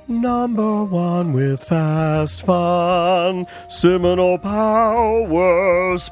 Number one with fast fun, Seminole Power Sports.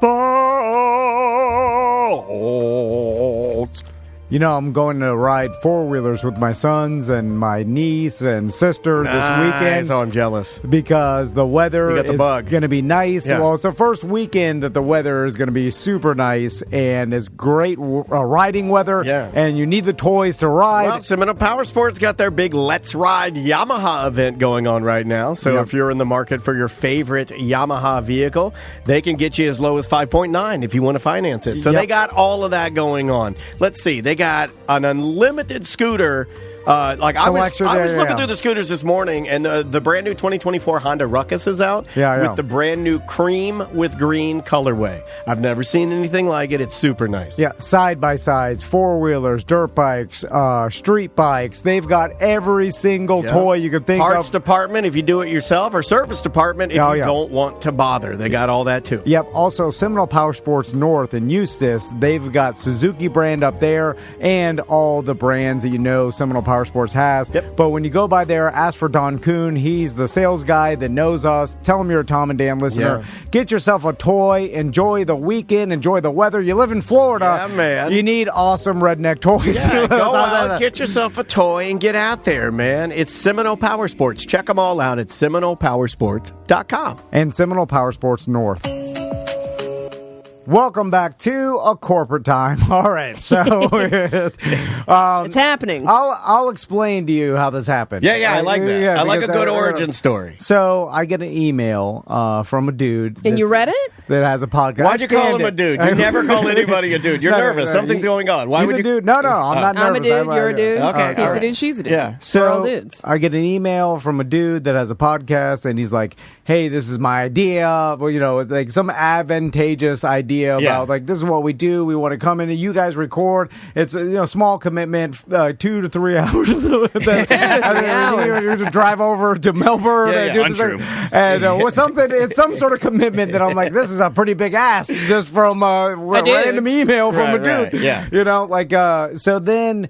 You know, I'm going to ride four-wheelers with my sons and my niece and sister this weekend. Oh, I'm jealous. Because the weather is going to be nice. Yeah. Well, it's the first weekend that the weather is going to be super nice, and it's great riding weather, and you need the toys to ride. Well, Seminole Power Sports got their big Let's Ride Yamaha event going on right now. So if you're in the market for your favorite Yamaha vehicle, they can get you as low as 5.9 if you want to finance it. So they got all of that going on. Let's see. They got an unlimited scooter. I was looking through the scooters this morning, and the brand new 2024 Honda Ruckus is out with the brand new cream with green colorway. I've never seen anything like it. It's super nice. Yeah, side-by-sides, four-wheelers, dirt bikes, street bikes. They've got every single toy you could think of. Parts department if you do it yourself, or service department if you don't want to bother. They got all that too. Yep. Also, Seminole Power Sports North in Eustis, they've got Suzuki brand up there and all the brands that you know Seminole Power Sports has. But when you go by there, ask for Don Kuhn. He's the sales guy that knows us. Tell him you're a Tom and Dan listener. Get yourself a toy. Enjoy the weekend. Enjoy the weather. You live in Florida. Yeah, man. You need awesome redneck toys. Yeah, go out, get yourself a toy, and get out there, man. It's Seminole Power Sports. Check them all out at SeminolePowersports.com. And Seminole Power Sports North. Welcome back to A Corporate Time. All right, so it's happening. I'll explain to you how this happened. Yeah, I like that. I like a good origin story. So I get an email from a dude. And you read it? That has a podcast. Why'd you call him a dude? You never call anybody a dude. You're nervous. Something's going on. Why would you? Dude. No, I'm not nervous. I'm a dude. You're a dude. Okay, he's a dude. She's a dude. Yeah. So we're all dudes. I get an email from a dude that has a podcast, and he's like, "Hey, this is my idea. Well, like some advantageous idea about like this is what we do. We want to come in and you guys record. It's a small commitment, 2 to 3 hours. You to drive over to Melbourne and do this thing. And it's some sort of commitment that I'm like, this is a pretty big ask just from a random email from a dude. Yeah. So then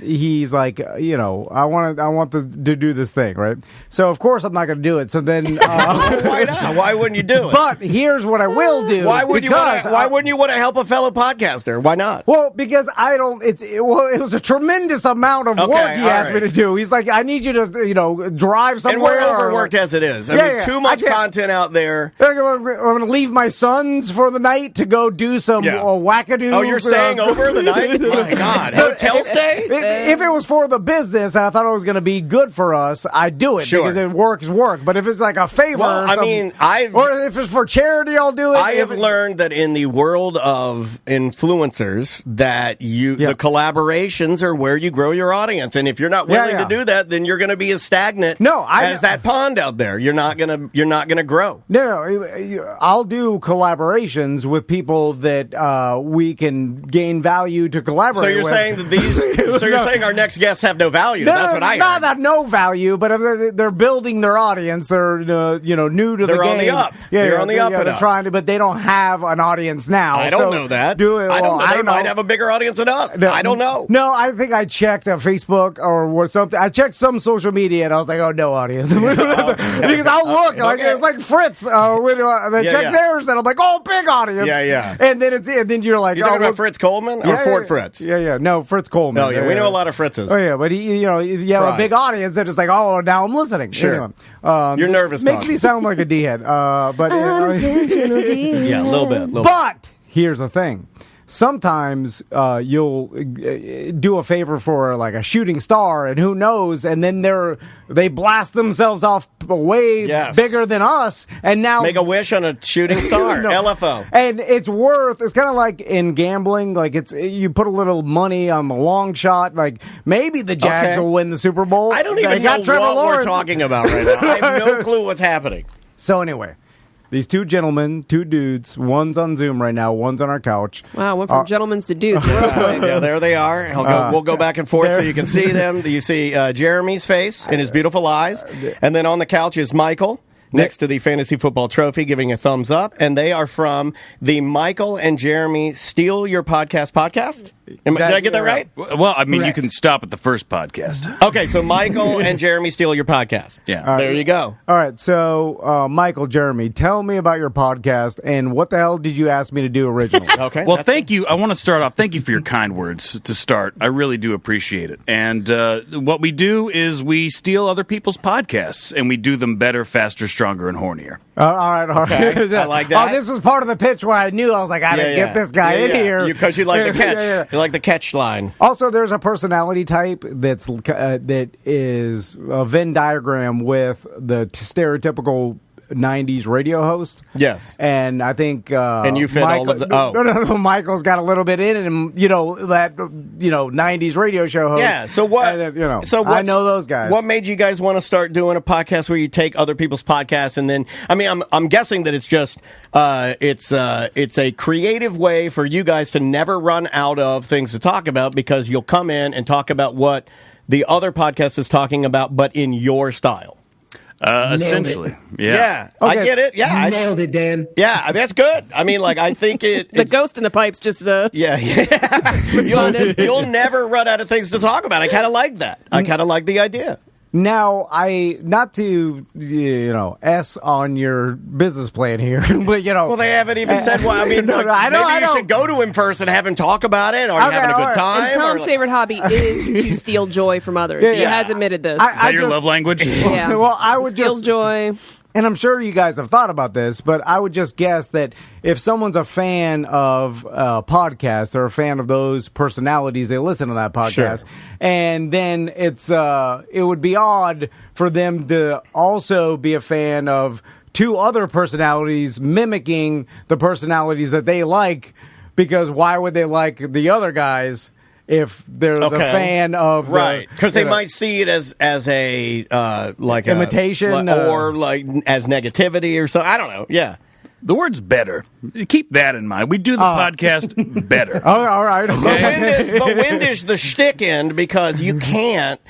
he's like, I want to do this thing, right? So of course I'm not going to do it. So then why not? Why wouldn't you do it? But here's what I will do. Why wouldn't you want to help a fellow podcaster? Why not? Well, because I don't. It was a tremendous amount of work he asked me to do. He's like, I need you to drive somewhere. And we're overworked as it is. I mean, too much content out there. I'm going to leave my sons for the night to go do some wackadoo. Oh, you're staying over the night? My God, hotel stay? If it was for the business and I thought it was going to be good for us, I'd do it because it work. But if it's like a favor, or if it's for charity, I'll do it. I have learned that in the world of influencers, that the collaborations are where you grow your audience, and if you're not willing to do that, then you're going to be as stagnant as that pond out there. You're not gonna grow. No, I'll do collaborations with people that we can gain value to collaborate. So you're with. saying that these? So you're saying our next guests have no value? That's what I heard. Not no value, but if they're building their audience. They're new to the game. They're on the up. They're on the up. They're trying to, but they don't have an audience now. I don't know that. I don't know. They might have a bigger audience than us. No, I don't know. No, I think I checked Facebook or something. I checked some social media, and I was like, oh, no audience. Because I'll look. It's like Fritz. They check theirs, and I'm like, oh, big audience. Yeah. And then you're like, you talking about Fritz Coleman or Fort Fritz? Yeah. No, Fritz Coleman. Oh, yeah. We know a lot of Fritzes. Oh, yeah. But if you have a big audience, then it's like, oh, now I'm listening. Sure. Anyway, you're nervous. Makes me sound like a D-head. But yeah, a little bit. But here's the thing. Sometimes you'll do a favor for like a shooting star, and who knows, and then they blast themselves off way bigger than us, and now make a wish on a shooting star. LFO. And it's kind of like in gambling, like you put a little money on the long shot, like maybe the Jags will win the Super Bowl. I don't even know what we're talking about right now. I have no clue what's happening. So anyway, these two gentlemen, two dudes, one's on Zoom right now, one's on our couch. Wow, went from gentlemen to dudes real quick. Yeah, there they are. We'll go back and forth so you can see them. You see Jeremy's face and his beautiful eyes. And then on the couch is Michael, next to the Fantasy Football Trophy, giving a thumbs up. And they are from the Michael and Jeremy Steal Your Podcast. Did I get that right? Well, I mean, Correct. you can stop at the first podcast. Okay, so Michael and Jeremy steal your podcast. Yeah. There you go. All right, so Michael, Jeremy, tell me about your podcast and what the hell did you ask me to do originally? Okay. Well, thank you. I want to start off. Thank you for your kind words to start. I really do appreciate it. And what we do is we steal other people's podcasts and we do them better, faster, stronger, and hornier. All right. Okay, I like that. Oh, this was part of the pitch where I knew I was like, I gotta get this guy in here because you like the catch. Yeah. You like the catch line. Also, there's a personality type that is a Venn diagram with the stereotypical 90s radio host. Yes. And I think and you fit all of the no, Michael's got a little bit in it, and that 90s radio show host. Yeah, so what I know those guys. What made you guys want to start doing a podcast where you take other people's podcasts and then I'm guessing that it's just it's a creative way for you guys to never run out of things to talk about because you'll come in and talk about what the other podcast is talking about but in your style. Essentially, yeah. Okay. I get it. Yeah, You nailed it, Dan. Yeah, I mean, that's good. I mean, like, I think The ghost in the pipes just responded. You'll never run out of things to talk about. I kind of like that. I kind of like the idea. Now, not to S on your business plan here, but well, they haven't even said. Well, I mean, No, I know, maybe you should go to him first and have him talk about it. Are you having a good time? And Tom's favorite hobby is to steal joy from others. Yeah, He yeah. has admitted this. Is that your love language? yeah. Well, I would steals joy. And I'm sure you guys have thought about this, but I would just guess that if someone's a fan of podcasts or a fan of those personalities, they listen to that podcast, and then it would be odd for them to also be a fan of two other personalities mimicking the personalities that they like, because why would they like the other guys if they're the fan of because they might see it as a like imitation or like as negativity or something. I don't know. Yeah. The word's better. Keep that in mind. We do the podcast better. Oh, all right. Okay. But when does the shtick end? Because you can't.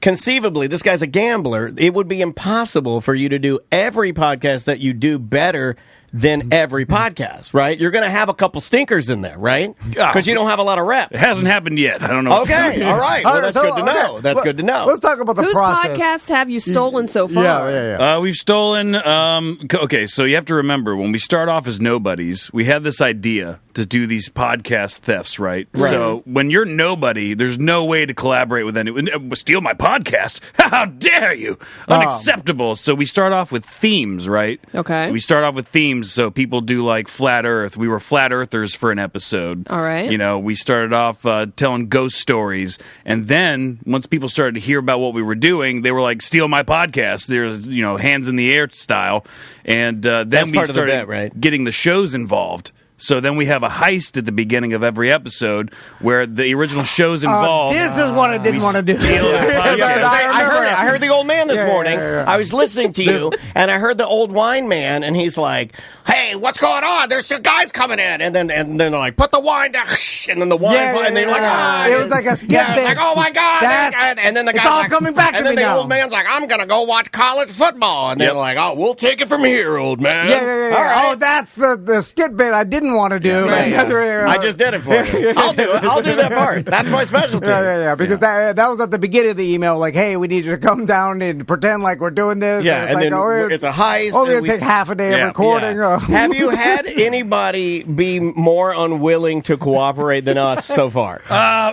Conceivably, this guy's a gambler. It would be impossible for you to do every podcast that you do better than every podcast, right? You're going to have a couple stinkers in there, right? Because you don't have a lot of reps. It hasn't happened yet. I don't know. Okay, all right. Well, that's good to know. That's good to know. Let's talk about the Whose process. podcasts have you stolen so far? Yeah. We've stolen. Okay, so you have to remember when we start off as nobodies, we had this idea to do these podcast thefts, right? So when you're nobody, there's no way to collaborate with anyone. Steal my podcast? How dare you? Unacceptable. So we start off with themes, right? Okay. We start off with themes, so people do like Flat Earth. We were Flat Earthers for an episode. All right. We started off telling ghost stories, and then once people started to hear about what we were doing, they were like, "Steal my podcast!" There's hands in the air style, and then That's we part of the started bit, right? getting the shows involved. So then we have a heist at the beginning of every episode where the original show's involved. This is what I didn't want to do. steal the podcast. I heard the old man this morning. yeah. I was listening to you, and I heard the old wine man, and he's like, "Hey, what's going on? There's some guys coming in," and then they're like, "Put the wine down," and then the wine, and they're like, it was like a skit yeah, bit. like, "Oh my god!" And then the it's guy's all like, coming back to and then me the now. old man's like, "I'm gonna go watch college football," and they're like, "Oh, we'll take it from here, old man." Yeah. All right. Oh, that's the skit bit I didn't want to do. Right. That's I just did it for you. I'll do it. I'll do that part. That's my specialty. Yeah. Because that was at the beginning of the email. Like, hey, we need you to come down and pretend like we're doing this. Yeah, and it's then it's a heist. Oh, and it'll take half a day of recording. Yeah. Have you had anybody be more unwilling to cooperate than us so far?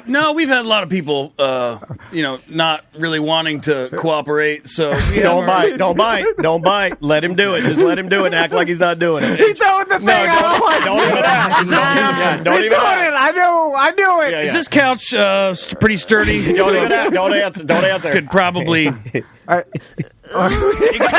No, we've had a lot of people, not really wanting to cooperate. So Don't bite. Let him do it. Just let him do it and act like he's not doing it. He's throwing the thing. Don't even act. Don't even act. I knew it. Yeah. Is this couch pretty sturdy? Don't even act. Don't answer. Could probably. This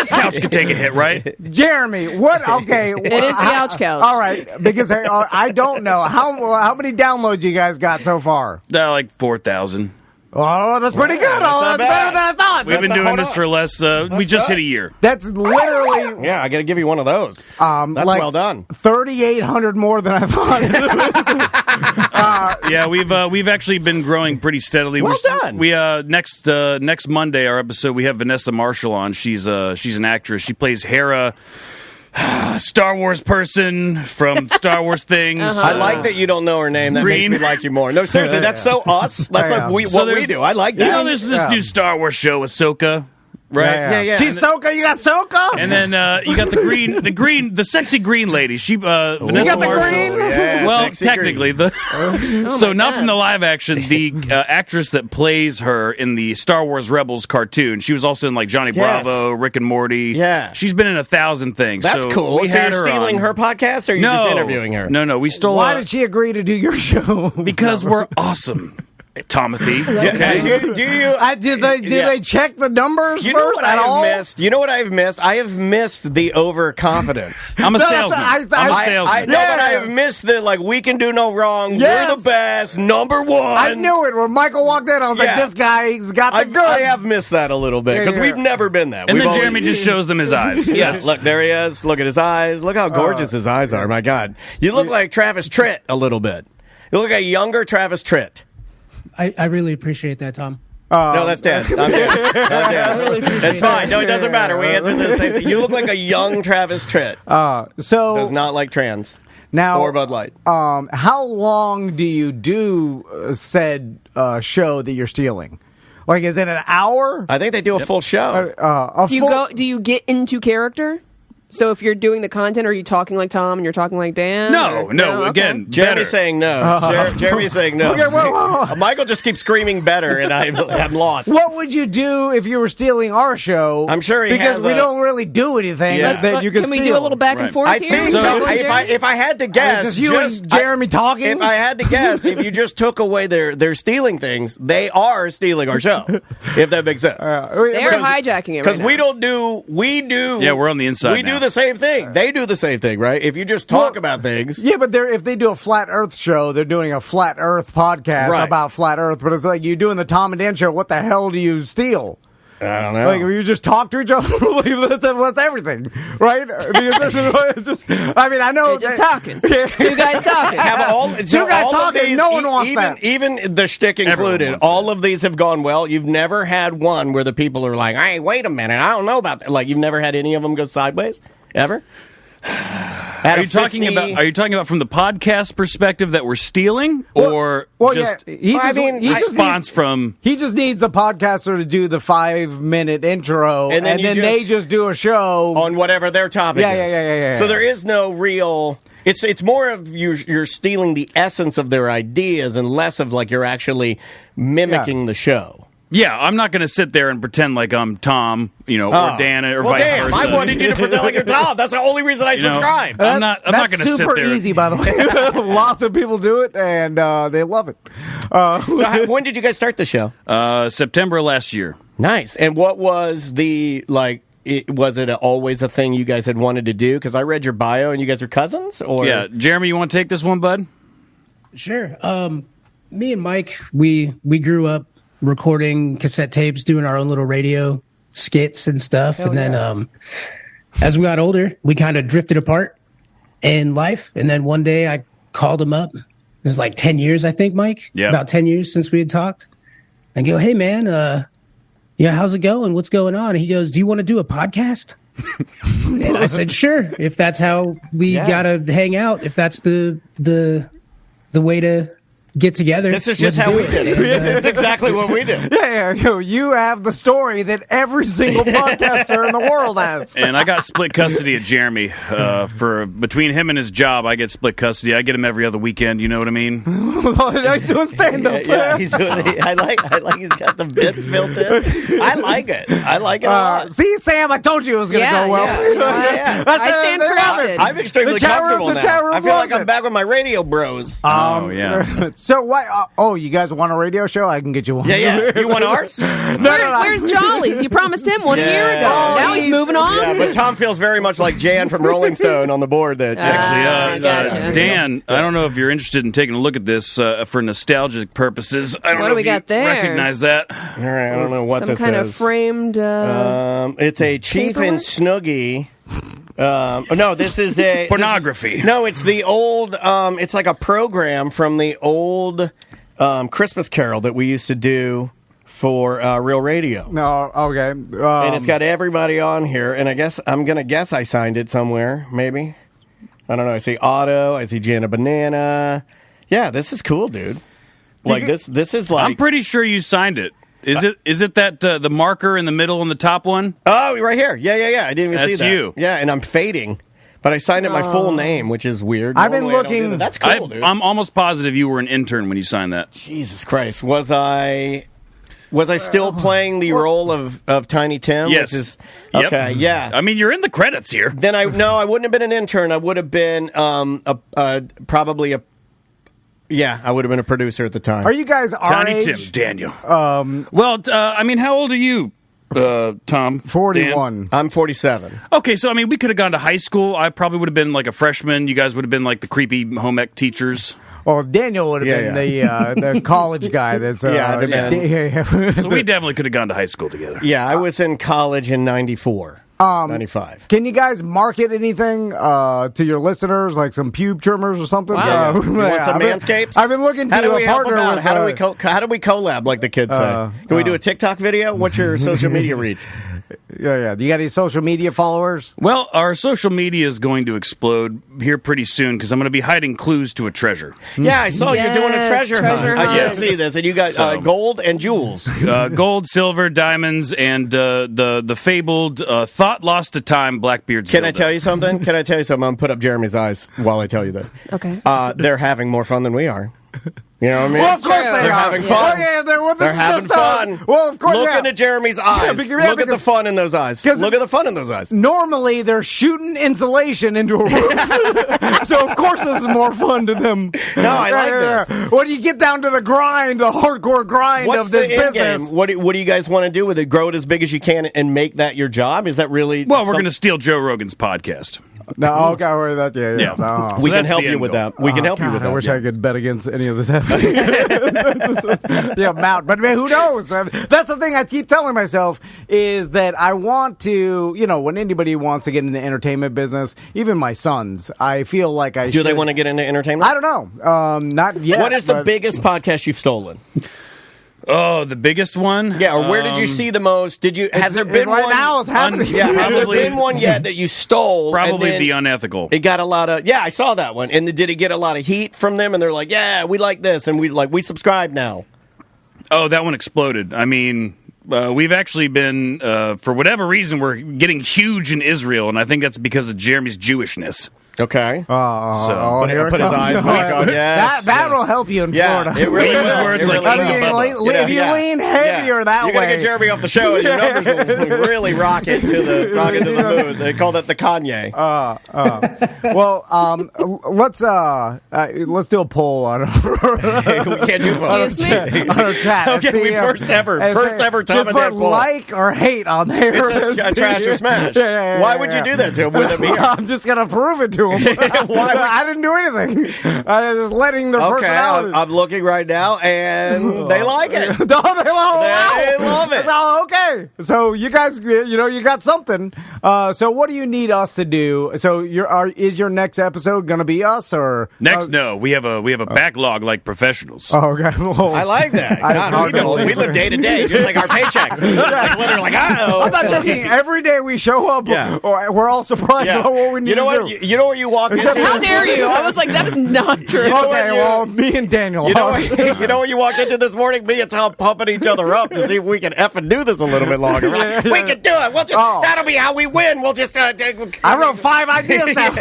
couch could take a hit, right? Jeremy, what? Okay, It is the couch couch. All right, because I don't know how many downloads you guys got so far. Like 4,000. Oh, that's pretty good. not That's better bad. than I thought. We've been doing this for less. We just hit a year. That's literally Yeah, I got to give you one of those. That's like well done. 3,800 more than I thought. Yeah, we've actually been growing pretty steadily. Well done. We next Monday, our episode, we have Vanessa Marshall on. She's an actress. She plays Hera Star Wars person from Star Wars things. I like that you don't know her name. That Green. makes me like you more. No, seriously, that's so us. That's like what we do. I like that. You know, there's this new Star Wars show, Ahsoka. Right? Yeah. She's Soka. You got Soka. And then you got the sexy green lady. She Vanessa You got the Marshall. green? Yeah, Well, sexy technically, green. so not God. from the live action. The actress that plays her in the Star Wars Rebels cartoon. She was also in like Johnny Yes. Bravo, Rick and Morty. Yeah. She's been in 1,000 things. That's so cool. We So had you're her stealing on. her podcast, or are you No, just interviewing her? No, we stole. Why did she agree to do your show? Because we're awesome, Timothy. Okay. Do you? Did they check the numbers You know first what at I have all? missed? You know what I have missed? I have missed the overconfidence. I'm a No, that's- salesman. I- I'm a I- salesman. I know, but I have missed the we can do no wrong. Yes. We're the best. Number one. I knew it when Michael walked in. I was Yeah. like, "This guy's got the I goods." have missed that a little bit because Yeah. we've never been that. and We've then always- Jeremy just shows them his eyes. Yeah, That's- look, there he is. Look at his eyes. Look how gorgeous his eyes are. My God. You look like Travis Tritt a little bit. You look like a younger Travis Tritt. I really appreciate that, Tom. No, that's Dan. I'm Dan. That's fine. No, it doesn't matter. We answered the same thing. You look like a young Travis Tritt. So Does not like trans now, or Bud Light. how long do you do said show that you're stealing? Like, is it an hour? I think they do a full show. Do you get into character? So if you're doing the content, are you talking like Tom and you're talking like Dan? No, Or- no. okay. Again, Jeremy's better. saying no. Jeremy's saying no. Okay, whoa. Michael just keeps screaming better, and I'm lost. What would you do if you were stealing our show? I'm sure he because has we a- don't really do anything Yeah. that you can Can we steal. do a little back and Right. forth I here? think So- Michael and Jeremy? if I had to guess, Just you and Jeremy talking? If I had to guess, if you just took away their stealing things, they are stealing our show. If that makes sense. They're hijacking it Because right now. we do. Yeah, we're on the inside We now. do the same thing. They do the same thing, right? If you just talk about things. Yeah, but if they do a flat Earth show, they're doing a flat Earth podcast Right. about flat Earth. But it's like you doing the Tom and Dan show. What the hell do you steal? I don't know. Like, if you just talk to each other, that's everything, right? Because it's just, I mean, I know They're just talking. Two guys talking. Two guys talking, no one wants even, that. Even the shtick Everyone included, wants all of these have gone well. You've never had one where the people are like, "Hey, wait a minute, I don't know about that." Like, you've never had any of them go sideways, ever. Are you talking about from the podcast perspective that we're stealing, or just he just, I mean, he just response from? He just needs the podcaster to do the 5-minute intro, And then they just do a show on whatever their topic is? Yeah. So there is no real. It's more of you're stealing the essence of their ideas and less of like you're actually mimicking the show. Yeah, I'm not going to sit there and pretend like I'm Tom, or Dan, or Well, vice damn, versa. I wanted you to pretend like you're Tom. That's the only reason I subscribe. I'm not going to sit super there. easy, by the way. Lots of people do it, and they love it. So when did you guys start the show? September last year. Nice. And what was the was it always a thing you guys had wanted to do? Because I read your bio and you guys are cousins? Or Yeah, Jeremy, you want to take this one, bud? Sure. Me and Mike, we grew up recording cassette tapes, doing our own little radio skits and stuff. Then as we got older, we kind of drifted apart in life. And then one day I called him up. It was like 10 years, I think, Mike. Yeah. About 10 years since we had talked. I go, "Hey, man, how's it going? What's going on?" And he goes, "Do you want to do a podcast?" And I said, "Sure, if that's how we gotta hang out, if that's the way to get together." This is just let's how do we did it. It's exactly what we did. You have the story that every single podcaster in the world has. And I got split custody of Jeremy. For between him and his job, I get split custody. I get him every other weekend. You know what I mean? Nice doing stand-up. Yeah, I like he's got the bits built in. I like it. I like it a lot. See, Sam, I told you it was going to Yeah, go well. yeah, you know what? Yeah. I stand corrected. I'm extremely The chat room- comfortable the now. chat room I feel like loves I'm it. back with my radio bros. Oh yeah. So why? You guys want a radio show? I can get you one. Yeah. You want ours? Where's Jollies? You promised him one year ago. Oh, Now he's moving on. Yeah, but Tom feels very much like Jan from Rolling Stone on the board. That Actually, gotcha. Dan, I don't know if you're interested in taking a look at this for nostalgic purposes. I don't What know do if we you got there? recognize that. All right, I don't know what Some this kind is. of framed. It's a Chief and Snoogie. No, this is a Pornography. No, it's the old. It's like a program from the old Christmas Carol that we used to do for Real Radio. No, okay. And it's got everybody on here, and I'm going to guess I signed it somewhere, maybe. I don't know. I see Otto. I see Jana Banana. Yeah, this is cool, dude. Like, this is like... I'm pretty sure you signed it. Is it that the marker in the middle and the top one? Oh, right here. Yeah. I didn't even see that. That's you. Yeah, and I'm fading. But I signed it my full name, which is weird. I've been Normally, I don't do looking... that. That's cool, dude. I'm almost positive you were an intern when you signed that. Jesus Christ. Was I still playing the role of Tiny Tim? Yes. Which is, Yep. okay, yeah. I mean, you're in the credits here. Then I wouldn't have been an intern. I would have been probably a... Yeah, I would have been a producer at the time. Are you guys our Tiny age? Tim, Daniel. I mean, how old are you, Tom? 41. Dan? I'm 47. Okay, so I mean, we could have gone to high school. I probably would have been like a freshman. You guys would have been like the creepy home ec teachers. Well, Daniel would have been the college guy. That's Yeah, I'd have been. So we definitely could have gone to high school together. Yeah, I was in college in 94. 95. Can you guys market anything to your listeners, like some pube trimmers or something? Wow. You want some Manscapes? I've been looking to How do we a help partner them out? with... How do we collab, like the kids say? Can we do a TikTok video? What's your social media reach? Yeah. Do you got any social media followers? Well, our social media is going to explode here pretty soon because I'm going to be hiding clues to a treasure. Yeah, I saw you doing a Yes, treasure treasure hunt. I did hunt. see this, and you got So- gold and jewels. Gold, silver, diamonds, and the fabled thought lost to time Blackbeard's. Can I tell you something? I'm going to put up Jeremy's eyes while I tell you this. Okay. They're having more fun than we are. You know what I mean? Well, of course true. they They're are. having fun. Oh, yeah, this They're is having just, fun. well, of course, Look yeah. into Jeremy's eyes. because- Look at the fun in those eyes. 'cause- Look at the fun in those eyes. Normally, they're shooting insulation into a roof. So, of course, this is more fun to them. No, I like this. When you get down to the grind, the hardcore grind What's of this the end business. game? What do you guys want to do with it? Grow it as big as you can and make that your job? Is that really... Well, we're going to steal Joe Rogan's podcast. No, okay, well, that, yeah. Yeah. Oh. We So can that's help the you end with goal. that. We can help you God, with that. I wish yeah. I could bet against any of this happening. The amount, but man, who knows? That's the thing I keep telling myself is that I want to, when anybody wants to get in the entertainment business, even my sons, I feel like I Do should. they want to get into entertainment? I don't know. Not yet. What is the but- biggest podcast you've stolen? Oh, the biggest one? Yeah, or where did you see the most? Has there been right one? now? It's happening. Yeah, has there Probably- been one yet that you stole? and Probably then the unethical. It got a lot of. Yeah, I saw that one. And did it get a lot of heat from them? And they're like, "Yeah, we like this, and we subscribe now." Oh, that one exploded. I mean, we've actually been, for whatever reason, we're getting huge in Israel, and I think that's because of Jeremy's Jewishness. Okay. Oh, here put it his comes. eyes back on. Yes, That'll yes. help you in Yeah, Florida. it really Use will. words It like really I will. think if you lean heavier that You're gonna way. get Jeremy off the show, and your numbers will really rocket to the moon. They call that the Kanye. Well, let's do a poll on we can't do both. Excuse me? on our chat. Okay, See, first ever Tom just and put Dan poll. like or hate on there. It's a trash or smash. Yeah, Why would you do that to him with him here? I'm just gonna prove it to him. Why would- I didn't do anything. I was just letting their Okay, personality. I'm looking right now, and they like it. No, they love it. Oh, okay. So you guys, you got something. So what do you need us to do? So is your next episode going to be us or Next, no, we have a backlog like professionals. Oh, okay. Well, I like that. I- God, we live day to day, just like our paychecks. Like literally, like I'm not joking. Every day we show up, Yeah. we're all surprised about what we need You know to what? do. You know where you walk into? How dare you? I was like, that is not true. know what Okay, you- well, me and Daniel. You know where you walked into this morning? Me and Tom pumping each other up to see if we can effing do this a little bit longer. We're like, we can do it. We'll just that'll be how we win. We'll just. I wrote 5 ideas down.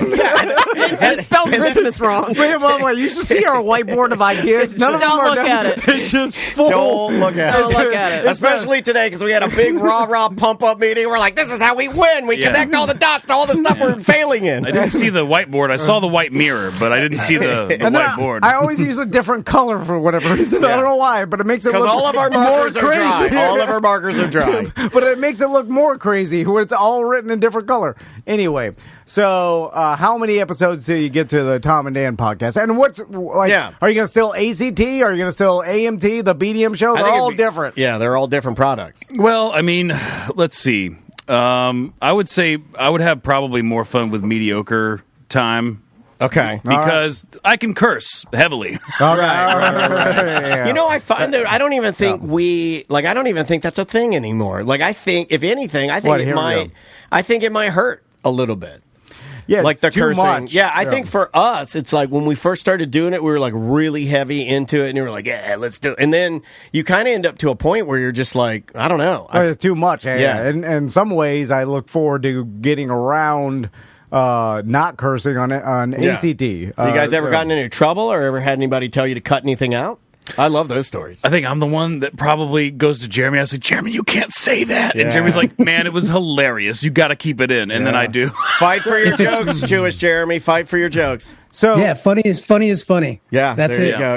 And spelled Christmas wrong. Wait, you should see our whiteboard of ideas. None of them Don't are look done. at it. It's just full. Don't look at Don't it. look at it. Especially today, because we had a big rah pump up meeting. We're like, this is how we win. We Yeah. connect all the dots to all the stuff we're failing in. I didn't see the whiteboard. I saw the white mirror, but I didn't see the And then whiteboard. I always use a different color for whatever reason. I Yeah. don't know why, but it makes it Because look all of our more markers are crazy. dry. All of our markers are dry. But it makes it look more crazy when it's all written in different color. Anyway, so how many episodes do you get to the Tom and Dan podcast? And what's like? Yeah. Are you going to still ACT? Are you going to still AMT? The BDM show? They're all different. Yeah, they're all different products. Well, I mean, let's see. I would say I would have probably more fun with mediocre time. Okay. because I can curse heavily. Yeah. You know, I find that I don't even think I don't even think that's a thing anymore. Like, I think, if anything, I think it might hurt a little bit. Yeah, like the too cursing. much. Yeah, I think for us, it's like when we first started doing it, we were like really heavy into it, and you were like, yeah, let's do it. And then you kind of end up to a point where you're just like, I don't know. It's too much. Yeah. And in some ways, I look forward to getting around not cursing on ACT. You guys ever gotten into trouble or ever had anybody tell you to cut anything out? I love those stories. I think I'm the one that probably goes to Jeremy. I say, Jeremy, you can't say that. And Jeremy's like, man, it was hilarious. You got to keep it in. And then I do. Fight for your jokes, Jewish Jeremy. Fight for your jokes. So yeah, funny is funny. Yeah, that's there it. You go.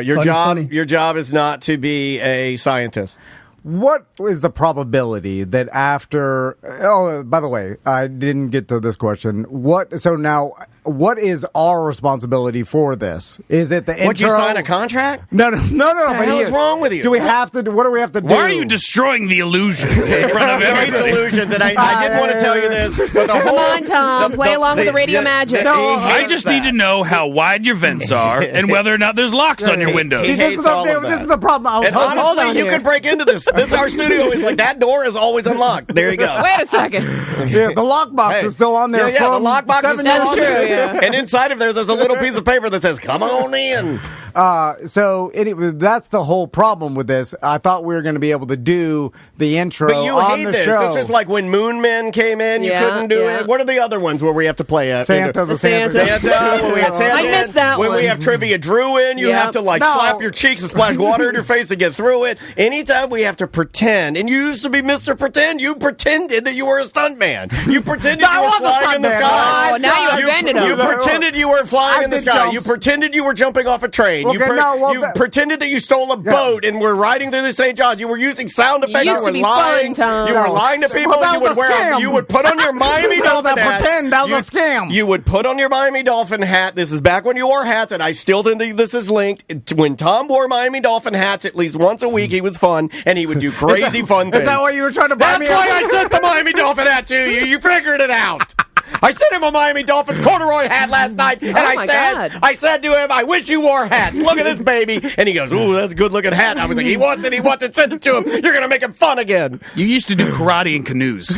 Your job is not to be a scientist. What is the probability that after? Oh, by the way, I didn't get to this question. What is our responsibility for this? Is it the intro? Would you sign a contract? No. What the hell is wrong with you? Do we have to? What do we have to do? Why are you destroying the illusion in front of everybody? Illusions, and I didn't want to tell you this, but Come on, Tom, play along with the radio magic. No, I just need to know how wide your vents are and whether or not there's locks on your windows. he this hates all of this that. is the problem. I was And hoping- honestly, you could break into this. Our studio is like, that door is always unlocked. There you go. Wait a second. Yeah, the lockbox is still on there. Yeah, from the lockbox is 7 still That's on true, there. yeah. And inside of there's a little piece of paper that says, come on in. So that's the whole problem with this. I thought we were going to be able to do the intro But you on hate the this. show. This is like when Moon Men came in, you couldn't do it. What are the other ones where we have to play Santa, the Santa. Santa, when we had Santa I in. missed that when one. we have Trivia Drew in, you have to slap your cheeks and splash water in your face to get through it. Anytime we have to pretend, and you used to be Mr. Pretend, you pretended that you were a stuntman. You pretended you were flying in the sky. Oh, now you offended him. You pretended you were flying in the sky. jumps. You pretended you were jumping off a train. Okay, You pretended that you stole a boat and were riding through the St. John's. You were using sound effects. used You were to be lying. fun, Tom. You were lying to people. Well, that was a scam. You would put on your Miami Dolphin hat. Pretend that was a scam. You would put on your Miami Dolphin hat. This is back when you wore hats, and I still think this is linked. When Tom wore Miami Dolphin hats at least once a week, he was fun, and he would do crazy fun things. Is that why you were trying to buy me? That's why I sent the Miami Dolphin hat to you. You figured it out. I sent him a Miami Dolphins corduroy hat last night, and I said to him, I wish you wore hats. Look at this baby. And he goes, ooh, that's a good looking hat. And I was like, he wants it, send it to him. You're going to make him fun again. You used to do karate in canoes.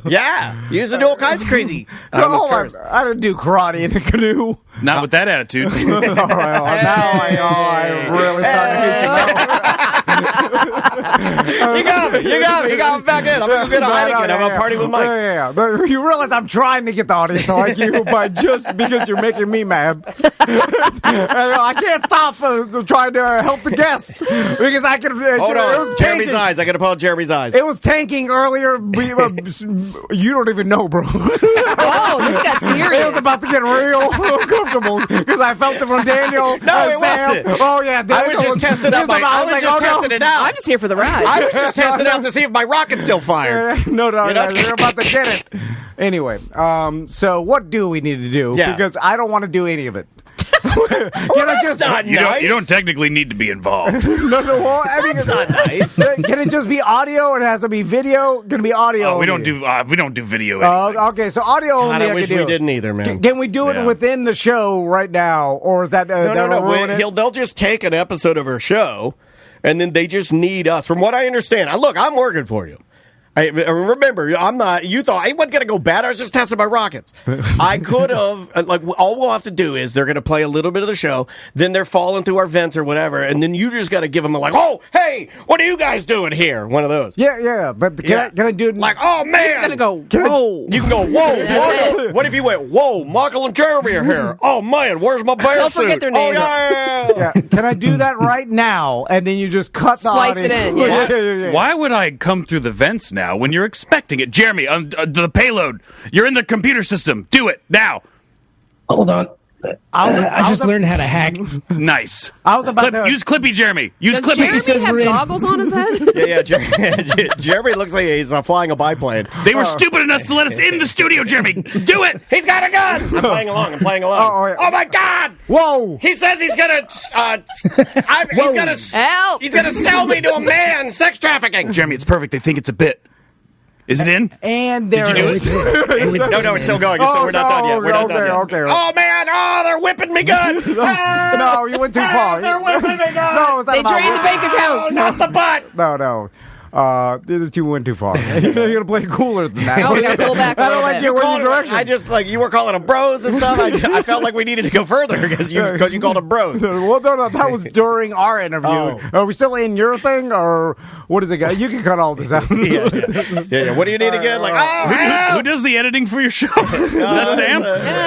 Yeah. You used to do all kinds of crazy. I didn't do karate in a canoe. Not with that attitude. All right, I really starting to hate you. You got me back in. I'm going to go get a Heineken. I'm going to party with Mike. Yeah. But you realize I'm trying to get the audience to like you, but just because you're making me mad. I can't stop trying to help the guests because I can. Hold on. It was Jeremy's eyes. I got to pull out Jeremy's eyes. It was tanking earlier. You don't even know, bro. Oh, this got serious. It was about to get real uncomfortable because I felt it from Daniel. No, it Sam. wasn't. Oh yeah, I was just testing out testing it out. I'm just here for the ride. I was just testing out to see if my rocket's still fired. No, you're about to get it. Anyway, so what do we need to do? Yeah. Because I don't want to do any of it. You don't technically need to be involved. Well, I mean, That's not nice. Can it just be audio? It has to be video. Can it be audio? We don't do video. Anything. Okay, so audio only. I wish we didn't either, man. Can we do it within the show right now, or is that No. They'll just take an episode of our show, and then they just need us. From what I understand, look, I'm working for you. Remember, I'm not. You thought I wasn't going to go bad. I was just testing my rockets. I could have. All we'll have to do is they're going to play a little bit of the show. Then they're falling through our vents or whatever, and then you just got to give them oh, hey, what are you guys doing here? One of those. Yeah. But can I do it? Oh man, He's gonna go. Whoa. You can go, whoa. What if you went, whoa, Michael and Jeremy are here. Oh man, where's my bear Don't suit? forget their names. Oh yeah. Can I do that right now? And then you just cut Splice the it audio. in, yeah. Why would I come through the vents now when you're expecting it? Jeremy, the payload. You're in the computer system. Do it now. Hold on. I just learned how to hack. Nice. I was about to use Clippy, Jeremy. Use Does Clippy. Jeremy have goggles on his head? Yeah. Jeremy looks like he's flying a biplane. They were stupid enough to let us in the studio, Jeremy. Do it. He's got a gun. I'm playing along. Oh my God. Whoa. He says he's gonna. Help. He's gonna sell me to a man. Sex trafficking. Jeremy, it's perfect. They think it's a bit. Is it in? And there Did you do is. No, it's still going. We're not done yet. We're not done yet. Okay. Oh, man. Oh, they're whipping me good. No, you went too far. They're whipping me good. No, it's not They about drained the bank accounts. Not the butt. No. You went too far. You gotta play cooler than that. Oh, we gotta pull back a I don't little like bit. you. Where's your direction? I just you were calling them bros and stuff. I felt like we needed to go further because you called them bros. Well, no, that was during our interview. Oh. Are we still in your thing, or what is it? You can cut all this out. Yeah. What do you need again? Who does the editing for your show? Is that Sam?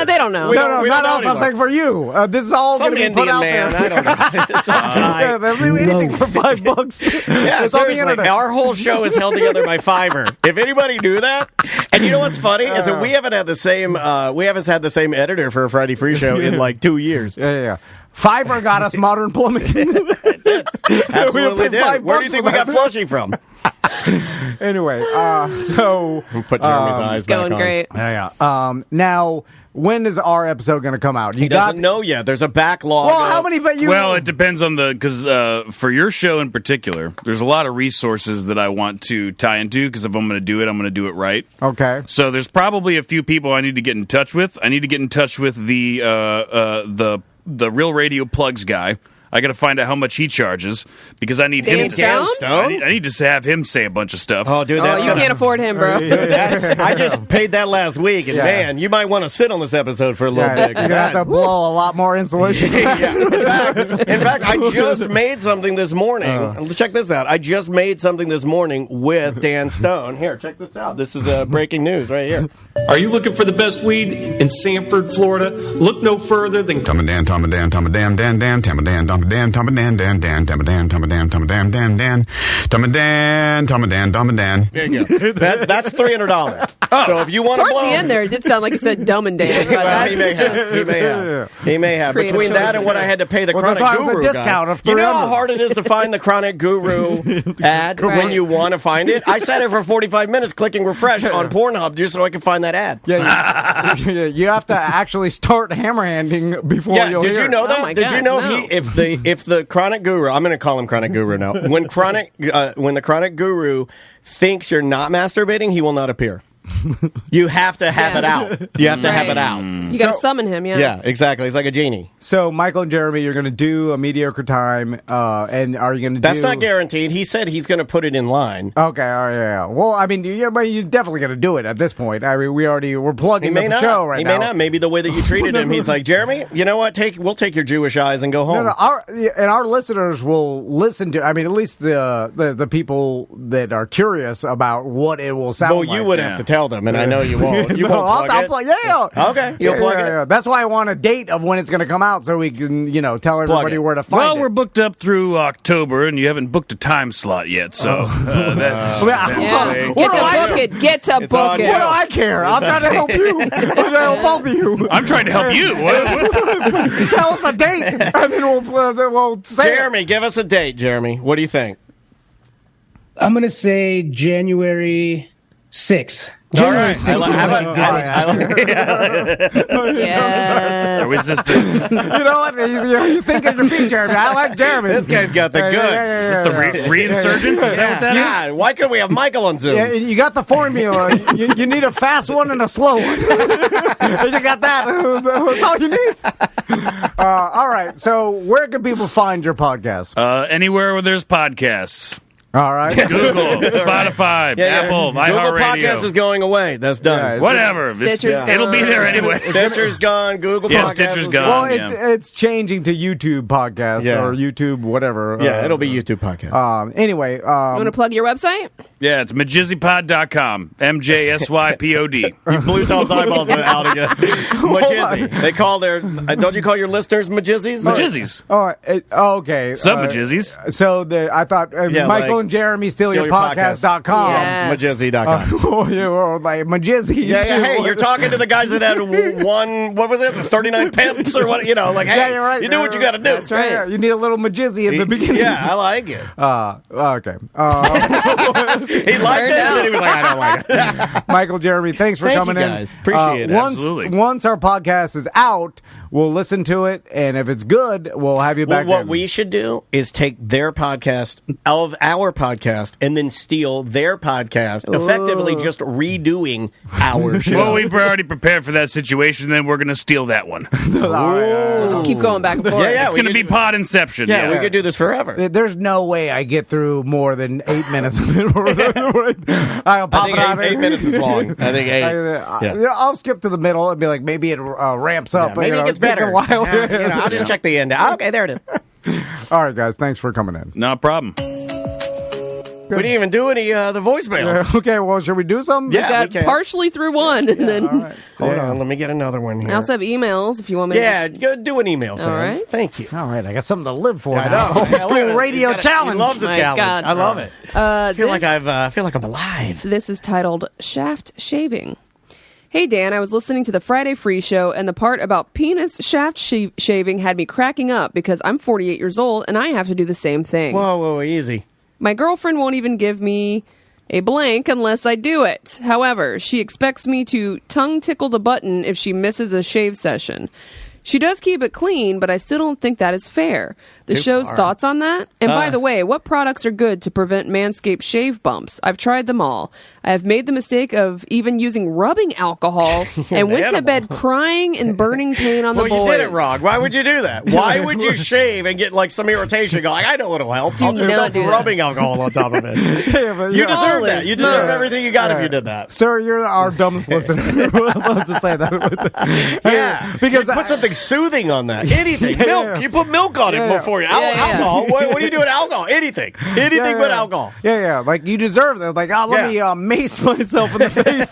They don't know. No, we not don't us. know I'm saying for you. This is all going Some to be put Indian out man. there. I don't know. Some guy. Yeah, they'll do anything for $5. Yeah, it's on the seriously, internet. our whole show is held together by Fiverr. If anybody knew that, and you know what's funny is that we haven't had the same editor for a Friday Free Show in like 2 years. Yeah. Fiverr got us modern plumbing. Absolutely did. Where do you think we got Flushing from? Anyway, so Put Jeremy's eyes It's going back on. great. yeah. Now, when is our episode going to come out? He doesn't know yet. There's a backlog. Well, how many? But you. Well, it depends on because for your show in particular, there's a lot of resources that I want to tie into because if I'm going to do it right. Okay. So there's probably a few people I need to get in touch with. I need to get in touch with the Real Radio Plugs guy. I got to find out how much he charges because I need Dan him. Stone? I need to have him say a bunch of stuff. Oh, dude, Oh, that's you can't afford him, bro. I just paid that last week, and man, you might want to sit on this episode for a little Yeah, bit. you're gonna have to blow a lot more insulation. Yeah. In fact, I just made something this morning. Check this out. I just made something this morning with Dan Stone. Here, check this out. This is breaking news right here. Are you looking for the best weed in Sanford, Florida? Look no further than Tom and Dan, Tom and Dan, Tom and Dan, Dan, Dan, Tom and Dan, Tom and Dan, Tom and Dan, Dan, Dan, Tom and Dan, Tom and Dan, Tom and Dan, Dan, Dan, Tom and Dan, Tom and Dan, Tom and Dan. There you go. That's $300. So if you want to Towards blow the end there, it did sound like it said dumb and Dan, but well, that's he may have. just... He may have. He may have. Creative Between that and choices. what I had to pay the Well, Chronic that's why it was a Guru discount guy. of You know how $300. hard it is to find the Chronic Guru ad when Right. you want to find it? I sat there for 45 minutes clicking refresh on Pornhub just so I could find that ad. Yeah, you have to actually start hammerhanding before Yeah, you'll did hear you know it. that? Oh my Did you God, know no. if the Chronic Guru, I'm going to call him Chronic Guru now. When the Chronic Guru thinks you're not masturbating, he will not appear. You have to have Yeah. it out. You have to have it out. You gotta summon him, yeah. Yeah, exactly. It's like a genie. So, Michael and Jeremy, you're going to do a mediocre time, and are you going to do... That's not guaranteed. He said he's going to put it in line. Okay, all right, yeah. Well, I mean, but you're definitely going to do it at this point. I mean, we're He plugging may the not. show right He now. may not. Maybe the way that you treated him, he's like, Jeremy, you know what? We'll take your Jewish eyes and go home. No, our listeners will listen to. I mean, at least the people that are curious about what it will sound Well, like. you would have to tell them, and I know you won't. You No, won't I'll plug plug. it. Yeah. Okay, you'll plug it. Yeah. That's why I want a date of when it's going to come out, so we can, tell everybody it. where to find Well, it. we're booked up through October, and you haven't booked a time slot yet. So Yeah. What Get do to I book it. Get to It's book on it. you. What do I care? I'm trying to help you. I'm trying to help both of you. I'm trying to help you. What? Tell us a date, and then we'll say it. Jeremy, give us a date, Jeremy. What do you think? I'm gonna say January 6th. All right. January 6th. Yes. Or is this the, You know what? You think of your feet, Jeremy. I like Jeremy. This guy's got the goods. Yeah. is this the reinsurgence? Is that what that is? Yeah, why couldn't we have Michael on Zoom? Yeah, you got the formula. You need a fast one and a slow one. You got that. That's all you need. All right. So, where can people find your podcast? Anywhere where there's podcasts. All right. Google, Spotify, Apple, Google Podcast iHeartRadio. is going away. That's done. Yeah, Whatever. Stitcher's gone. It'll be there anyway. Stitcher's gone. Google Yeah, Podcast Stitcher's is gone. Well, Yeah. it's changing to YouTube podcasts Yeah. or YouTube whatever. Yeah, it'll be YouTube Podcast. Anyway, You want to plug your website? Yeah, it's majizzypod.com. MJSYPOD. You blew Tom's eyeballs out again. Majizzy. They call their... don't you call your listeners Majizzies? Majizzies. okay. Some Majizzies. So I thought Yeah, Michael like, and Jeremy Steal Your stealyourpodcast.com. Yes. Majizzy.com. You were like Majizzy. Yeah, hey, you're talking to the guys that had what was it, 39 pimps or what, like, hey, Yeah, you're right. you do what you got to do. That's right. Yeah, you need a little Majizzy in the beginning. Yeah, I like it. Okay. He liked it, and then he was like, I don't like it. Michael, Jeremy, thanks for Thank coming you in. guys. Appreciate it. Once Absolutely. our podcast is out, we'll listen to it, and if it's good, we'll have you back. What we should do is take their podcast of our podcast and then steal their podcast, effectively just redoing our show. Well, we've already prepared for that situation, then we're going to steal that one. We'll just keep going back and forth. Yeah, It's going to be pod inception. Yeah, we could do this forever. There's no way I get through more than 8 minutes of it. I'll pop I think 8 minutes is long. I think 8. I'll skip to the middle and be like, maybe it ramps up. Maybe it gets better. A while. I'll just check the end out. Okay, there it is. All right, guys. Thanks for coming in. No problem. We didn't even do any the voicemails. Okay, well, should we do something? Yeah, Got partially through one, and then All right. Hold on, let me get another one here. I also have emails if you want me. Yeah, to go do an email, Sam. All right. Thank you. All right, I got something to live for I now. know. Old school radio challenge. He loves the My challenge. God. I love it. I feel like I feel like I'm alive. This is titled Shaft Shaving. Hey, Dan, I was listening to the Friday Free Show, and the part about penis shaft shaving had me cracking up because I'm 48 years old, and I have to do the same thing. Whoa, easy. My girlfriend won't even give me a blank unless I do it. However, she expects me to tongue tickle the button if she misses a shave session. She does keep it clean, but I still don't think that is fair. The show's thoughts on that? And by the way, what products are good to prevent Manscaped shave bumps? I've tried them all. I have made the mistake of even using rubbing alcohol and went to bed crying and burning pain on the boys. Well, you did it wrong. Why would you do that? Why would you shave and get like some irritation? Go like, I know it'll help. I'll just dump rubbing alcohol on top of it. You deserve that. You deserve everything you got if you did that. Sir, you're our dumbest listener. I'd love to say that. Yeah, because put something soothing on that. Anything. Milk. You put milk on it before you. Alcohol. What do you do with alcohol? Anything but alcohol. Yeah. Like, you deserve that. Like, let me mace myself in the face.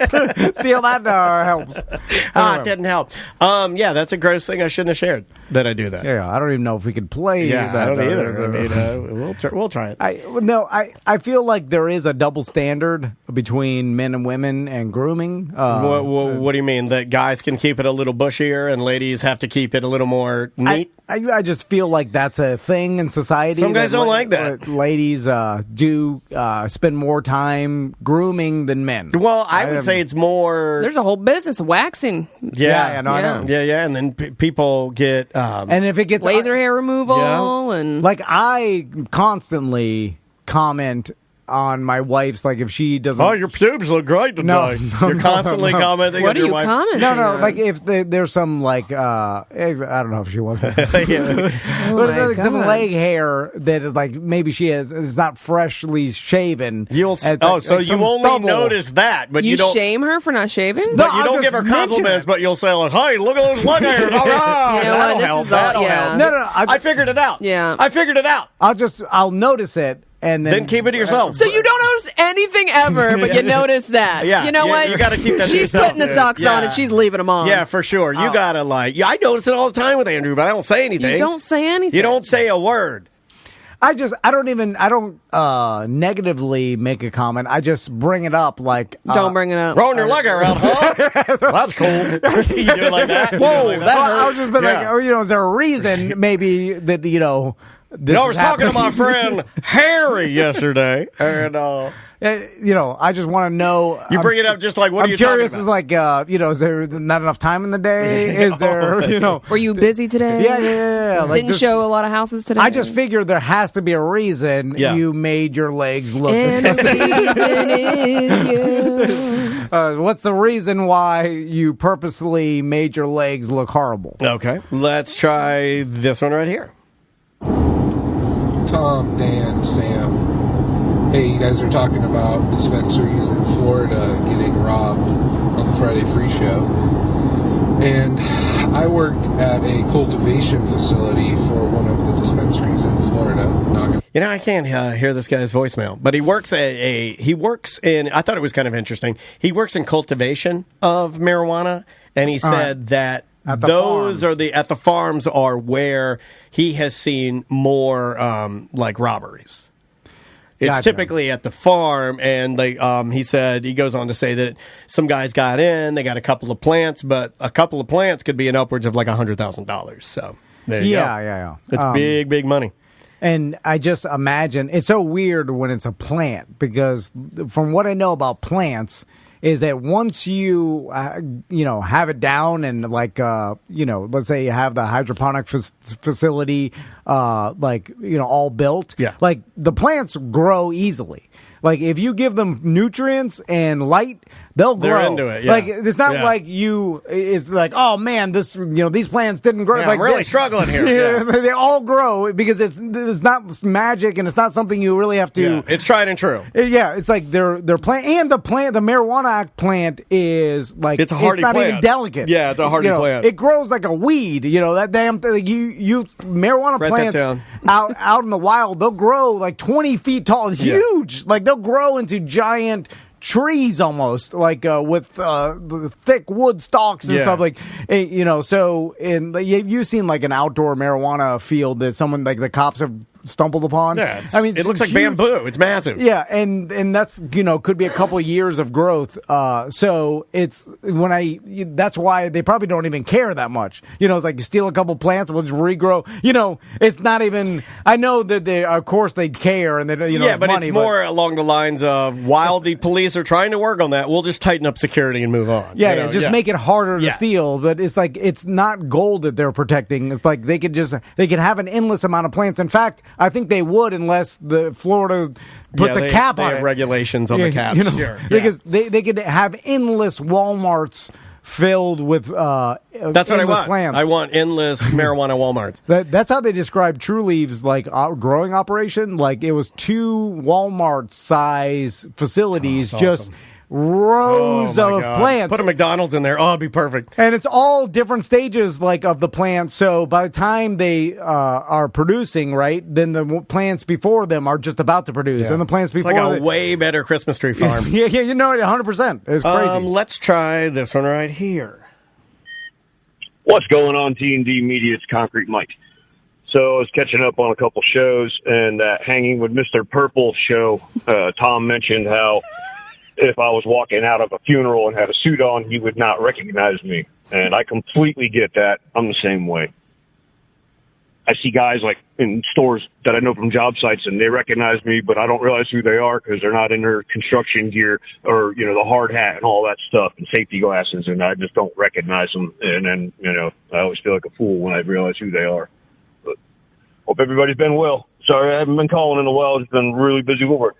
See how that helps. It didn't help. Yeah, that's a gross thing I shouldn't have shared, that I do that. Yeah, I don't even know if we could play that. I don't either. I mean, we'll try it. I feel like there is a double standard between men and women and grooming. What do you mean? That guys can keep it a little bushier and ladies have to keep it a little more neat? I just feel like that's a thing in society. Some guys don't like that. Ladies do spend more time grooming than men. Well, I would say it's more... There's a whole business, waxing. I know. Yeah, and then people get... and if it gets... laser hair removal and... Like, I constantly comment on my wife's, like, if she doesn't... Oh, your pubes look great today. You're constantly commenting on your wife's... What are you commenting No, like, if there's some, like, I don't know if she was. But some leg hair that is, like, maybe she is not freshly shaven. So you only notice that, but you don't... shame her for not shaving? But you don't give her compliments, but you'll say, like, hey, look at those leg hairs. All right. You know what? This is all... Yeah. No, I figured it out. Yeah. I figured it out. I'll notice it. And then keep it to yourself. So you don't notice anything ever, but you notice that. Yeah. You know what? You got to keep that to She's yourself. putting the socks on and she's leaving them on. Yeah, for sure. You got to I notice it all the time with Andrew, but I don't say anything. You don't say anything. You don't say a word. I don't negatively make a comment. I just bring it up like... don't bring it up. Rolling your leg around, huh? That's cool. You do it like that? Whoa, like that hurt. I was just been like, is there a reason maybe that, this I was talking to my friend Harry yesterday, and I just want to know. You bring it up just like, what are you curious? talking about? Is like, is there not enough time in the day? Is there, Were you busy today? Yeah. Like, didn't show a lot of houses today. I just figured there has to be a reason you made your legs look disgusting. The reason is you. What's the reason why you purposely made your legs look horrible? Okay, let's try this one right here. Tom, Dan, Sam. Hey, you guys are talking about dispensaries in Florida getting robbed on the Friday Free Show. And I worked at a cultivation facility for one of the dispensaries in Florida. I can't hear this guy's voicemail, but he works in, I thought it was kind of interesting, he works in cultivation of marijuana, and he said that at the farms are where he has seen more like robberies. It's typically at the farm, and he said, he goes on to say that some guys got in, they got a couple of plants, but a couple of plants could be in upwards of like $100,000. So there you go. Yeah. It's big money. And I just imagine, it's so weird when it's a plant, because from what I know about plants, is that once you have it down and like let's say you have the hydroponic facility all built, like the plants grow easily. Like if you give them nutrients and light, they'll grow. They're into it. Yeah. Like it's not like it's like, oh man, these plants didn't grow. Yeah, like I'm really struggling here. They all grow because it's not magic and it's not something you really have to. Yeah, it's tried and true. It's like they're plant and the marijuana plant is like it's a hardy not plant. even delicate. Yeah, it's a hardy plant. It grows like a weed. That damn thing. You marijuana plants out in the wild, they'll grow like 20 feet tall. It's huge. Like they'll grow into giant trees almost, like with thick wood stalks and stuff, like so you've seen like an outdoor marijuana field that someone like the cops have stumbled upon. It looks like bamboo. It's massive. Yeah, and that's could be a couple of years of growth. So it's that's why they probably don't even care that much. It's like you steal a couple plants, we'll just regrow. It's not even. I know that they, of course, they care and they but money, it's more along the lines of while the police are trying to work on that, we'll just tighten up security and move on. Just make it harder to steal. But it's like it's not gold that they're protecting. It's like they could have an endless amount of plants. In fact, I think they would unless the Florida puts a cap on it. They have regulations on the caps. Because they could have endless Walmarts filled with that's what I want. Plants. I want endless marijuana Walmarts. That's how they describe True Leaves' like growing operation. Like it was 2 Walmart size facilities, just rows of plants. Put a McDonald's in there. Oh, it'd be perfect. And it's all different stages like of the plant. So by the time they are producing, right, then the plants before them are just about to produce. And the plants before it's like a way better Christmas tree farm. Yeah, 100%. It's crazy. Let's try this one right here. What's going on, T&D Media? It's Concrete Mike. So I was catching up on a couple shows, and that Hanging with Mr. Purple show, Tom mentioned how if I was walking out of a funeral and had a suit on, he would not recognize me. And I completely get that. I'm the same way. I see guys like in stores that I know from job sites and they recognize me, but I don't realize who they are because they're not in their construction gear or, the hard hat and all that stuff and safety glasses. And I just don't recognize them. And then, I always feel like a fool when I realize who they are. But hope everybody's been well. Sorry, I haven't been calling in a while. It's been really busy with work.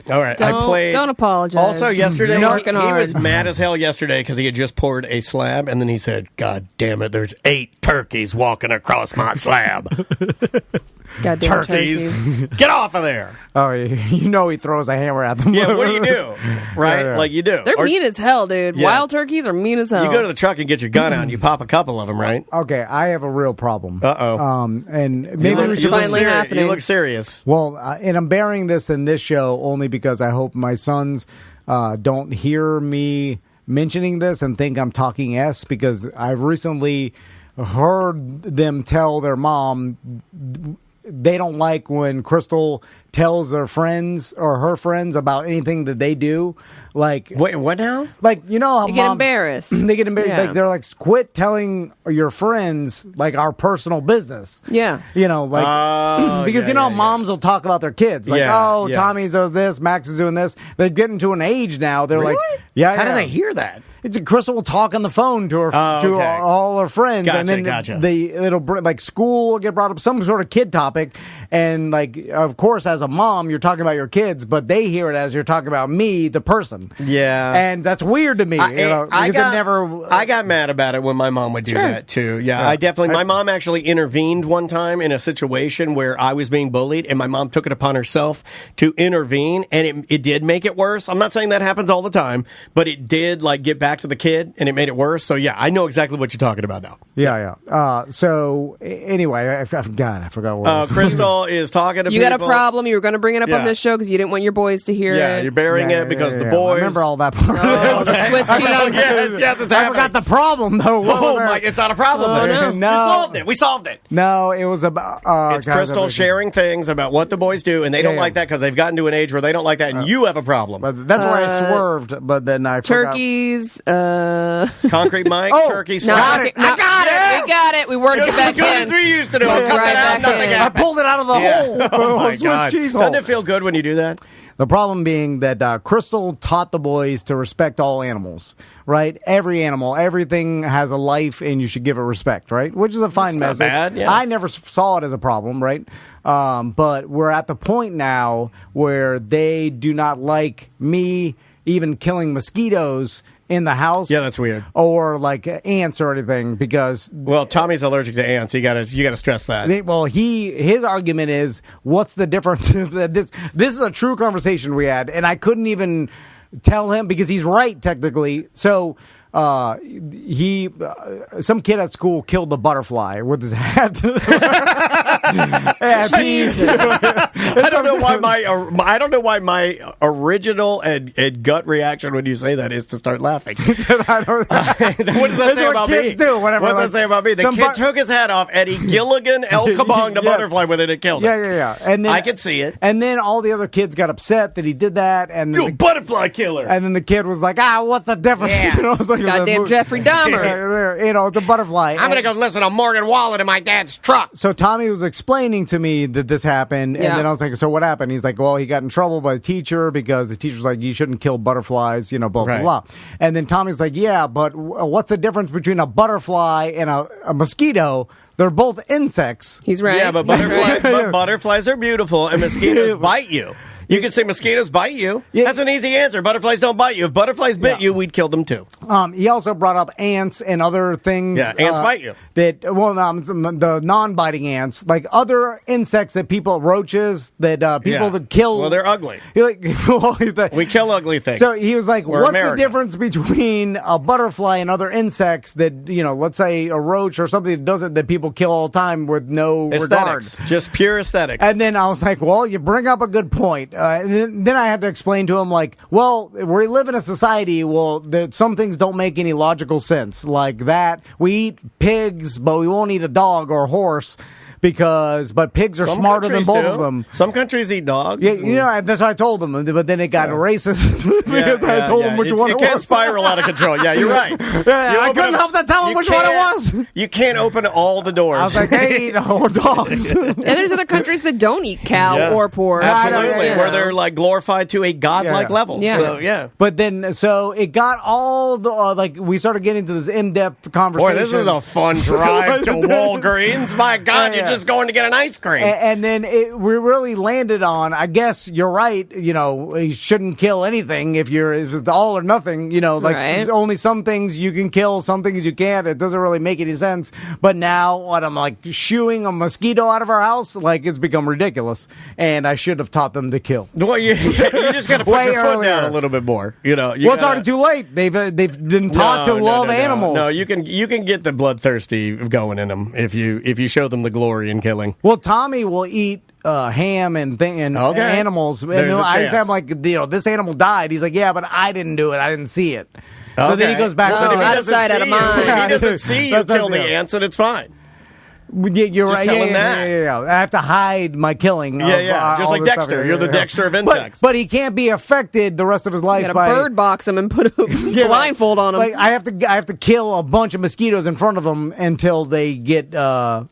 All right, Don't apologize. Also, yesterday, he hard. was mad as hell yesterday because he had just poured a slab, and then he said, "God damn it, there's 8 turkeys walking across my slab." Goddamn turkeys. Get off of there. Oh, he throws a hammer at them. Yeah, what do you do? Right? Yeah. Like you do. They're mean as hell, dude. Yeah. Wild turkeys are mean as hell. You go to the truck and get your gun out and you pop a couple of them, right? Okay, I have a real problem. Uh-oh. And maybe It's finally happening. You look serious. Well, and I'm bearing this in this show only because I hope my sons don't hear me mentioning this and think I'm talking S, because I've recently heard them tell their mom they don't like when Crystal tells their friends or her friends about anything that they do. Like, wait, what now? Like, how they get embarrassed. They get embarrassed. Yeah. Like, they're like, quit telling your friends like our personal business. Yeah. Because moms will talk about their kids. Like, Tommy's doing this, Max is doing this. They're getting to an age now. They're really? like, How do they hear that? Crystal will talk on the phone to her all her friends, and then it'll like school will get brought up, some sort of kid topic, and like of course as a mom you're talking about your kids, but they hear it as you're talking about me, the person. Yeah, and that's weird to me. I got mad about it when my mom would do that too. Yeah, I definitely. My mom actually intervened one time in a situation where I was being bullied, and my mom took it upon herself to intervene, and it did make it worse. I'm not saying that happens all the time, but it did like get back to the kid and it made it worse. So yeah, I know exactly what you're talking about now. Yeah. So anyway, I forgot what Crystal is talking to you people. got a problem. You were going to bring it up on this show because you didn't want your boys to hear it. Yeah, you're burying it because the boys. I remember all that part. Oh, the Swiss cheese. Yes, it's I forgot the problem though. It's not a problem. Oh, no. We solved it. No, it was about it's Crystal sharing things about what the boys do, and they don't like that because they've gotten to an age where they don't like that, and you have a problem. But that's where I swerved. But then I turkeys Concrete Mike, turkey No, slap. I got it. We got it. We worked Just it back as good in. as we used to do. Right back nothing in. I happened. pulled it out of the hole. Oh my Swiss God. cheese hole. Doesn't it feel good when you do that? The problem being that Crystal taught the boys to respect all animals, right? Every animal, everything has a life, and you should give it respect, right? Which is a fine That's not message. bad, yeah. I never saw it as a problem, right? But we're at the point now where they do not like me even killing mosquitoes in the house. Yeah, that's weird. Or like ants or anything, because Well, Tommy's allergic to ants. You gotta stress that. his argument is, what's the difference? This is a true conversation we had, and I couldn't even tell him because he's right technically. So some kid at school killed a butterfly with his hat. I don't know why my original and gut reaction when you say that is to start laughing. What does that say about me? What does that say about me? The kid took his hat off and he Gilligan El Kabong the butterfly with it and killed it. Yeah. And then I could see it. And then all the other kids got upset that he did that. And then You butterfly killer. And then the kid was like, what's the difference? Yeah. You know, it's like Goddamn Jeffrey Dahmer. You know, it's a butterfly. I'm gonna go listen to Morgan Wallen in my dad's truck. So Tommy was explaining to me that this happened, and Yeah. then I was like, so what happened? He's like, well, he got in trouble by the teacher because the teacher's like, you shouldn't kill butterflies, you know, blah, Right. blah, blah. And then Tommy's like, yeah, but what's the difference between a butterfly and a mosquito? They're both insects. He's right. Yeah, but He's right. butterflies are beautiful and mosquitoes bite you. You can say mosquitoes bite you. Yeah. That's an easy answer. Butterflies don't bite you. If butterflies bit you, we'd kill them too. He also brought up ants and other things. Yeah, ants bite you. The non-biting ants, like other insects that roaches that that kill. Well, they're ugly. We kill ugly things. So he was like, We're what's America. the difference between a butterfly and other insects that, you know, let's say a roach or something that people kill all the time with no regard? Aesthetics. Just pure aesthetics. And then I was like, well, you bring up a good point. And then I had to explain to him, like, well, we live in a society, some things don't make any logical sense. Like that, we eat pigs, but we won't eat a dog or a horse. But pigs are Some smarter than countries both do. of them. Some countries eat dogs. Yeah, you know, that's what I told them. But then it got racist because I told them which one it can was. spiral out of control. Yeah, you're right. I couldn't help but tell them which one it was. You can't open all the doors. I was like, they eat dogs. And there's other countries that don't eat cow or pork. Absolutely, Yeah. where they're like glorified to a godlike level. Yeah. So, yeah. But then, so it got all the we started getting into this in-depth conversation. Boy, this is a fun drive to Walgreens. My God, you're just going to get an ice cream. And then we really landed on, I guess you're right, you know, you shouldn't kill anything if it's all or nothing, you know, like Right. only some things you can kill, some things you can't. It doesn't really make any sense. But now I'm like shooing a mosquito out of our house, like it's become ridiculous. And I should have taught them to kill. Well, you just got to put Way your foot down earlier. a little bit more. You know, It's already too late. They've been taught to love animals. No, you can get the bloodthirsty going in them if you show them the glory in killing. Well, Tommy will eat ham and animals. And There's a I chance. said, like, you know, this animal died. He's like, yeah, but I didn't do it. I didn't see it. So then he goes back No, to out of sight, out of mind. If he doesn't see you That's kill the deal. ants, and it's fine. You're Just right. tell him that. Yeah. I have to hide my killing. Just all like this Dexter. stuff. You're the Dexter of insects. But he can't be affected the rest of his life You gotta by bird box him and put a blindfold on him. Like I have to kill a bunch of mosquitoes in front of them until they get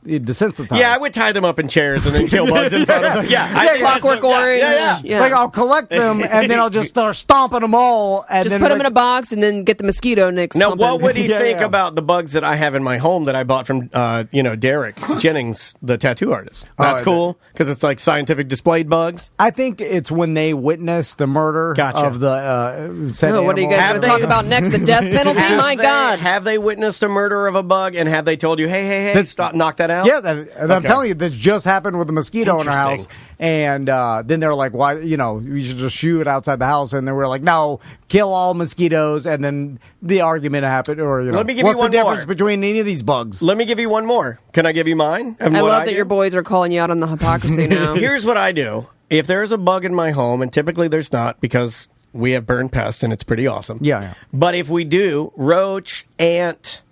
desensitized. Yeah, I would tie them up in chairs and then kill bugs in front of them. Yeah, Clockwork Orange. Yeah. Like I'll collect them and then I'll just start stomping them all. And Just then put them in a box and then get the mosquito nicks. Now, pumping. what would he think about the bugs that I have in my home that I bought from, Derek Jennings, the tattoo artist? That's cool because it's like scientific displayed bugs. I think it's when they witness the murder of the said Oh, what are you guys going to talk about next? The death penalty? My God. Have they witnessed a murder of a bug and have they told you, hey, stop, knock that out? Yeah, I'm telling you, this just happened with a mosquito in our house. Interesting. And then they're like, why, you should just shoot it outside the house. And then we're like, no, kill all mosquitoes. And then the argument happened. Or, Let me give what's you one the difference more. between any of these bugs? Let me give you one more. Can I give you mine? I love that your boys are calling you out on the hypocrisy now. Here's what I do. If there's a bug in my home, and typically there's not because we have burn pest and it's pretty awesome. Yeah. But if we do, roach, ant,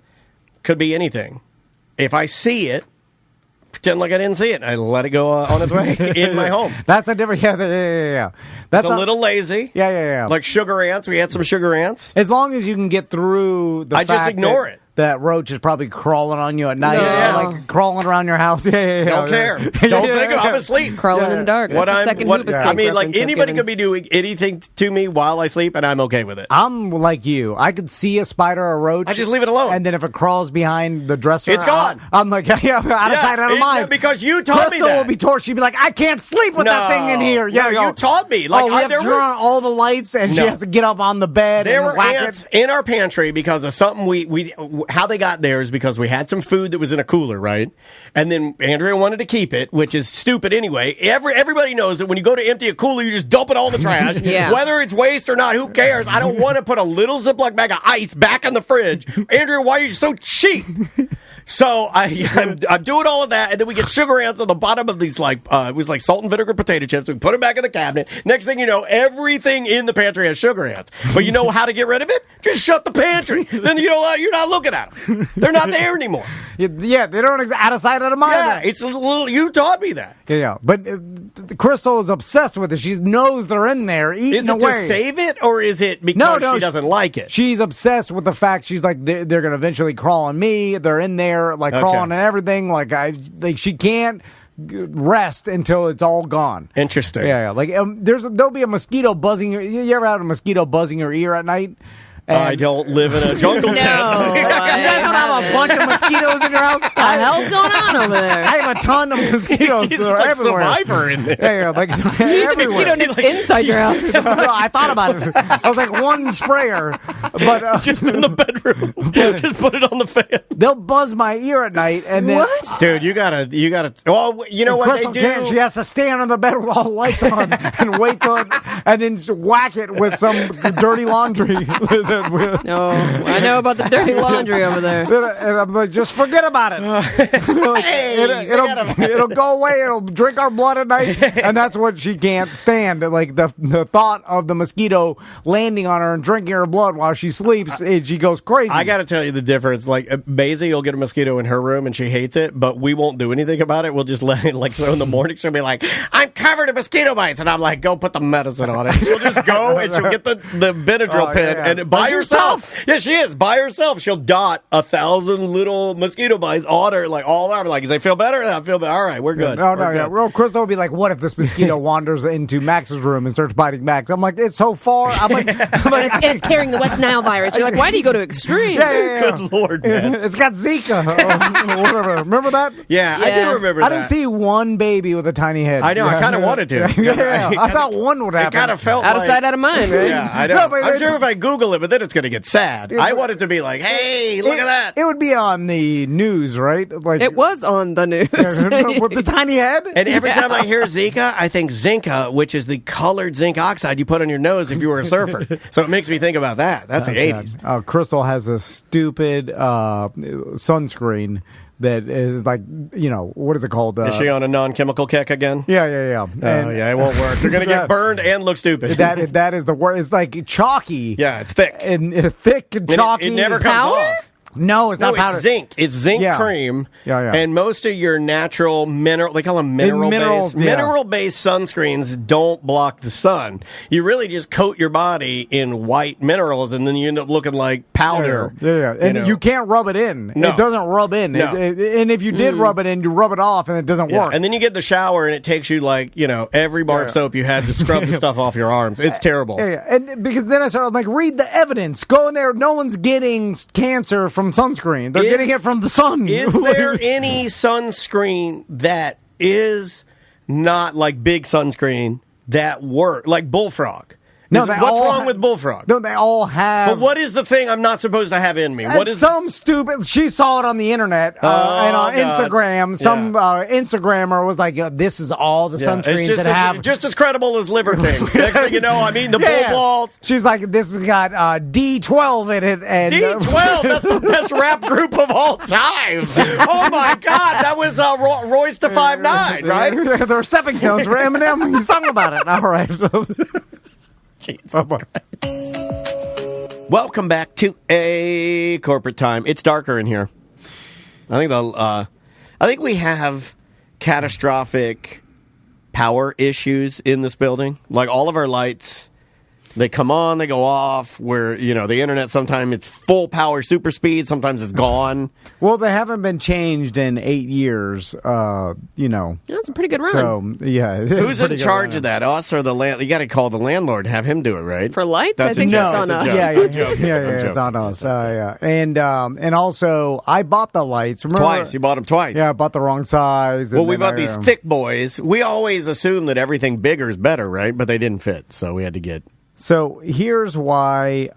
could be anything. If I see it, pretend like I didn't see it. I let it go on its way in my home. That's a different. Yeah. That's a little lazy. Yeah. Like sugar ants. We had some sugar ants. As long as you can get through the fact just ignore it. That roach is probably crawling on you at night, like crawling around your house. Yeah. Don't care. Don't think I'm asleep. Crawling in the dark. That's the second hoop escape I mean, like reference I've anybody given. could be doing anything to me while I sleep, and I'm okay with it. I'm like you. I could see a spider or a roach. I just leave it alone. And then if it crawls behind the dresser, it's gone. I'm like, out of sight, out of mind. Because you taught me Crystal that. will be torched. She'd be like, I can't sleep with that thing in here. Yeah, you taught me. Like, we have to turn on all the lights, and she has to get up on the bed there and were whack ants it. in our pantry because of something we how they got there is because we had some food that was in a cooler, right? And then Andrea wanted to keep it, which is stupid anyway. Everybody knows that when you go to empty a cooler, you just dump it all in the trash. Yeah. Whether it's waste or not, who cares? I don't want to put a little Ziploc bag of ice back in the fridge. Andrea, why are you so cheap? So I'm doing all of that, and then we get sugar ants on the bottom of these it was like salt and vinegar potato chips. We put them back in the cabinet. Next thing you know, everything in the pantry has sugar ants. But you know how to get rid of it? Just shut the pantry. Then you're not looking at them. They're not there anymore. Yeah, they don't out of sight, out of mind. Yeah, it's a little. You taught me that. Yeah, but Crystal is obsessed with it. She knows they're in there eating away. Is it to save it, or is it because she doesn't like it? She's obsessed with the fact she's like they're going to eventually crawl on me. They're in there crawling and everything. Like she can't rest until it's all gone. Interesting. Yeah. Like there'll be a mosquito buzzing. You ever had a mosquito buzzing your ear at night? I don't live in a jungle tent. No, you guys don't have a bunch of mosquitoes in your house? What the hell's going on over there? I have a ton of mosquitoes. She's They're like everywhere. Survivor in there. Yeah, like everywhere. Mosquito nets inside your house. No, I thought about it. I was like one sprayer, but just in the bedroom. Just put it on the fan. They'll buzz my ear at night, and then dude, you gotta. Well, you know what Crystal they do? can't. She has to stand on the bed with all the lights on and wait till it, and then just whack it with some dirty laundry. No, I know about the dirty laundry over there. And I'm like, just forget about it. It'll go away. It'll drink our blood at night, and that's what she can't stand. Like the thought of the mosquito landing on her and drinking her blood while she sleeps, she goes crazy. I got to tell you the difference. Like Maisie will get a mosquito in her room and she hates it, but we won't do anything about it. We'll just let it. Like so in the morning, she'll be like, "I'm covered in mosquito bites," and I'm like, "Go put the medicine on it." She'll just go and she'll get the Benadryl pen and by herself. Yeah, she is by herself. She'll dot 1,000 little mosquito bites on her, like all over. Like, does it feel better? I feel better. All right, we're good. Yeah. Well, Crystal will be like, "What if this mosquito wanders into Max's room and starts biting Max?" I'm like, "It's so far." I'm like, it's carrying the West Nile virus. You're like, why do you go to extremes? Yeah. Good Lord, man. It's got Zika. Whatever. Remember that? Yeah, I do remember that. I didn't see one baby with a tiny head. I know. I kind of wanted to. I thought one would happen. It kind of felt out of sight, out of mind, right? Yeah, I know. No, but I'm sure if I Google it, but then it's going to get sad. I want it to be like, hey, look at that. It would be on the news, right? Like it was on the news. With the tiny head. And every time I hear Zika, I think Zinca, which is the colored zinc oxide you put on your nose if you were a surfer. So it makes me think about that. That's the 80s. Crystal has a stupid sunscreen that is like, what is it called? Is she on a non-chemical kick again? Yeah. Yeah, it won't work. You're going to get burned and look stupid. That is the word. It's like chalky. Yeah, it's thick. And thick and chalky. It never comes off. No, it's not powder. It's zinc. It's zinc cream. Yeah. And most of your natural mineral, they call them mineral-based sunscreens don't block the sun. You really just coat your body in white minerals, and then you end up looking like powder. Yeah. And you can't rub it in. No. It doesn't rub in. No. And if you did rub it in, you rub it off, and it doesn't work. And then you get the shower, and it takes you every bar of soap you had to scrub the stuff off your arms. It's terrible. Yeah. And because then I started read the evidence. Go in there. No one's getting cancer from sunscreen. They're getting it from the sun. Is there any sunscreen that is not like big sunscreen that work, like Bullfrog? What's wrong with Bullfrog? No, they all have. But what is the thing I'm not supposed to have in me? What is some stupid? She saw it on the internet and on Instagram. Some Instagrammer was like, "This is all the sunscreens that have just as credible as Liver King." Next thing you know, I'm eating the bull balls. She's like, "This has got D12 in it." And D12, that's the best rap group of all time. Oh my God, that was Royce to 5'9", right? There were stepping stones for Eminem. He sung about it. All right. Welcome back to a corporate time. It's darker in here. I think we have catastrophic power issues in this building. Like all of our lights, they come on, they go off. Where the internet, sometimes it's full power, super speed. Sometimes it's gone. Well, they haven't been changed in 8 years. That's a pretty good run. So yeah, who's in charge of that? Us or the land? You got to call the landlord, have him do it, right? For lights, That's I think that's on a us. joke. Yeah, it's on us. Yeah, and also I bought the lights. Remember? Twice. You bought them twice. Yeah, I bought the wrong size. Well, we bought these thick boys. We always assume that everything bigger is better, right? But they didn't fit, so we had to get. So here's why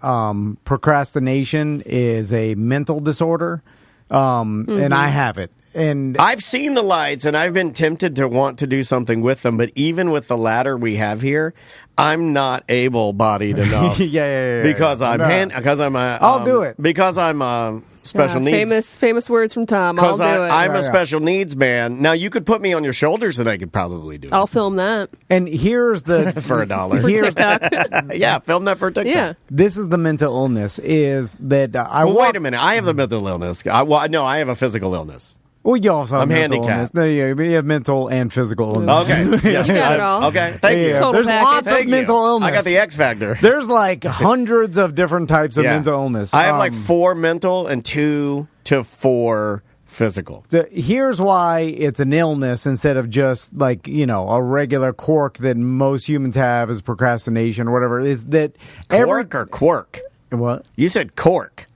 procrastination is a mental disorder, and I have it. And I've seen the lights, and I've been tempted to want to do something with them. But even with the ladder we have here, I'm not able-bodied enough. Because I'm I'll do it because I'm special needs. Famous words from Tom. I'll do it. I'm a special needs man. Now you could put me on your shoulders, and I could probably do it. I'll film that. And here's the for $1. For TikTok. Yeah, film that for TikTok. Yeah. This is the mental illness. Is that wait a minute? I have the mental illness. No, I have a physical illness. Well, you also have I'm handicapped. Yeah, we have mental and physical illness. Okay. Yeah. You got it all. Okay. Thank you. Total There's package. lots of mental illness. I got the X factor. There's like hundreds of different types of mental illness. I have like 4 mental and 2 to 4 physical. Here's why it's an illness instead of just like, a regular quirk that most humans have is procrastination or whatever, is that Quirk or quirk? What? You said cork.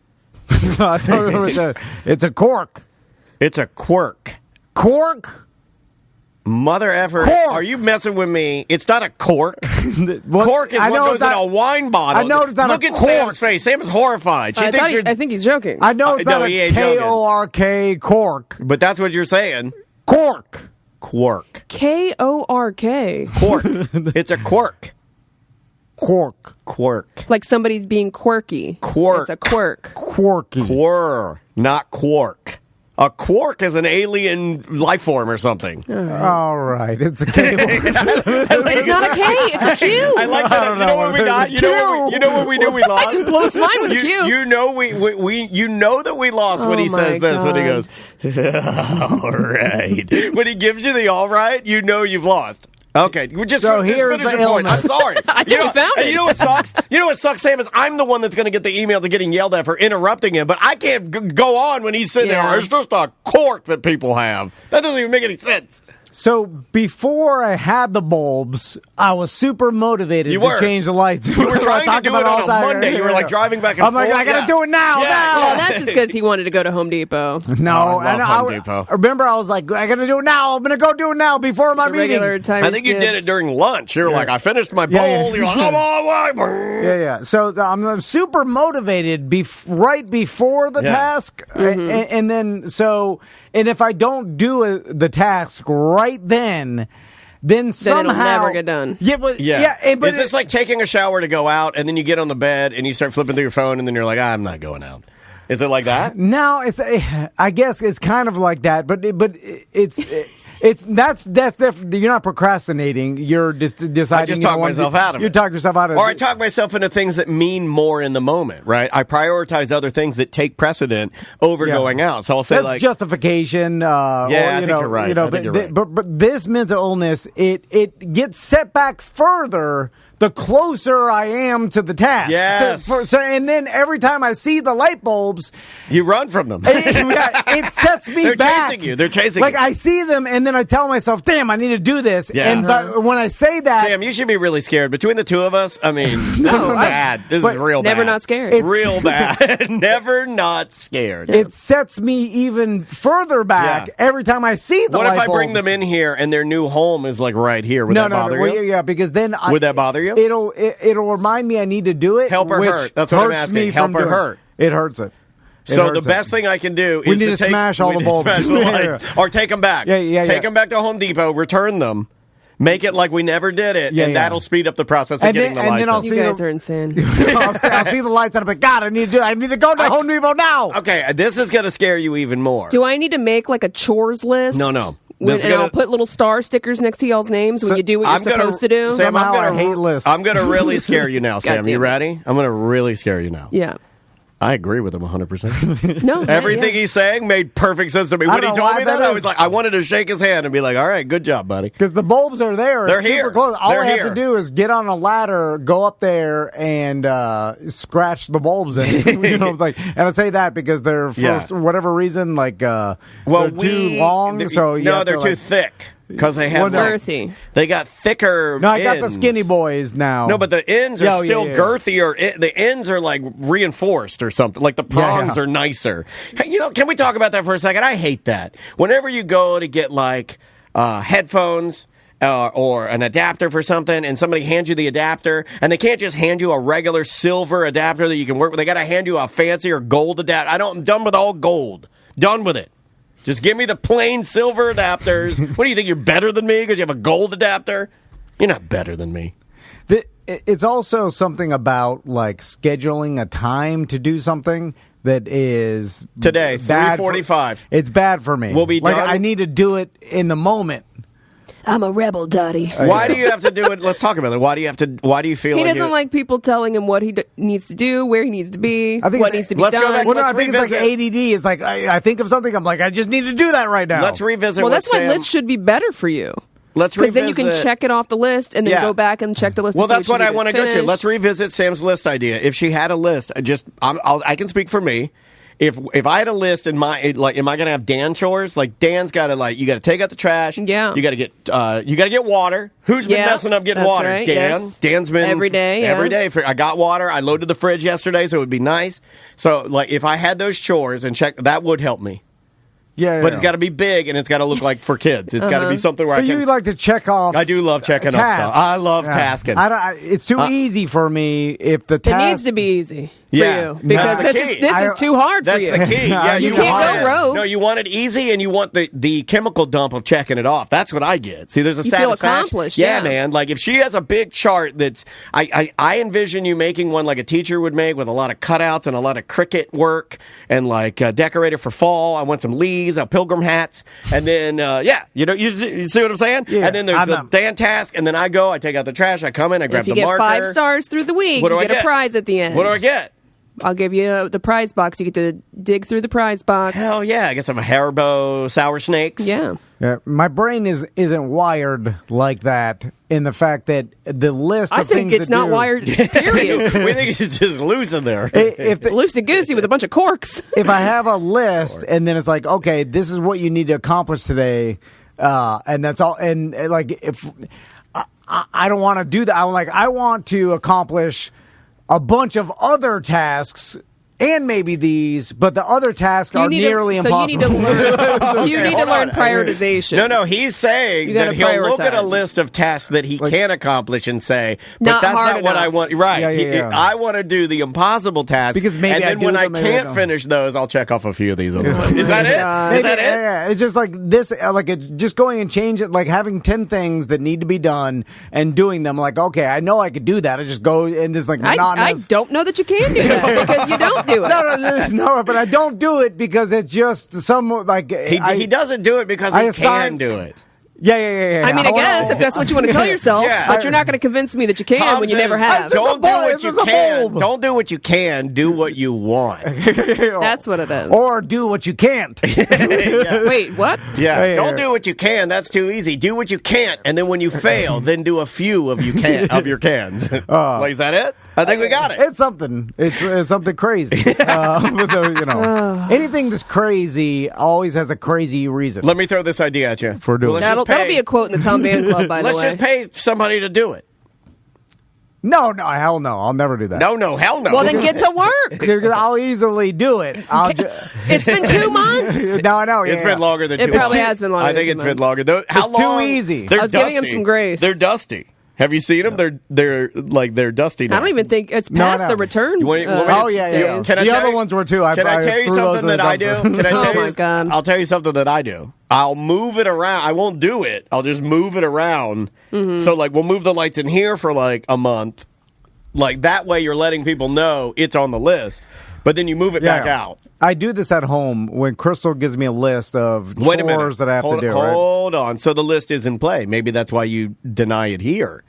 It's a quirk. It's a quirk. Cork? Mother effer. Cork. Are you messing with me? It's not a cork. What? Cork is what goes in a wine bottle. I know it's not Look a at cork. Sam's face. Sam is horrified. She thinks you're... I think he's joking. I know it's not no, he a ain't joking. K-O-R-K cork. But that's what you're saying. Cork. Quirk. K-O-R-K. Quirk. It's a quirk. Quirk. Quirk. Like somebody's being quirky. Quirk. It's a quirk. Quirky. Quirr. Not quark. A quark is an alien life form or something. All right. It's a K word. It's not a K. It's a Q. I like that. You know what we got? You know what we knew we lost? I just blew his mind with a Q. You know that we lost when he says this. When he goes, all right. When he gives you the all right, you know you've lost. Okay, here's finish the your point. I'm illness. sorry. I think we found it. You know what sucks? You know what sucks, Sam, is I'm the one that's going to get the email to getting yelled at for interrupting him, but I can't go on when he's sitting there. It's just a cork that people have. That doesn't even make any sense. So before I had the bulbs, I was super motivated to change the lights. You were trying to do it on a Monday. You were like driving back and forth. I'm like, I got to do it now. Well, that's just because he wanted to go to Home Depot. No, I love Home Depot. Remember, I was like, I got to do it now. I'm going to go do it now before my meeting. Regular time. I think you did it during lunch. You were like, I finished my bowl. You're like, Yeah. So I'm super motivated right before the task. And then, and if I don't do the task right then somehow it'll never get done. But is this like taking a shower to go out, and then you get on the bed and you start flipping through your phone, and then you're like, I'm not going out? Is it like that? No, I guess it's kind of like that, but that's different. You're not procrastinating. You're just deciding. I just talk myself out of it. You talk yourself out of it. Or I talk myself into things that mean more in the moment, right? I prioritize other things that take precedent over going out. So I'll say that's justification. I think you're right. But this mental illness, it gets set back further the closer I am to the task. Yes. And then every time I see the light bulbs, you run from them. It sets me back. They're chasing you. Like I see them, and then I tell myself, "Damn, I need to do this." Yeah. But when I say that, Sam, you should be really scared. Between the two of us, I mean, this is bad. This is real bad. Never not scared. It's real bad. Never not scared. It sets me even further back every time I see the light bulbs. What if I bring them in here and their new home is like right here? Would that bother you? Yeah, because then would that bother you? It'll remind me I need to do it. Help or hurt? That's what I'm asking. Help or hurt? It hurts it. So the best thing I can do is we need to smash all the bulbs. Smash the lights. Or take them back. Take them back to Home Depot, return them, make it like we never did it, and that'll speed up the process of getting the lights. Then you guys are insane. I'll see the lights and I'm like, God, I need to go to Home Depot now. Okay, this is going to scare you even more. Do I need to make like a chores list? No. I'll put little star stickers next to y'all's names when you do what you're supposed to do. Sam, I hate lists. I'm going to really scare you now, Sam. You ready? I'm going to really scare you now. Yeah. I agree with him 100%. No, Everything he's saying made perfect sense to me. When he told me that, I was like, I wanted to shake his hand and be like, all right, good job, buddy. Because the bulbs are there. They're it's super here. close. All They're I have here. to do is get on a ladder, go up there, and scratch the bulbs in. It's like, and I say that because they're, for whatever reason, like, they're too long. They're too thick. Because they have girthy. They got thicker. No, I got ends. the skinny boys now. No, but the ends are still girthier. The ends are like reinforced or something. Like the prongs are nicer. Hey, can we talk about that for a second? I hate that. Whenever you go to get like headphones or an adapter for something, and somebody hands you the adapter, and they can't just hand you a regular silver adapter that you can work with. They got to hand you a fancier gold adapter. I'm done with all gold. Done with it. Just give me the plain silver adapters. What do you think? You're better than me because you have a gold adapter? You're not better than me. It's also something about like scheduling a time to do something that is today 3:45. It's bad for me. We'll be done. I need to do it in the moment. I'm a rebel, Daddy. Why do you have to do it? Let's talk about it. Why do you feel he doesn't like people telling him what he needs to do, where he needs to be, what needs to be done? Go back, I think it's like ADD. It's like I think of something, I'm like, I just need to do that right now. Let's revisit. Well, that's why lists should be better for you. Let's revisit. Because then you can check it off the list and then go back and check the list. Well, that's what I want to go to. Let's revisit Sam's list idea. If she had a list, I can speak for me. If I had a list in my am I going to have Dan chores? Like Dan's got to you got to take out the trash. Yeah. You got to get water. Who's been messing up getting water? Right, Dan. yes. Dan's been every day. Yeah. Every day. I got water. I loaded the fridge yesterday, so it would be nice. So if I had those chores and that would help me. Yeah, but it's got to be big and it's got to look like for kids. It's got to be something where you like to check off. I do love checking off stuff. I love tasking. It's too easy for me if the task. It needs to be easy for you because this is too hard for you. That's the key. Yeah, you can't go rogue. No, you want it easy and you want the chemical dump of checking it off. That's what I get. See, there's a satisfaction. Feel accomplished. Yeah, man. Like if she has a big chart that's, I envision you making one like a teacher would make with a lot of cutouts and a lot of cricket work and like decorated for fall. I want some leaves, a pilgrim hat. And then, you see what I'm saying? Yeah, and then there's the Dan task, and then I take out the trash, I come in, I grab the marker. If you get 5 stars through the week, you get a prize at the end. What do I get? I'll give you the prize box. You get to dig through the prize box. Hell yeah. I guess I'm a Haribo sour snakes. Yeah. My brain isn't wired like that in the fact that the list of things I think it's not wired, period. We think it's just loose in there. It's loosey-goosey with a bunch of corks. If I have a list and then it's like, okay, this is what you need to accomplish today, and that's all, and like if I don't want to do that, I'm like, I want to accomplish a bunch of other tasks and maybe these, but the other tasks are nearly impossible. You need to learn prioritization. No, he's saying that he'll look at a list of tasks that he can accomplish and say, but that's not what I want. Right. Yeah. I want to do the impossible tasks. Because maybe and then when I can't finish those, I'll check off a few of these other ones. Is that it? Is that it? Yeah. It's just like this, just going and change it, like having 10 things that need to be done and doing them. Like, okay, I know I could do that. I just go and this monotonous. I don't know that you can do that because you don't do it. No, but I don't do it because it's just he doesn't do it because he can do it. Yeah. I mean, I guess if that's what you want to tell yourself, but you're not going to convince me that you can when you never have. Don't do what you can. Don't do what you can. Do what you want. That's what it is. Or do what you can't. Wait, what? Yeah. Don't do what you can. That's too easy. Do what you can't, and then when you fail, then do a few of your cans. Like, is that it? I think we got it. It's something. It's something crazy. Anything that's crazy always has a crazy reason. Let me throw this idea at you. For doing that'll be a quote in the Tom Band Club, by the way. Let's just pay somebody to do it. No, hell no. I'll never do that. No, hell no. Well, then get to work. I'll easily do it. It's been 2 months? No, I know. It's been longer than 2 months. It probably has been longer than 2 months. I think it's been longer. It's too easy. I was giving him some grace. They're dusty. Have you seen them? They're dusty now. I don't even think it's past the return. Yeah. The other ones were too. Can I tell you something that I do? Can I tell you? Oh my God! I'll tell you something that I do. I'll move it around. I won't do it. I'll just move it around. Mm-hmm. So we'll move the lights in here for a month. That way, you're letting people know it's on the list. But then you move it back out. I do this at home when Crystal gives me a list of chores that I have to do. Hold on. So the list is in play. Maybe that's why you deny it here.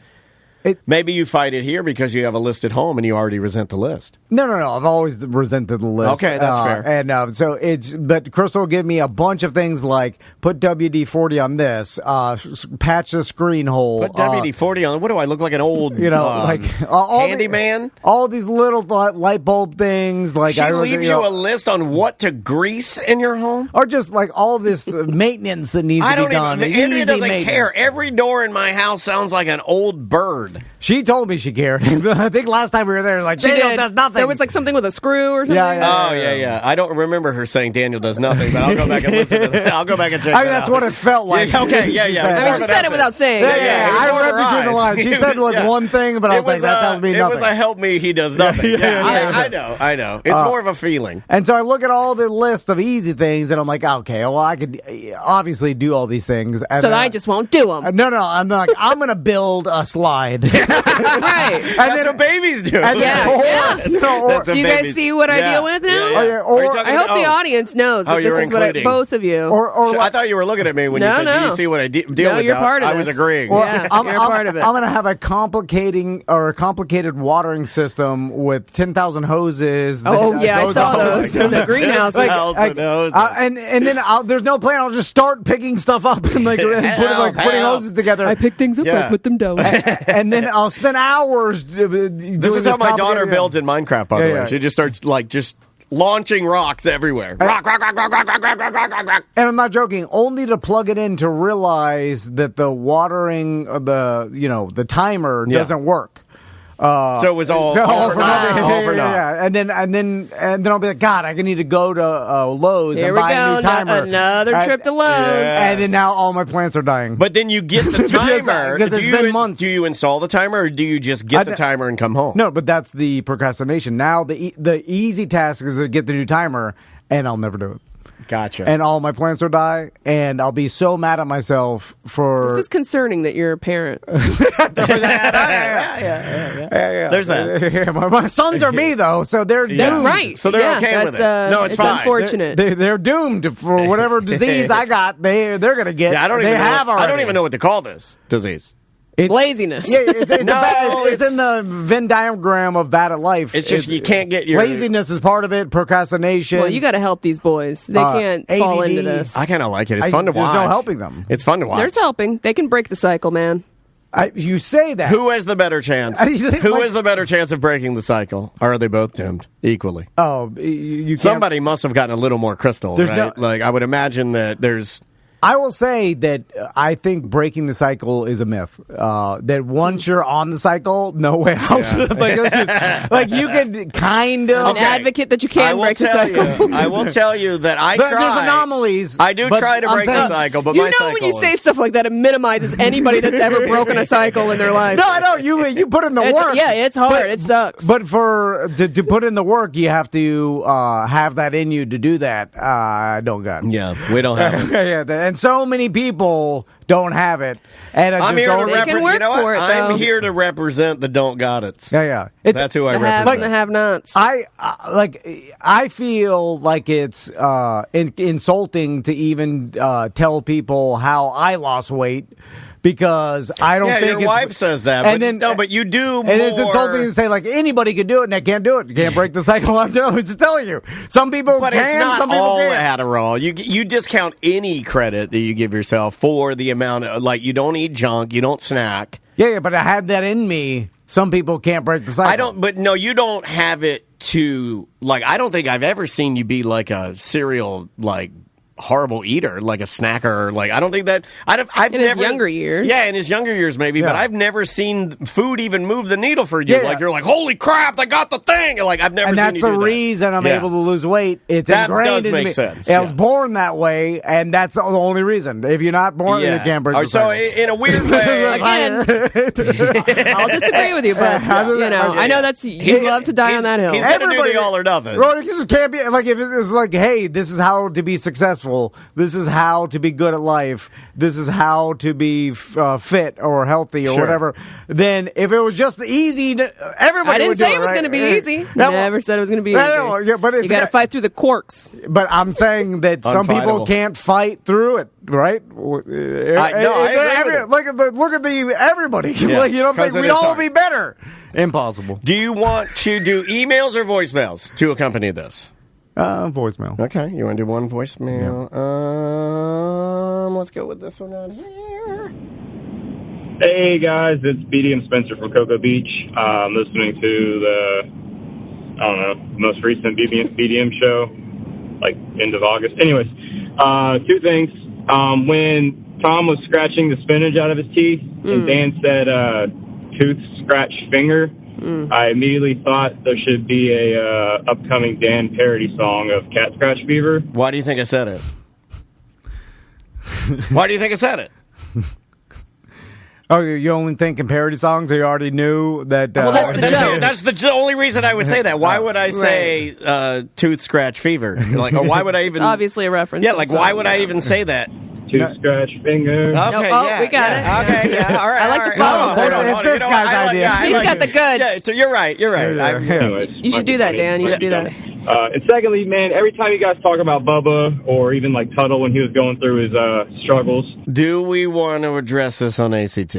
Maybe you fight it here because you have a list at home and you already resent the list. No. I've always resented the list. Okay, that's fair. And but Crystal will give me a bunch of things like put WD-40 on this, patch the screen hole. Put WD-40 on. What do I look like, an old handyman? All these little light bulb things. Like she leaves you a list on what to grease in your home, or just like all this maintenance that needs to be done. Andrea doesn't care. Every door in my house sounds like an old bird. She told me she cared. I think last time we were there, like, Daniel does nothing. There was like something with a screw or something. Yeah. I don't remember her saying Daniel does nothing, but I'll go back and listen to that. I'll go back and check that's what it felt like. Yeah. I mean, she said it without saying it. I read between the lines. She said one thing, but I was like, that tells me nothing. It was a help me, he does nothing. I know. It's more of a feeling. And so I look at all the list of easy things, and I'm like, okay, well, I could obviously do all these things. And so I just won't do them. No, I'm like, I'm going to build a slide. Right. That's what babies do. Do you guys see what I deal with now? I hope the audience knows that this is what both of you. I thought you were looking at me when you said, do you see what I deal with? No, you're part of this. I was agreeing. You're part of it. I'm going to have a complicated watering system with 10,000 hoses. I saw those in the greenhouse. And then there's no plan. I'll just start picking stuff up and putting hoses together. I pick things up, I put them down. And then I'll spend hours doing this. This is how my daughter builds in Minecraft, by the way. She just starts just launching rocks everywhere. Rock. And I'm not joking, only to plug it in to realize that the watering the timer doesn't work. So it was all for nothing. All for naught. And then I'll be like, God, I need to go to Lowe's and buy a new timer. Another trip to Lowe's. And then now all my plants are dying. But then you get the timer. Because it's been months. Do you install the timer, or do you just get the timer and come home? No, but that's the procrastination. Now the easy task is to get the new timer, and I'll never do it. Gotcha. And all my plants will die, and I'll be so mad at myself for... This is concerning that you're a parent. There's that. My sons are me, though, so they're doomed. Right. So they're okay with it. No, it's fine. Unfortunate. They're doomed for whatever disease I got. They're going to get. Yeah, I don't even know what to call this disease. Laziness. Yeah, it's in the Venn diagram of bad at life. It's just you can't get your... Laziness is part of it, procrastination. Well, you got to help these boys. They can't fall into this. I kind of like it. It's fun to watch. There's no helping them. It's fun to watch. There's helping. They can break the cycle, man. You say that. Who has the better chance? Who has the better chance of breaking the cycle? Or are they both doomed equally? Oh, somebody must have gotten a little more crystal, right? Like, I would imagine that there's... I will say that I think breaking the cycle is a myth. That once you're on the cycle, no way out. Like you can kind of... An advocate that you can break the cycle. I will tell you that I try. There's anomalies. I do try to break the cycle, but my cycle when you say stuff like that, it minimizes anybody that's ever broken a cycle in their life. No, I know. You put in the work. Yeah, it's hard. It sucks. But to put in the work, you have to have that in you to do that. I don't got it. Yeah, we don't have it. And so many people don't have it. And I'm here to I'm here to represent the don't got it. Yeah. That's who I represent. Like the have-nots. I feel like it's insulting to even tell people how I lost weight. Because I don't think your wife says that, but you do more. And it's insulting to say, like, anybody could do it, and I can't do it. You can't break the cycle. I'm just telling you. Some people but can, it's not some people all can't. Adderall. You discount any credit that you give yourself for the amount of, like, you don't eat junk, you don't snack. Yeah, but I had that in me. Some people can't break the cycle. You don't have it to, like, I don't think I've ever seen you be, like, a cereal, like, horrible eater, like a snacker. Like, I don't think that I've in his younger years. Yeah, in his younger years maybe, but I've never seen food even move the needle for you. Like, you're like, holy crap, I got the thing. Like, I've never. And seen that's you do the reason I'm able to lose weight. It's that ingrained does make in me. Sense. I was born that way, and that's the only reason. If you're not born, you can't break the cycle. So in a weird way, again, I'll disagree with you, but I know that's you love to die on that hill. He's gonna do the all or nothing. Bro, it just can't be like if it's like, hey, this is how to be successful successful. This is how to be good at life. This is how to be fit or healthy or whatever. Then if it was just easy, everybody would do it. I didn't say it was going to be easy. Never said it was going to be easy. Yeah, but you got to fight through the quirks. But I'm saying that some people can't fight through it, right? Look at everybody. Yeah. Like, you don't think we'd all be better? Impossible. Do you want to do emails or voicemails to accompany this? Voicemail. Okay, you want to do one voicemail? Yeah. Let's go with this one right here. Hey guys, it's BDM Spencer from Cocoa Beach. I'm listening to the, most recent BDM show, like end of August. Anyways, two things. When Tom was scratching the spinach out of his teeth, and Dan said tooth scratch finger, I immediately thought there should be a upcoming Dan parody song of Cat Scratch Fever. Why do you think I said it? Why do you think I said it? Oh, you only think in parody songs, or you already knew that? Well, that's the joke. That's the only reason I would say that. Why would I say tooth scratch fever? Like, or why would I even? It's obviously a reference. Yeah, like why would I even say that? Tooth scratch finger. Okay, we got it. Okay, yeah, all right. I like to follow. It's this guy's idea. He's got the goods. Yeah, so you're right. Anyways, You should do that, Dan. You should do that. And secondly, man, every time you guys talk about Bubba or even like Tuttle when he was going through his struggles. Do we want to address this on ACT?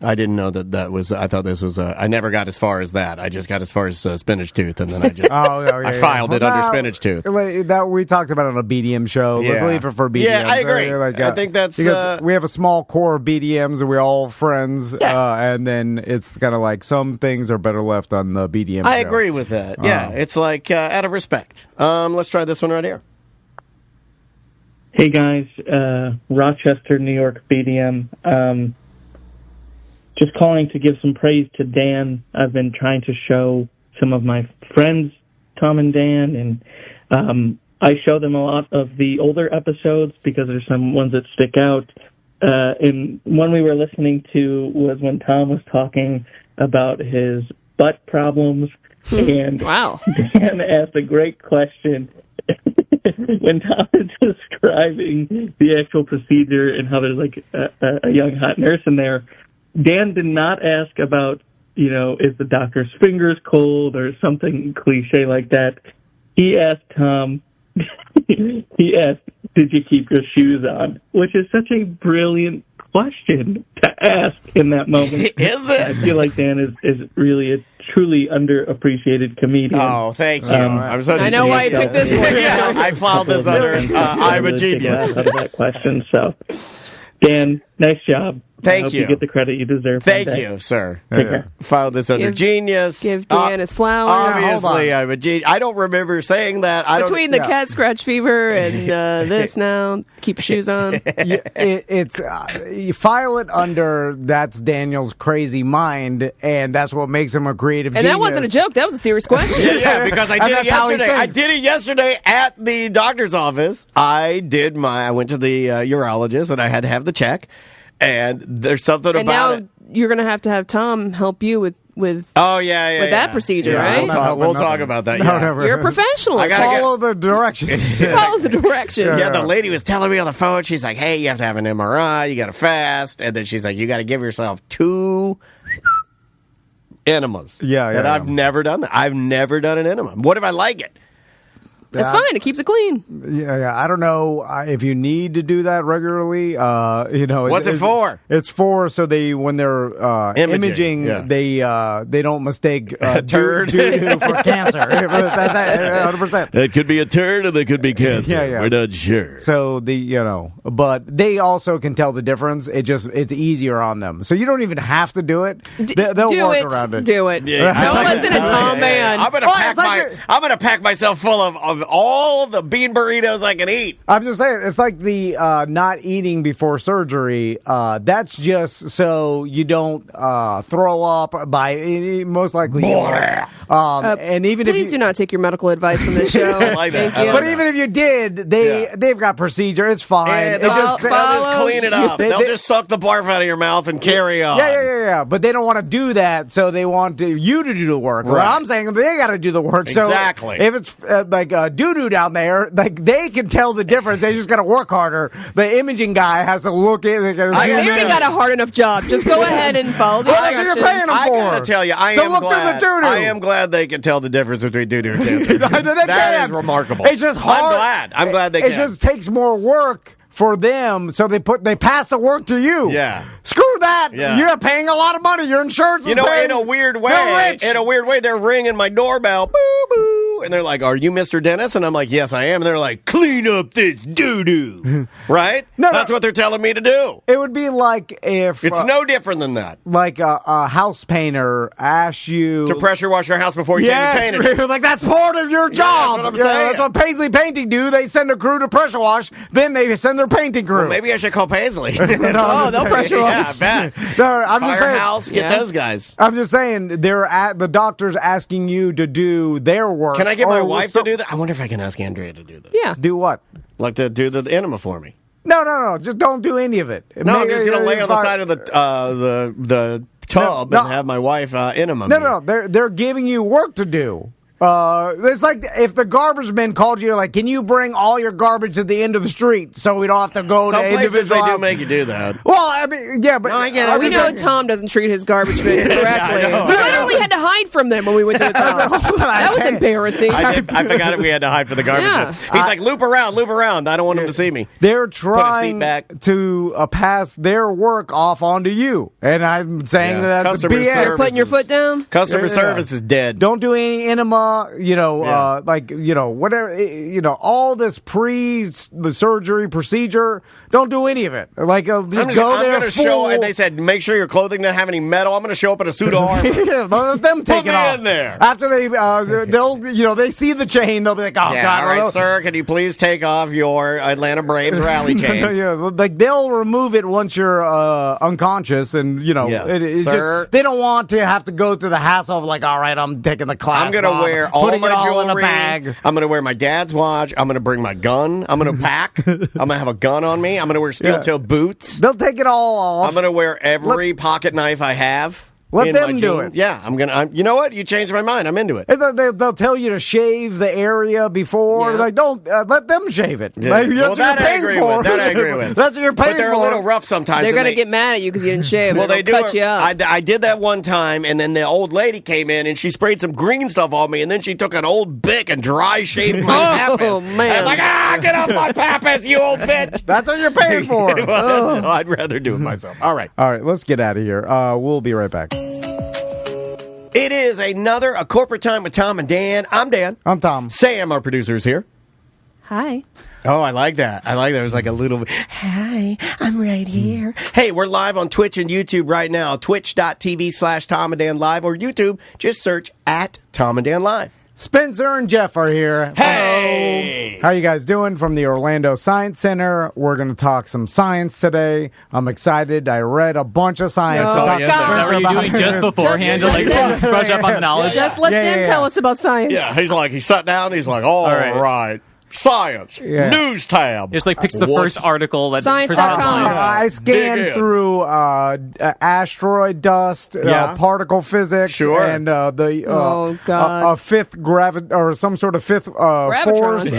I didn't know that was. I thought this was. I never got as far as that. I just got as far as spinach tooth, and then I just. I filed it under spinach tooth. That we talked about it on a BDM show. Yeah. Let's leave it for BDM. Yeah, I agree. I think that's because we have a small core of BDMs, and we're all friends. Yeah. And then it's kind of like some things are better left on the BDM. I agree with that. Yeah, it's like out of respect. Let's try this one right here. Hey guys, Rochester, New York BDM. Just calling to give some praise to Dan. I've been trying to show some of my friends, Tom and Dan, and I show them a lot of the older episodes because there's some ones that stick out. And one we were listening to was when Tom was talking about his butt problems. And Dan asked a great question when Tom is describing the actual procedure and how there's like a young hot nurse in there. Dan did not ask about, is the doctor's fingers cold or something cliche like that. He asked Tom, did you keep your shoes on? Which is such a brilliant question to ask in that moment. Is it? I feel like Dan is really a truly underappreciated comedian. Oh, thank you. I know why you picked this one. Yeah, I filed this under I'm a genius. Out of that question, so Dan, nice job. Thank I hope you. You get the credit you deserve. Thank you, sir. Take care. Filed this under genius. Give Dan his flowers. Obviously, I'm a genius. I don't remember saying that. Between the cat scratch fever and this now, keep your shoes on. You file it under that's Daniel's crazy mind, and that's what makes him a creative genius. And that wasn't a joke. That was a serious question. Yeah, because I did it yesterday. I did it yesterday at the doctor's office. I went to the urologist, and I had to have the check. And there's something about it. And now you're going to have Tom help you with that procedure, right? We'll talk about that. You're a professional. Follow the directions. Follow the directions. Yeah, the lady was telling me on the phone, she's like, hey, you have to have an MRI, you got to fast. And then she's like, you got to give yourself 2 enemas. I've never done that. I've never done an enema. What if I like it? That's fine. It keeps it clean. Yeah. I don't know if you need to do that regularly. What's it for? It's for so when they're imaging, they don't mistake turd doo-doo for cancer. That's 100%. It could be a turd, or they could be cancer. Yeah. We're not sure. So but they also can tell the difference. It's easier on them, so you don't even have to do it. They'll work around it. Do it. Yeah. Don't listen to Tom, man. I'm gonna pack myself full of all the bean burritos I can eat. I'm just saying, it's like the not eating before surgery. That's just so you don't throw up by most likely. And even please do not take your medical advice from this show. I like that. Thank you. But even if you did, they've got procedure. It's fine. Yeah, they'll just clean it up. They'll just suck the barf out of your mouth and carry on. Yeah. But they don't want to do that, so they want you to do the work. Right. Well, I'm saying they got to do the work. Exactly. So if it's like doo-doo down there, like, they can tell the difference. They just got to work harder. The imaging guy has to look in. They've got a hard enough job. Just go ahead and follow the directions. You're paying them for. I gotta tell you, I am glad they can tell the difference between doo-doo and cancer. That is remarkable. It's just hard. I'm glad they can. It just takes more work for them, so they pass the work to you. Yeah. Screw that. Yeah. You're paying a lot of money. Your insurance is paying. In a weird way, they're ringing my doorbell. Boo, boo. And they're like, "Are you Mr. Dennis?" And I'm like, "Yes, I am." And they're like, "Clean up this doo-doo." Right? That's what they're telling me to do. It would be like if... It's no different than that. Like a house painter asks you... to pressure wash your house before you paint it. Like, that's part of your job. That's what I'm saying. That's what Paisley Painting do. They send a crew to pressure wash, then they send their painting crew. Well, maybe I should call Paisley. They'll pressure wash. Yeah, I bet. No, I'm just saying... Firehouse, get those guys. I'm just saying, the doctor's asking you to do their work. Can I get my wife to do that? I wonder if I can ask Andrea to do this. Yeah. Do what? Like to do the enema for me. No. Just don't do any of it. No, I'm just going to lay on the side of the tub and have my wife enema me. No. They're giving you work to do. It's like if the garbage men called you, like, can you bring all your garbage to the end of the street so we don't have to go Some to places individual... they do make you do that. Well, I mean, yeah, but... No, I get it. We know Tom doesn't treat his garbage men correctly. We literally had to hide from them when we went to his house. That was embarrassing. I forgot it. We had to hide for the garbage. Yeah. He's like, loop around. I don't want him to see me. They're trying to pass their work off onto you. And I'm saying that's BS. You're putting your foot down? Customer service is dead. Don't do any enema, whatever, all this pre-surgery procedure, don't do any of it. Like, just go there full. And they said, make sure your clothing doesn't have any metal. I'm going to show up in a suit of armor. Let them take it off. In there. After they see the chain, they'll be like, oh, God. All right, sir, can you please take off your Atlanta Braves rally chain? Like, they'll remove it once you're unconscious, and, it's just, they don't want to have to go through the hassle of, like, all right, I'm taking the class. I'm going to wear all my jewelry in a bag. I'm going to wear my dad's watch. I'm going to bring my gun. I'm going to pack. I'm going to have a gun on me. I'm going to wear steel-toe boots. They'll take it all off. I'm going to wear every pocket knife I have. Let them do it. Yeah, you know what? You changed my mind. I'm into it. They'll tell you to shave the area before. Yeah. Like, don't let them shave it. Yeah. Like, Well, that I agree with. That's what you're paying for. But they're a little rough sometimes. They're going to get mad at you because you didn't shave. Well, they do. Cut you up. I did that one time, and then the old lady came in, and she sprayed some green stuff on me, and then she took an old Bic and dry shaved my pappus. Oh, man. I'm like, get off my pappus, you old bitch. That's what you're paying for. Well, I'd rather do it myself. All right, let's get out of here. We'll be right back. It is a corporate time with Tom and Dan. I'm Dan. I'm Tom. Sam, our producer, is here. Hi. Oh, I like that. It was like a little, hi, I'm right here. Hey, we're live on Twitch and YouTube right now. Twitch.tv/Tom and Dan Live, or YouTube, just search at Tom and Dan Live. Spencer and Jeff are here. Hey! Hello. How you guys doing from the Orlando Science Center? We're going to talk some science today. I'm excited. I read a bunch of science. What were you doing just beforehand to brush up on the knowledge? Just let them tell us about science. Yeah, he sat down. He's like, all right. Science. News tab. Just picks the first article that Science.com. I scanned through asteroid dust, particle physics, and a fifth or some sort of fifth force.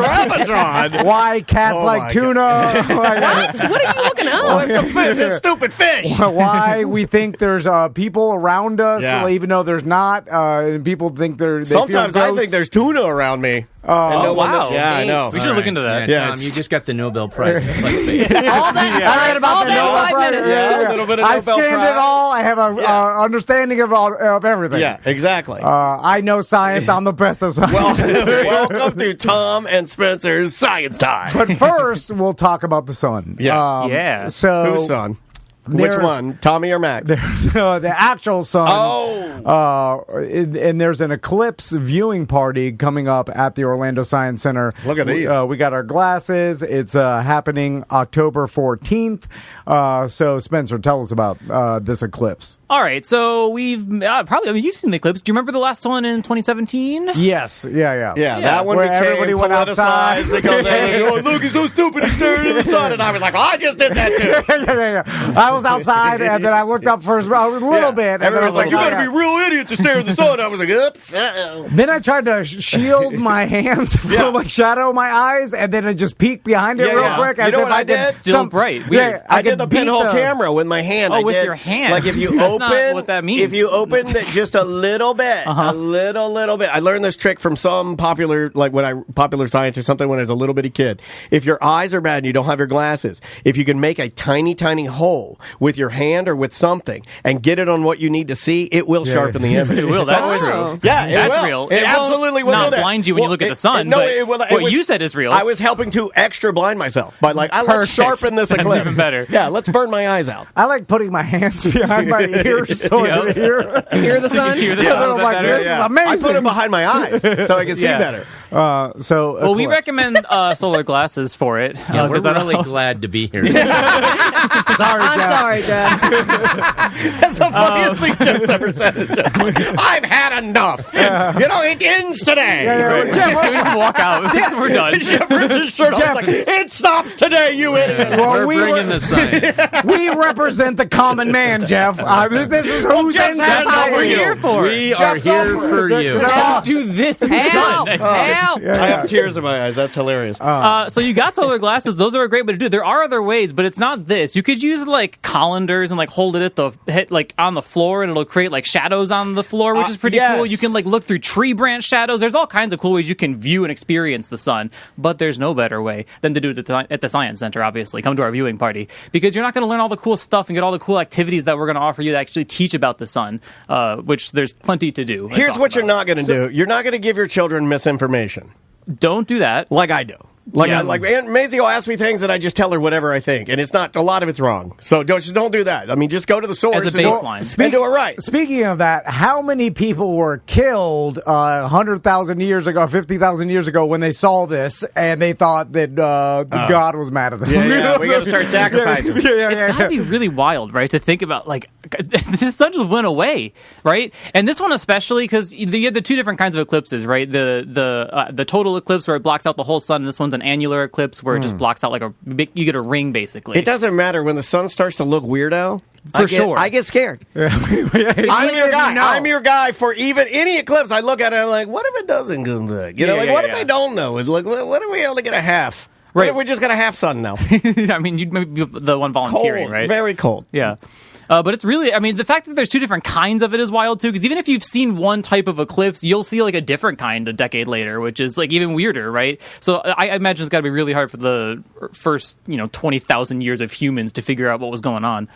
Gravitron. Why cats like tuna? What? What are you looking up? Oh, it's a fish. It's a stupid fish. Why we think there's people around us, even though there's not, and people think they Sometimes feel I think there's tuna around me. Wow. Yeah, I know. We should look into that. Yeah, Tom, you just got the Nobel Prize. All that, I read about the Nobel Prize. Yeah, a little bit of I Nobel scanned Prize. it all. I have an understanding of everything. Yeah, exactly. I know science. I'm the best of science. Welcome to Tom and Spencer's Science Time. But first, we'll talk about the sun. Yeah. So whose son? Which one, Tommy or Max? There's the actual sun. And there's an eclipse viewing party coming up at the Orlando Science Center. Look at these. We got our glasses. It's happening October 14th. So, Spencer, tell us about this eclipse. All right. So we've you've seen the eclipse. Do you remember the last one in 2017? Yes. Yeah. That one where became everybody went outside because they were, look, he's so stupid. He's staring to the sun. And I was like, I just did that too. Yeah. was outside, and then I looked up for a little bit. And Everyone's like, you "Oh, got to be a real idiot to stare at the sun. I was like, oops. Then I tried to shield my hands from like shadow my eyes, and then I just peeked behind it real quick. You know what I did? Still bright. Weird. I did the pinhole camera with my hand. Oh, with your hand. Like if you That's open, not what that means. If you open it just a little bit, a little bit. I learned this trick from some popular science or something when I was a little bitty kid. If your eyes are bad and you don't have your glasses, if you can make a tiny, tiny hole with your hand or with something and get it on what you need to see, it will sharpen the image. It will. That's true. Yeah, that's will. real. It absolutely will. Not blind you when you look at the sun. No, but what you said is real. I was helping to extra blind myself by let's sharpen this eclipse. Even better. Yeah, let's burn my eyes out. I like putting my hands behind my ears so I can Hear the sun? Hear the sun. I'm like, this is amazing. I put them behind my eyes so I can see better. Well, we recommend solar glasses for it. Yeah, we're really glad to be here. Sorry, Jeff. That's the funniest thing Jeff's ever said. I've had enough. It ends today. Jeff, we just walk out. We're done. Jeff rips his shirt off. Like, it stops today, you idiot. Well, we're bringing the science. We represent the common man, Jeff. This is who's in that's what we're society. here for. We are here for you. Don't do this. Help! Help! I have tears in my eyes. That's hilarious. So you got solar glasses. Those are a great way to do it. There are other ways, but it's not this. You could use like colanders and like hold it at the head, like on the floor, and it'll create like shadows on the floor, which is pretty cool. You can like look through tree branch shadows. There's all kinds of cool ways you can view and experience the sun. But there's no better way than to do it at the Science Center. Obviously, come to our viewing party because you're not going to learn all the cool stuff and get all the cool activities that we're going to offer you to actually teach about the sun, which there's plenty to do. Here's what you're not going to do. You're not going to give your children misinformation. Don't do that. Like I do. Aunt Maisie will ask me things and I just tell her whatever I think, and it's not a lot of it's wrong. So don't do that. I mean, just go to the source as a baseline and do it right. Speaking of that, how many people were killed 100,000 years ago, 50,000 years ago when they saw this and they thought that God was mad at them? Yeah, we got to start sacrificing. It's got to be really wild, right? To think about like the sun just went away, right? And this one especially because you have the two different kinds of eclipses, right? The total eclipse where it blocks out the whole sun, and this one's an annular eclipse where it just blocks out like you get a ring basically. It doesn't matter when the sun starts to look weirdo. I get scared. I'm your guy. I'm your guy for even any eclipse. I look at it and I'm like, what if it doesn't come back? What if they don't know? It's like, what if we only get a half? Right. What if we just got a half sun now? I mean, you'd maybe be the one volunteering, cold, right? Very cold. Yeah. But it's really, I mean, the fact that there's two different kinds of it is wild, too, because even if you've seen one type of eclipse, you'll see, like, a different kind a decade later, which is, like, even weirder, right? So I imagine it's got to be really hard for the first, 20,000 years of humans to figure out what was going on.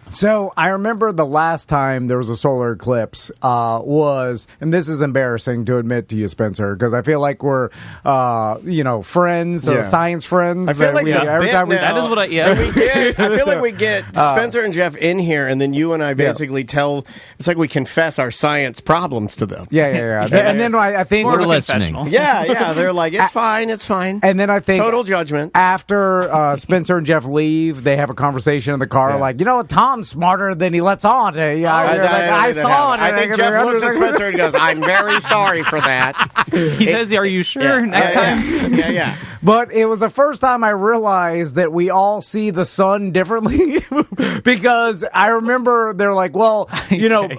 So I remember the last time there was a solar eclipse was, and this is embarrassing to admit to you, Spencer, because I feel like we're, friends, science friends. I feel like that is what I feel like we get Spencer and Jeff in here, and then you and I basically tell. It's like we confess our science problems to them. Yeah. And then I think we're listening. Yeah. They're like, it's fine. And then I think total judgment. After Spencer and Jeff leave, they have a conversation in the car, like, Tom's smarter than he lets on. I saw it. I think Jeff looks at Spencer and goes, I'm very sorry for that. He says, are you sure? Next time? Yeah. But it was the first time I realized that we all see the sun differently because I remember they're like, well,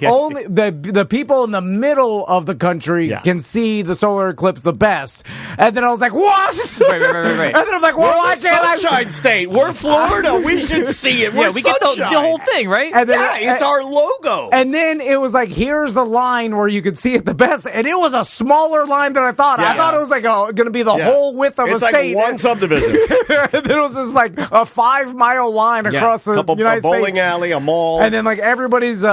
only the people in the middle of the country can see the solar eclipse the best. And then I was like, what? Right. And then I'm like, well, why can't I? Sunshine State. We're Florida. We should see it. We get the whole thing, right? And then it's our logo. And then it was like, here's the line where you could see it the best. And it was a smaller line than I thought. I thought it was like going to be the whole width of a state. It's like one subdivision. And then it was just like a 5-mile line across the United States. A bowling alley, a mall. And then like everybody's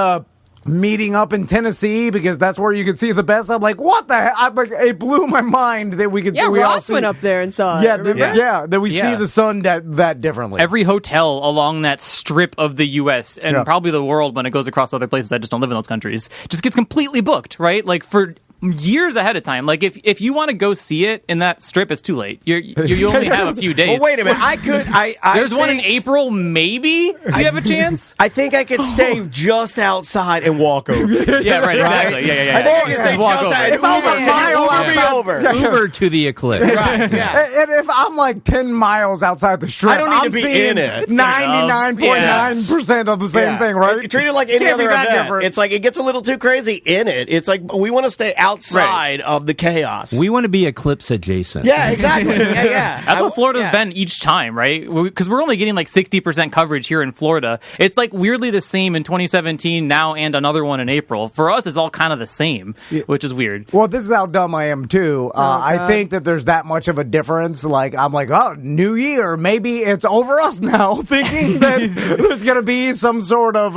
meeting up in Tennessee because that's where you could see the best. I'm like, what the hell? I'm like, it blew my mind that we could. Yeah, Ross went up there and saw it. That we see the sun that differently. Every hotel along that strip of the U.S. and probably the world when it goes across other places that just don't live in those countries just gets completely booked, right? Like for years ahead of time. Like if you want to go see it in that strip, it's too late. You only have a few days. Well, wait a minute. There's one in April, maybe. You have a chance. I think I could stay just outside and walk over. Yeah, right. Exactly. Yeah. I think I can stay just outside. If I was a mile outside, over. Uber to the eclipse. Right. Yeah. And if I'm like 10 miles outside the strip, I don't need I'm to be seeing in it. 99.9% of the same thing, right? Treat it like any Can't be other that event. different. It's like it gets a little too crazy in it. It's like we want to stay outside of the chaos. We want to be eclipse adjacent. Yeah, exactly. Yeah. That's what Florida's been each time, right? Because we're only getting like 60% coverage here in Florida. It's like weirdly the same in 2017 now and another one in April. For us, it's all kind of the same, which is weird. Well, this is how dumb I am too. I think that there's that much of a difference. Like I'm like, oh, New Year, maybe it's over us now. Thinking that there's going to be some sort of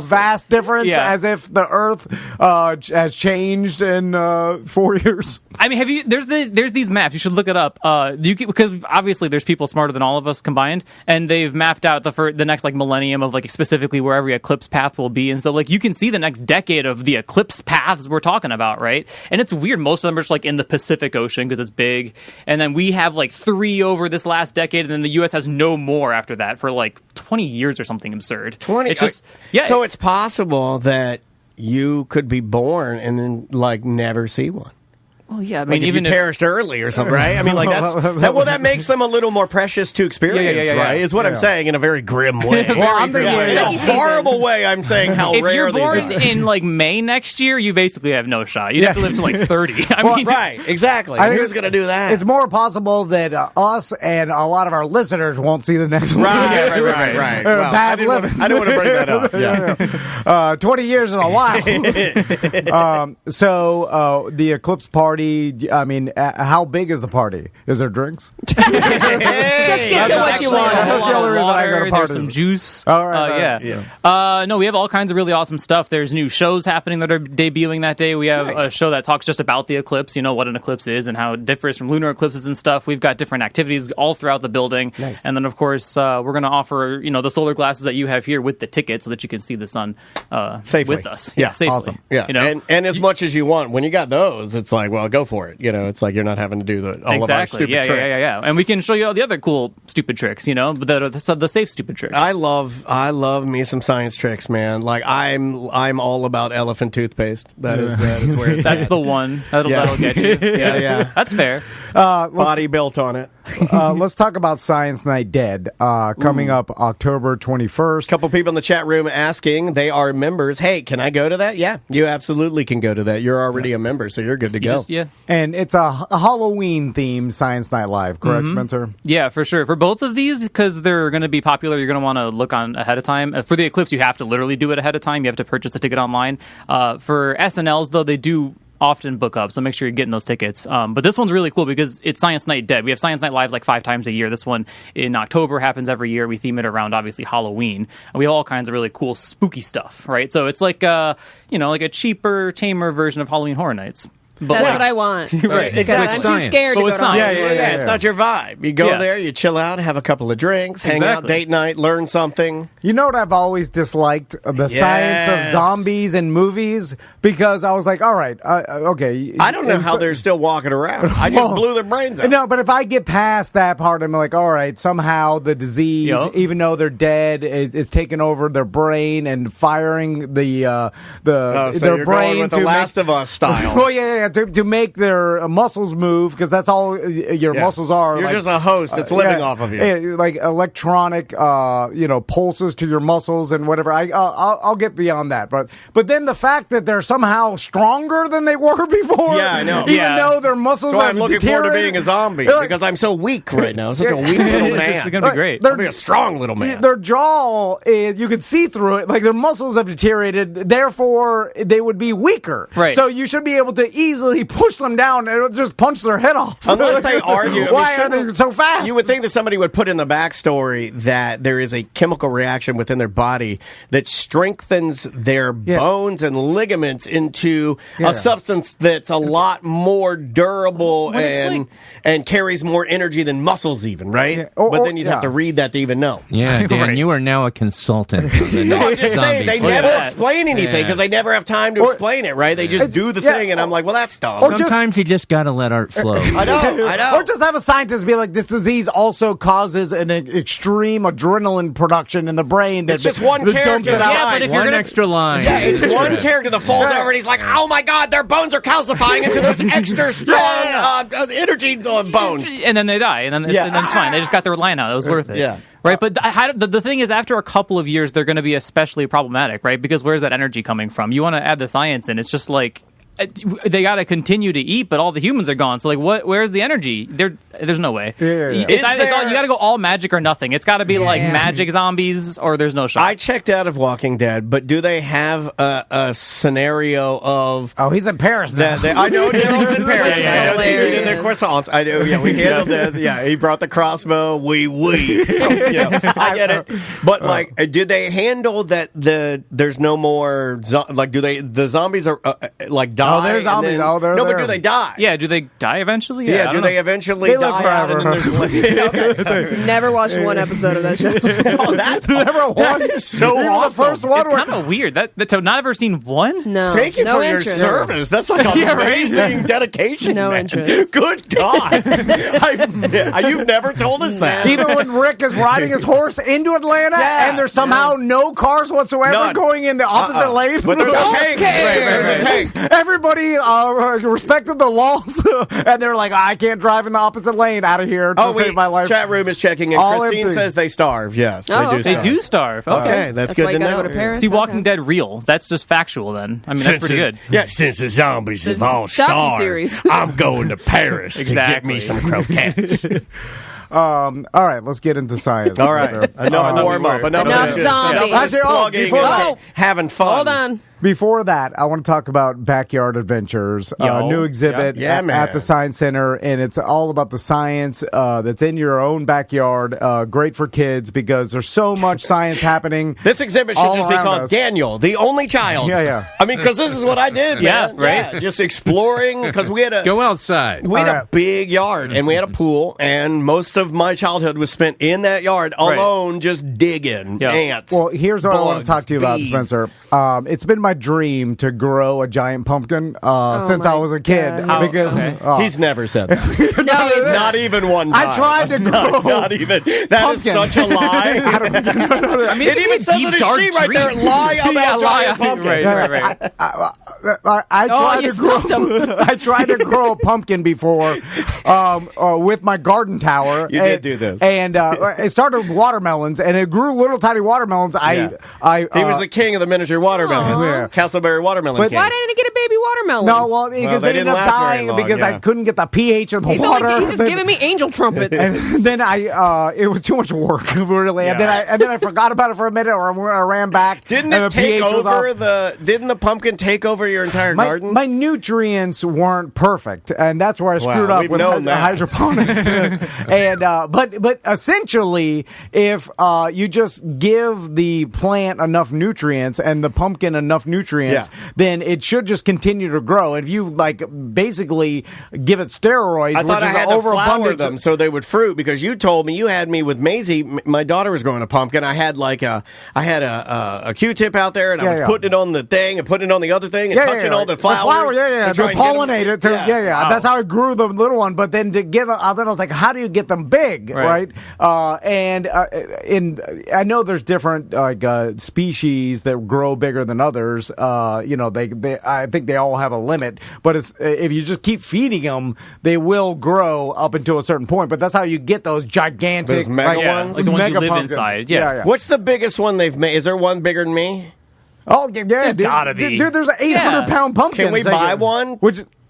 vast difference, as if the Earth has changed in 4 years. I mean, have you? There's these maps. You should look it up. Because obviously there's people smarter than all of us combined, and they've mapped out the next like millennium of like specifically where every eclipse path will be, and so like you can see the next decade of the eclipse paths we're talking about, right? And it's weird. Most of them are just like in the Pacific Ocean because it's big, and then we have like 3 over this last decade, and then the U.S. has no more after that for like 20 years or something absurd. 20. It's just So it's possible that you could be born and then like never see one. Well, yeah, I mean, even if you perished early or something, right? I mean, like that makes them a little more precious to experience, right? Is what I'm saying in a very grim way. Well, I'm thinking in a horrible way. I'm saying how if rare you're born these are. in like May next year, you basically have no shot. You'd have to live to like 30. I mean, right, exactly. Who's going to do that? It's more possible that us and a lot of our listeners won't see the next one. Right. Well, bad living. I didn't want to bring that up. 20 years is a while. So the eclipse party, I mean, how big is the party? Is there drinks? Just get to what you want. That's the only reason I go to parties. There's some juice. All right. No, we have all kinds of really awesome stuff. There's new shows happening that are debuting that day. We have a show that talks just about the eclipse, what an eclipse is and how it differs from lunar eclipses and stuff. We've got different activities all throughout the building. Nice. And then, of course, we're going to offer, the solar glasses that you have here with the ticket so that you can see the sun safely with us. Yeah, safely. Awesome. Yeah. And as much as you want. When you got those, it's like, well, go for it. It's like you're not having to do all of our stupid tricks. Yeah. And we can show you all the other cool stupid tricks, but the safe stupid tricks. I love me some science tricks, man. Like I'm all about elephant toothpaste. That is where it's That's the one. That'll get you. Yeah. That's fair. Body built on it. Let's talk about Science Night Dead coming up October 21st. A couple people in the chat room asking, they are members. Hey, can I go to that? Yeah, you absolutely can go to that. You're already a member, so you're good to go. And it's a Halloween themed Science Night Live, correct, Spencer? Yeah, for sure. For both of these, because they're going to be popular, you're going to want to look on ahead of time. For the Eclipse, you have to literally do it ahead of time. You have to purchase the ticket online. For SNLs, though, they do often book up, so make sure you're getting those tickets. But this one's really cool because it's Science Night Dead. We have Science Night Lives like 5 times a year. This one in October happens every year. We theme it around, obviously, Halloween. And we have all kinds of really cool, spooky stuff, right? So it's like, like a cheaper, tamer version of Halloween Horror Nights. That's what I want. Right. Because I'm too scared to go to science. Yeah. It's not your vibe. You go there, you chill out, have a couple of drinks, hang out, date night, learn something. You know what I've always disliked? The science of zombies in movies, because I was like, all right, okay. I don't know how they're still walking around. I just blew their brains out. No, but if I get past that part, I'm like, all right, somehow the disease, even though they're dead, it's taking over their brain and firing their you're brain going with the Last of Us style. Well, yeah. To make their muscles move, because that's all your muscles are. You're just a host. It's living off of you. Like electronic, pulses to your muscles and whatever. I'll get beyond that. But then the fact that they're somehow stronger than they were before. Yeah, I know. Even though their muscles are have I'm looking forward to being a zombie because I'm so weak right now. Such a weak little man. It's going to be great. I'll be a strong little man. Their jaw, you can see through it. Like their muscles have deteriorated. Therefore, they would be weaker. Right. So you should be able to easily push them down and just punch their head off. Unless they argue. Why are they so fast? You would think that somebody would put in the backstory that there is a chemical reaction within their body that strengthens their bones and ligaments into a substance that's a lot more durable and carries more energy than muscles even, right? Yeah. But then you'd have to read that to even know. Yeah, Dan, you are now a consultant. No, I'm just saying, they never explain anything because they never have time to explain it, right? They just do the thing, and I'm like, well, that's that's dumb. Sometimes you just got to let art flow. I know. Or just have a scientist be like, this disease also causes an extreme adrenaline production in the brain. It's just one that character. dumps it out. Yeah, but if you're One gonna- extra line. Yeah, it's one character that falls over and he's like, oh my God, their bones are calcifying into those extra strong energy bones. and then they die, and then it's fine. They just got their line out. It was worth it. Yeah. Right, but the thing is, after a couple of years, they're going to be especially problematic, right? Because where's that energy coming from? You want to add the science in. It's just like they got to continue to eat, but all the humans are gone. So, like, where's the energy? There's no way. It's all, you got to go all magic or nothing. It's got to be like magic zombies, or there's no shot. I checked out of Walking Dead, but do they have a scenario of? Oh, he's in Paris now. I know Daryl's in Paris. Yeah, I know they eat in their croissants. I know. Yeah, we handled this. Yeah, he brought the crossbow. We. I get it. But like, did they handle that? There's no more. Do the zombies are like die? Oh, there's zombies. Then, they're no, there. but do they die? Yeah, do they die eventually? Yeah, I do don't they know. eventually They live die out? And forever. then there's Never watched one episode of that show. oh, that's Never that is so Even awesome. the first one. It's kind of weird. So not ever seen one? No. Thank you no for interest. your service. That's like amazing dedication. No man. interest. Good God. You've never told us that. Even when Rick is riding his horse into Atlanta and there's somehow no cars whatsoever None. going in the opposite lane. But there's a tank. There's a tank. Everybody respected the laws, and they're like, I can't drive in the opposite lane out of here to save my life. Chat room is checking in. All Christine empty. says they starve. Yes, Oh, they They do starve. Okay, that's good why to you gotta know. go to Paris. See, Walking Dead real. That's just factual then. I mean, that's pretty good. Yeah, since the zombies have all docu-series. starved, I'm going to Paris to get Exactly. me some croquettes. All right, let's get into science. All right, enough warm up. Enough zombies. Actually, before that, having fun. Hold on. Before that, I want to talk about Backyard Adventures, new exhibit at the Science Center, and it's all about the science that's in your own backyard. Great for kids because there's so much science happening. This exhibit should just be called Daniel, the only child. Yeah. I mean, because this is what I did, man. right? Yeah, just exploring, because we had Go outside. We had a big yard, and we had a pool, and most of my childhood was spent in that yard alone, just digging ants. Well, here's what I want bugs, to talk to you about, bees. Spencer. It's been my dream to grow a giant pumpkin since I was a kid. God. Because He's never said that. No, he's Not even one time. I tried to grow. Not even. That is pumpkin. such a lie. I mean, It even says it in sheet right there. Lie about giant pumpkin. Right. I tried you to grow. stumped him. I tried to grow a pumpkin before with my garden tower. You did do this. and it started with watermelons, and it grew little tiny watermelons. He was the king of the miniature watermelons. Yeah. Castleberry watermelon king. Why didn't it get a baby watermelon? No, well, because they they ended didn't up last very dying long, because I couldn't get the pH of the He's water. just giving me angel trumpets. And then it was too much work, really. And then I forgot about it for a minute, or I ran back. Didn't and it the take pH was over off. Didn't the pumpkin take over your entire garden? My nutrients weren't perfect, and that's where I screwed up we've with known that. hydroponics. And but essentially, if you just give the plant enough nutrients and the pumpkin enough nutrients, then it should just continue to grow. If you basically give it steroids, I thought which I is had to flower overabundance them so they would fruit, because you told me you had me with Maisie. My daughter was growing a pumpkin. I had a Q-tip out there, and I was putting it on the thing and putting it on the other thing and touching all the flowers. They pollinate it. Wow. That's how I grew the little one. But then then I was like, how do you get them big, right? And I know there's different species that grow bigger than others. I think they all have a limit. But if you just keep feeding them, they will grow up until a certain point. But that's how you get those gigantic, those mega ones, like the ones you live pumpkins. inside. Yeah. What's the biggest one they've made? Is there one bigger than me? Oh yeah, There's gotta be. Dude, there's an 800-pound pumpkin. Can we buy one?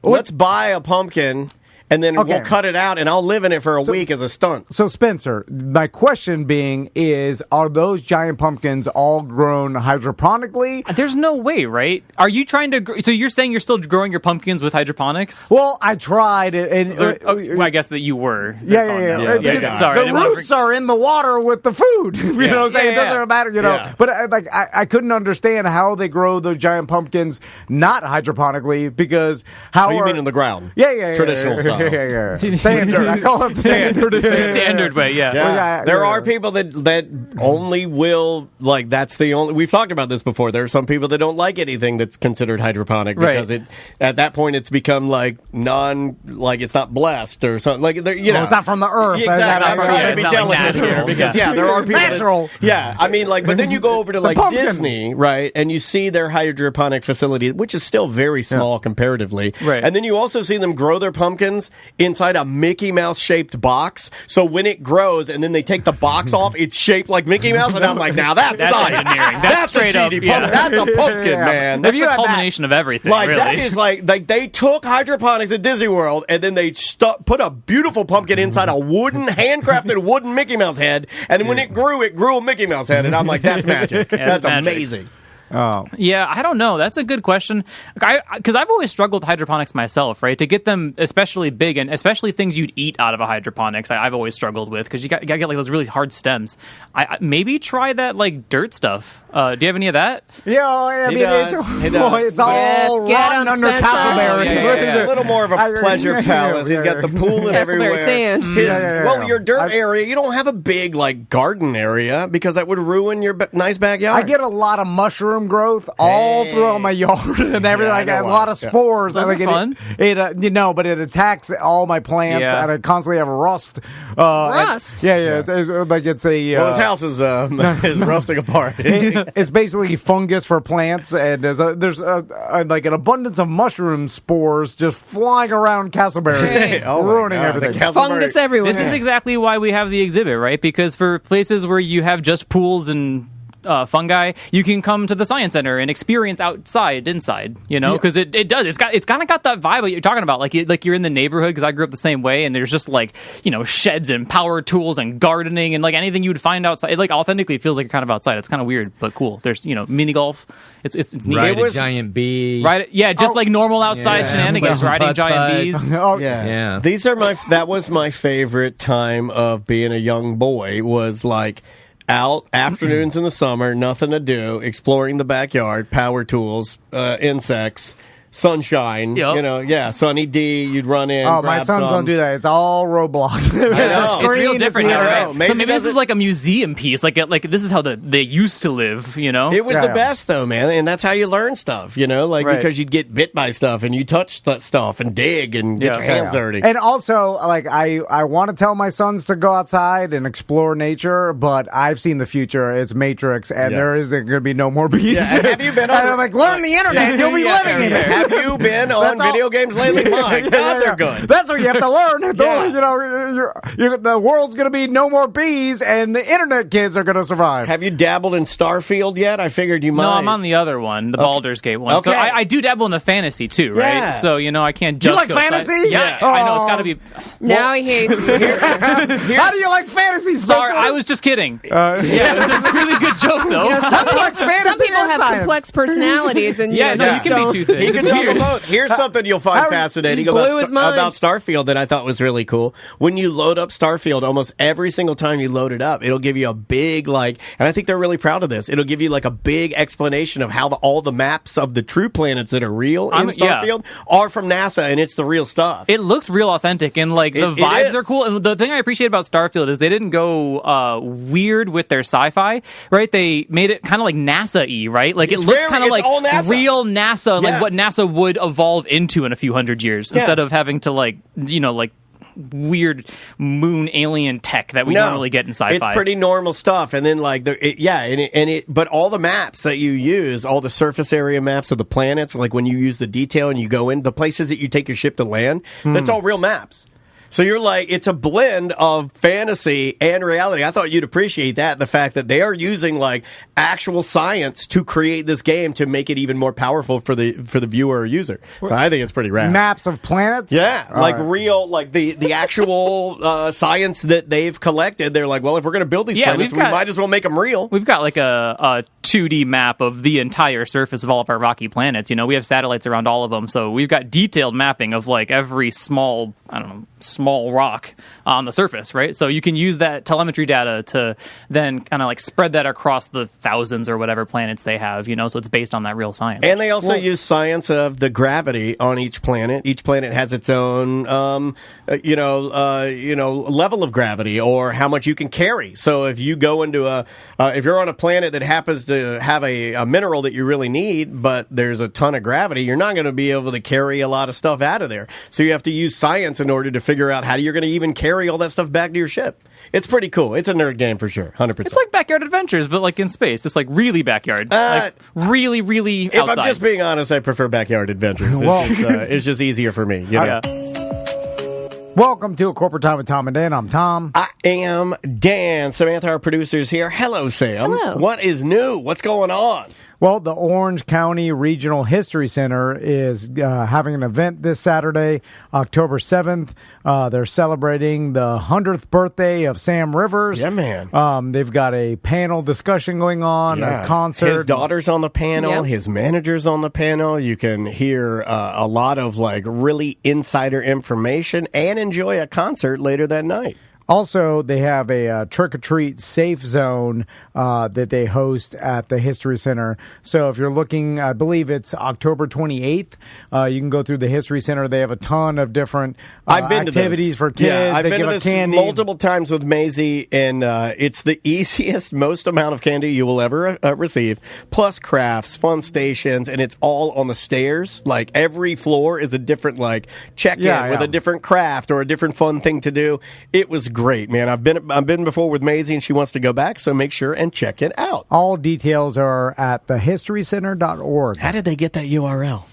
Let's buy a pumpkin, and then we'll cut it out, and I'll live in it for a week as a stunt. So, Spencer, my question is, are those giant pumpkins all grown hydroponically? There's no way, right? Are you trying to... So you're saying you're still growing your pumpkins with hydroponics? Well, I tried it. And, well, I guess that you were. Yeah. Sorry. The roots are in the water with the food. You know what I'm saying? It doesn't matter, Yeah. But I couldn't understand how they grow those giant pumpkins not hydroponically, because how you mean in the ground? Yeah. Traditional style. Yeah. Standard. I call it the standard. Standard way, yeah. Yeah. There are people that only will, like, that's the only... We've talked about this before. There are some people that don't like anything that's considered hydroponic because at that point it's become, like, it's not blessed or something. Like, it's not from the earth. Exactly. I'm trying to be delicate here because, there are people natural. I mean, like, but then you go over to, like, Disney, right, and you see their hydroponic facility, which is still very small comparatively. Right. And then you also see them grow their pumpkins inside a Mickey Mouse shaped box. So when it grows and then they take the box off, it's shaped like Mickey Mouse. And I'm like, now that's science. Engineering. That's straight up. That's a pumpkin, man. That's the culmination of everything, like, really. That is like they took hydroponics at Disney World and then they put a beautiful pumpkin inside a handcrafted wooden Mickey Mouse head. And when it grew a Mickey Mouse head. And I'm like, that's magic. That's magic. Amazing. Oh. Yeah, I don't know. That's a good question. Because I've always struggled with hydroponics myself, right? To get them especially big and especially things you'd eat out of a hydroponics, I've always struggled with because you got to get like those really hard stems. I maybe try that like dirt stuff. Do you have any of that? Yeah, I mean, it's all rotten under Castleberry. A little more of a pleasure palace. He's got the pool and everywhere. Sand. Well, your dirt area, you don't have a big like garden area because that would ruin your nice backyard. I get a lot of mushroom growth all throughout my yard and everything. I got a lot of spores. Those are fun. But it attacks all my plants, and I constantly have rust. Rust? Like it's a... his house is rusting apart. It's basically fungus for plants, and there's like an abundance of mushroom spores just flying around Castleberry, ruining everything. Fungus everywhere. This is exactly why we have the exhibit, right? Because for places where you have just pools and fungi, you can come to the science center and experience inside, you know, because it does. It's kind of got that vibe that you're talking about, like you're in the neighborhood. Because I grew up the same way, and there's just like sheds and power tools and gardening and like anything you would find outside. It like authentically feels like you're kind of outside. It's kind of weird but cool. There's mini golf. It's neat. Ride a giant bee. Just like normal outside shenanigans, riding giant bees. That was my favorite time of being a young boy. Was like out afternoons in the summer, nothing to do, exploring the backyard, power tools, insects, sunshine, Sunny D, you'd run in. Oh, my sons don't do that. It's all Roblox. I know. It's real different now, right? So maybe this is like a museum piece. Like this is how they used to live, It was the best, though, man. And that's how you learn stuff, because you'd get bit by stuff and you touch stuff and dig and get your hands dirty. And also, like, I want to tell my sons to go outside and explore nature, but I've seen the future. It's Matrix, and there is going to be no more bees. Yeah. Have you been on... I'm like, learn the internet. You'll be living in it. Have you been on video games lately? My God, they're good. That's what you have to learn. The world's going to be no more bees, and the internet kids are going to survive. Have you dabbled in Starfield yet? I figured you might. No, I'm on the other one, the Baldur's Gate one. Okay. So I do dabble in the fantasy too, right? Yeah. So I can't just. You like go fantasy? Yeah, I know it's got to be. Now he hates you. How do you like fantasy? Sorry, I was just kidding. It was a really good joke though. Some people have complex personalities, and you can be two things. He can juggle both. Here's something you'll find fascinating about Starfield that I thought was really cool. When you load up Starfield, almost every single time you load it up, it'll give you a big, and I think they're really proud of this, it'll give you like a big explanation of how all the maps of the true planets that are real in Starfield are from NASA, and it's the real stuff. It looks real authentic, and the vibes are cool. And the thing I appreciate about Starfield is they didn't go weird with their sci-fi, right? They made it kind of like NASA-y, right? Like it looks kind of like real NASA, like what NASA would evolve into in a few hundred years, instead of having to like weird moon alien tech that we normally get in sci-fi. It's pretty normal stuff, and then but all the maps that you use, all the surface area maps of the planets, like when you use the detail and you go in the places that you take your ship to land, that's all real maps. So you're like, it's a blend of fantasy and reality. I thought you'd appreciate that, the fact that they are using like actual science to create this game to make it even more powerful for the viewer or user. So I think it's pretty rad. Maps of planets? Yeah, real, like the actual science that they've collected. They're like, well, if we're going to build these planets, we might as well make them real. We've got like a 2D map of the entire surface of all of our rocky planets. We have satellites around all of them, so we've got detailed mapping of like every small small rock on the surface, right? So you can use that telemetry data to then kind of like spread that across the thousands or whatever planets they have, so it's based on that real science. And they also use science of the gravity on each planet. Each planet has its own, level of gravity or how much you can carry. So if you go into if you're on a planet that happens to have a mineral that you really need, but there's a ton of gravity, you're not going to be able to carry a lot of stuff out of there. So you have to use science in order to figure out how you're going to even carry all that stuff back to your ship. It's pretty cool. It's a nerd game for sure, 100%. It's like Backyard Adventures, but like in space. It's like really backyard. Like really, really outside. If I'm just being honest, I prefer Backyard Adventures. It's just easier for me. Welcome to A Corporate Time with Tom and Dan. I'm Tom. I am Dan. Samantha, our producer's here. Hello, Sam. Hello. What is new? What's going on? Well, the Orange County Regional History Center is having an event this Saturday, October 7th. They're celebrating the 100th birthday of Sam Rivers. Yeah, man. They've got a panel discussion going on, a concert. His daughter's on the panel. Yep. His manager's on the panel. You can hear a lot of really insider information and enjoy a concert later that night. Also, they have a trick-or-treat safe zone that they host at the History Center. So if you're looking, I believe it's October 28th, you can go through the History Center. They have a ton of different activities for kids. Yeah, I've they been give to out this candy multiple times with Maisie, and it's the easiest, most amount of candy you will ever receive, plus crafts, fun stations, and it's all on the stairs. Like, every floor is a different, check-in with a different craft or a different fun thing to do. It was great, man. I've been before with Maisie, and she wants to go back, so make sure and check it out. All details are at thehistorycenter.org. How did they get that URL?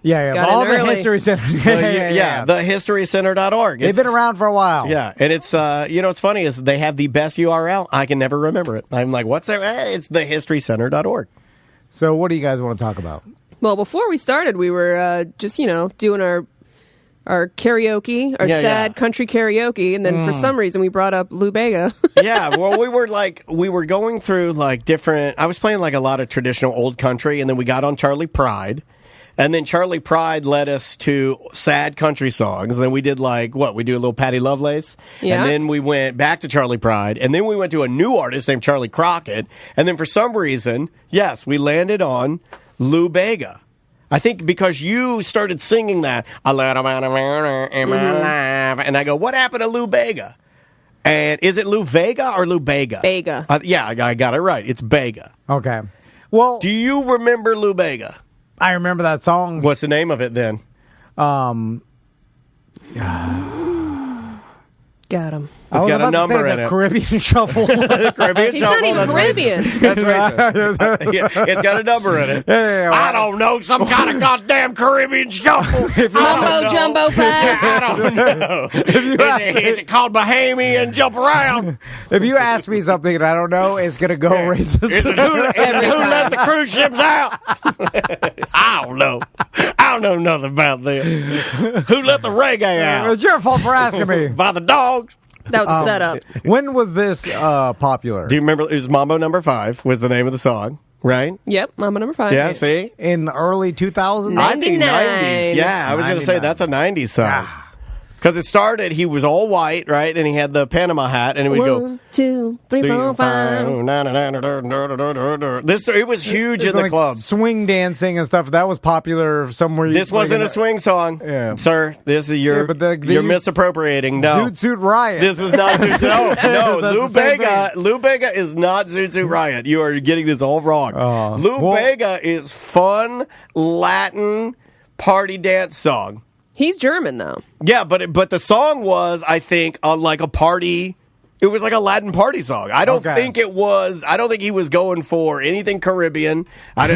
Yeah. All the History Centers. thehistorycenter.org. They've been around for a while. Yeah, and it's, what's funny is they have the best URL. I can never remember it. I'm like, what's that? It's thehistorycenter.org. So what do you guys want to talk about? Well, before we started, we were just, doing our karaoke, sad country karaoke, and then for some reason we brought up Lou Bega. Yeah, well, we were going through different. I was playing a lot of traditional old country, and then we got on Charlie Pride, and then Charlie Pride led us to sad country songs. And then we did we do a little Patti Lovelace, and then we went back to Charlie Pride, and then we went to a new artist named Charlie Crockett, and then for some reason, yes, we landed on Lou Bega. I think because you started singing that, I let him out of in my life, and I go, what happened to Lou Bega? And is it Lou Vega or Lou Bega? Bega. I got it right. It's Bega. Okay. Well, do you remember Lou Bega? I remember that song. What's the name of it then? Got him. It's got a number in it. Caribbean Shuffle. Caribbean He's Shuffle. not even Caribbean. That's right. It's got a number in it. I don't know. Some kind of goddamn Caribbean Shuffle. Mumbo Jumbo 5. I don't know. Is it called Bahamian Jump Around? If you ask me something and I don't know, it's going to go racist. Is it who let the cruise ships out? I don't know. I don't know nothing about this. Who let the reggae out? It's your fault for asking me. By the dogs. That was a setup. When was this popular? Do you remember? It was Mambo Number 5 was the name of the song, right? Yep, Mambo Number 5. Yeah, see? In the early 2000s? I think 90s. Yeah, I was going to say that's a 90s song. Because it started, he was all white, right? And he had the Panama hat, and it would go 1, 2, 3, 4, 5. It was huge in the club. Swing dancing and stuff that was popular somewhere. This wasn't a swing song, sir. This is you're misappropriating. No, Zoot Suit Riot. This was not Zoot Suit. No, Lou Bega is not Zoot Suit Riot. You are getting this all wrong. Lou Bega is fun Latin party dance song. He's German, though. Yeah, but the song was, I think, like a party. It was like a Latin party song. I don't think it was. I don't think he was going for anything Caribbean. I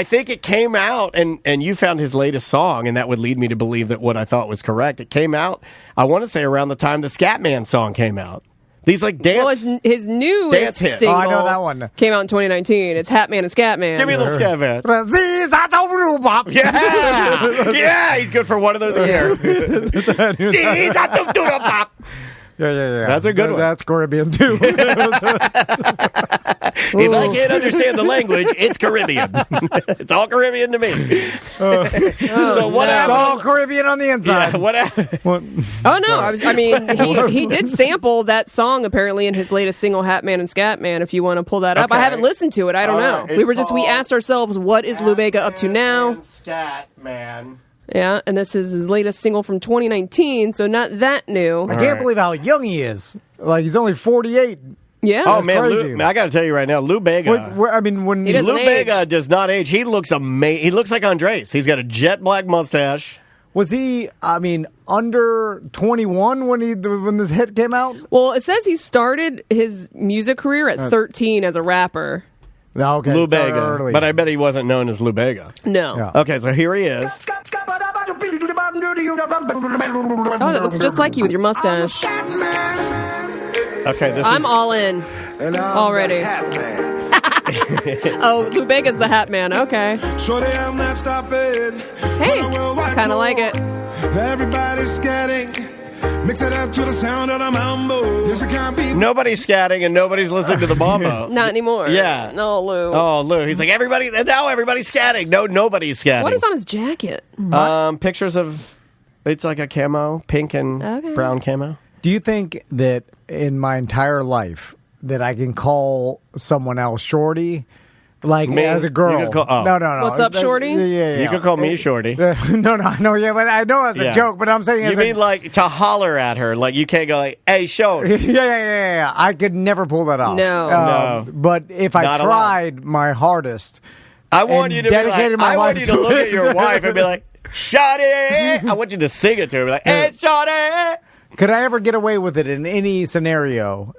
think it came out, and you found his latest song, and that would lead me to believe that what I thought was correct. It came out, I want to say, around the time the Scatman song came out. These dance. Well, his newest single I know that one. Came out in 2019. It's Hatman and Scatman. Give me a little Scatman. Yeah, he's good for one of those a year. Yeah. That's a good one. That's Caribbean, too. If I can't understand the language, it's Caribbean. It's all Caribbean to me. So what It's happened? all Caribbean on the inside. Yeah, what happened? Oh no! He did sample that song apparently in his latest single, Hatman and Scatman. If you want to pull that up, I haven't listened to it. I don't know. We asked ourselves, what is Lou Bega up to now? Scatman. Yeah, and this is his latest single from 2019, so not that new. I can't believe how young he is. Like, he's only 48. Yeah. Oh man, crazy. I got to tell you right now, Lou Bega. When He doesn't Lou age. Bega does not age. He looks amazing. He looks like Andres. He's got a jet black mustache. was he? Under 21 when this hit came out. Well, it says he started his music career at 13 as a rapper. No, okay, Lou so Bega, early. but I bet he wasn't known as Lou Bega. No. Yeah. Okay, so here he is. Oh, that looks just like you with your mustache. Okay, I'm all in already. Oh, Lou Bega's the Hat Man. Okay. Hey, I kind of like it. Everybody's scatting. Mix it up to the sound of the mambo. Nobody's scatting and nobody's listening to the mambo. Not anymore. Yeah. No, Lou. Oh, Lou. He's like, everybody's scatting. No, nobody's scatting. What is on his jacket? Pictures of, it's like a camo, pink and brown camo. Do you think that in my entire life that I can call someone else Shorty? Like, Me? as a girl. You could call- No. What's up, Shorty? Yeah. You could call me Shorty. No, yeah, but I know it's a joke, but I'm saying You mean like to holler at her, like you can't go like, hey, Shorty. Yeah. I could never pull that off. No. But if I Not tried my hardest, I want and you to be like, dedicated my I want life you to to look it. at your wife and be like, Shorty. I want you to sing it to her. Be like, hey, Shorty. could I ever get away with it in any scenario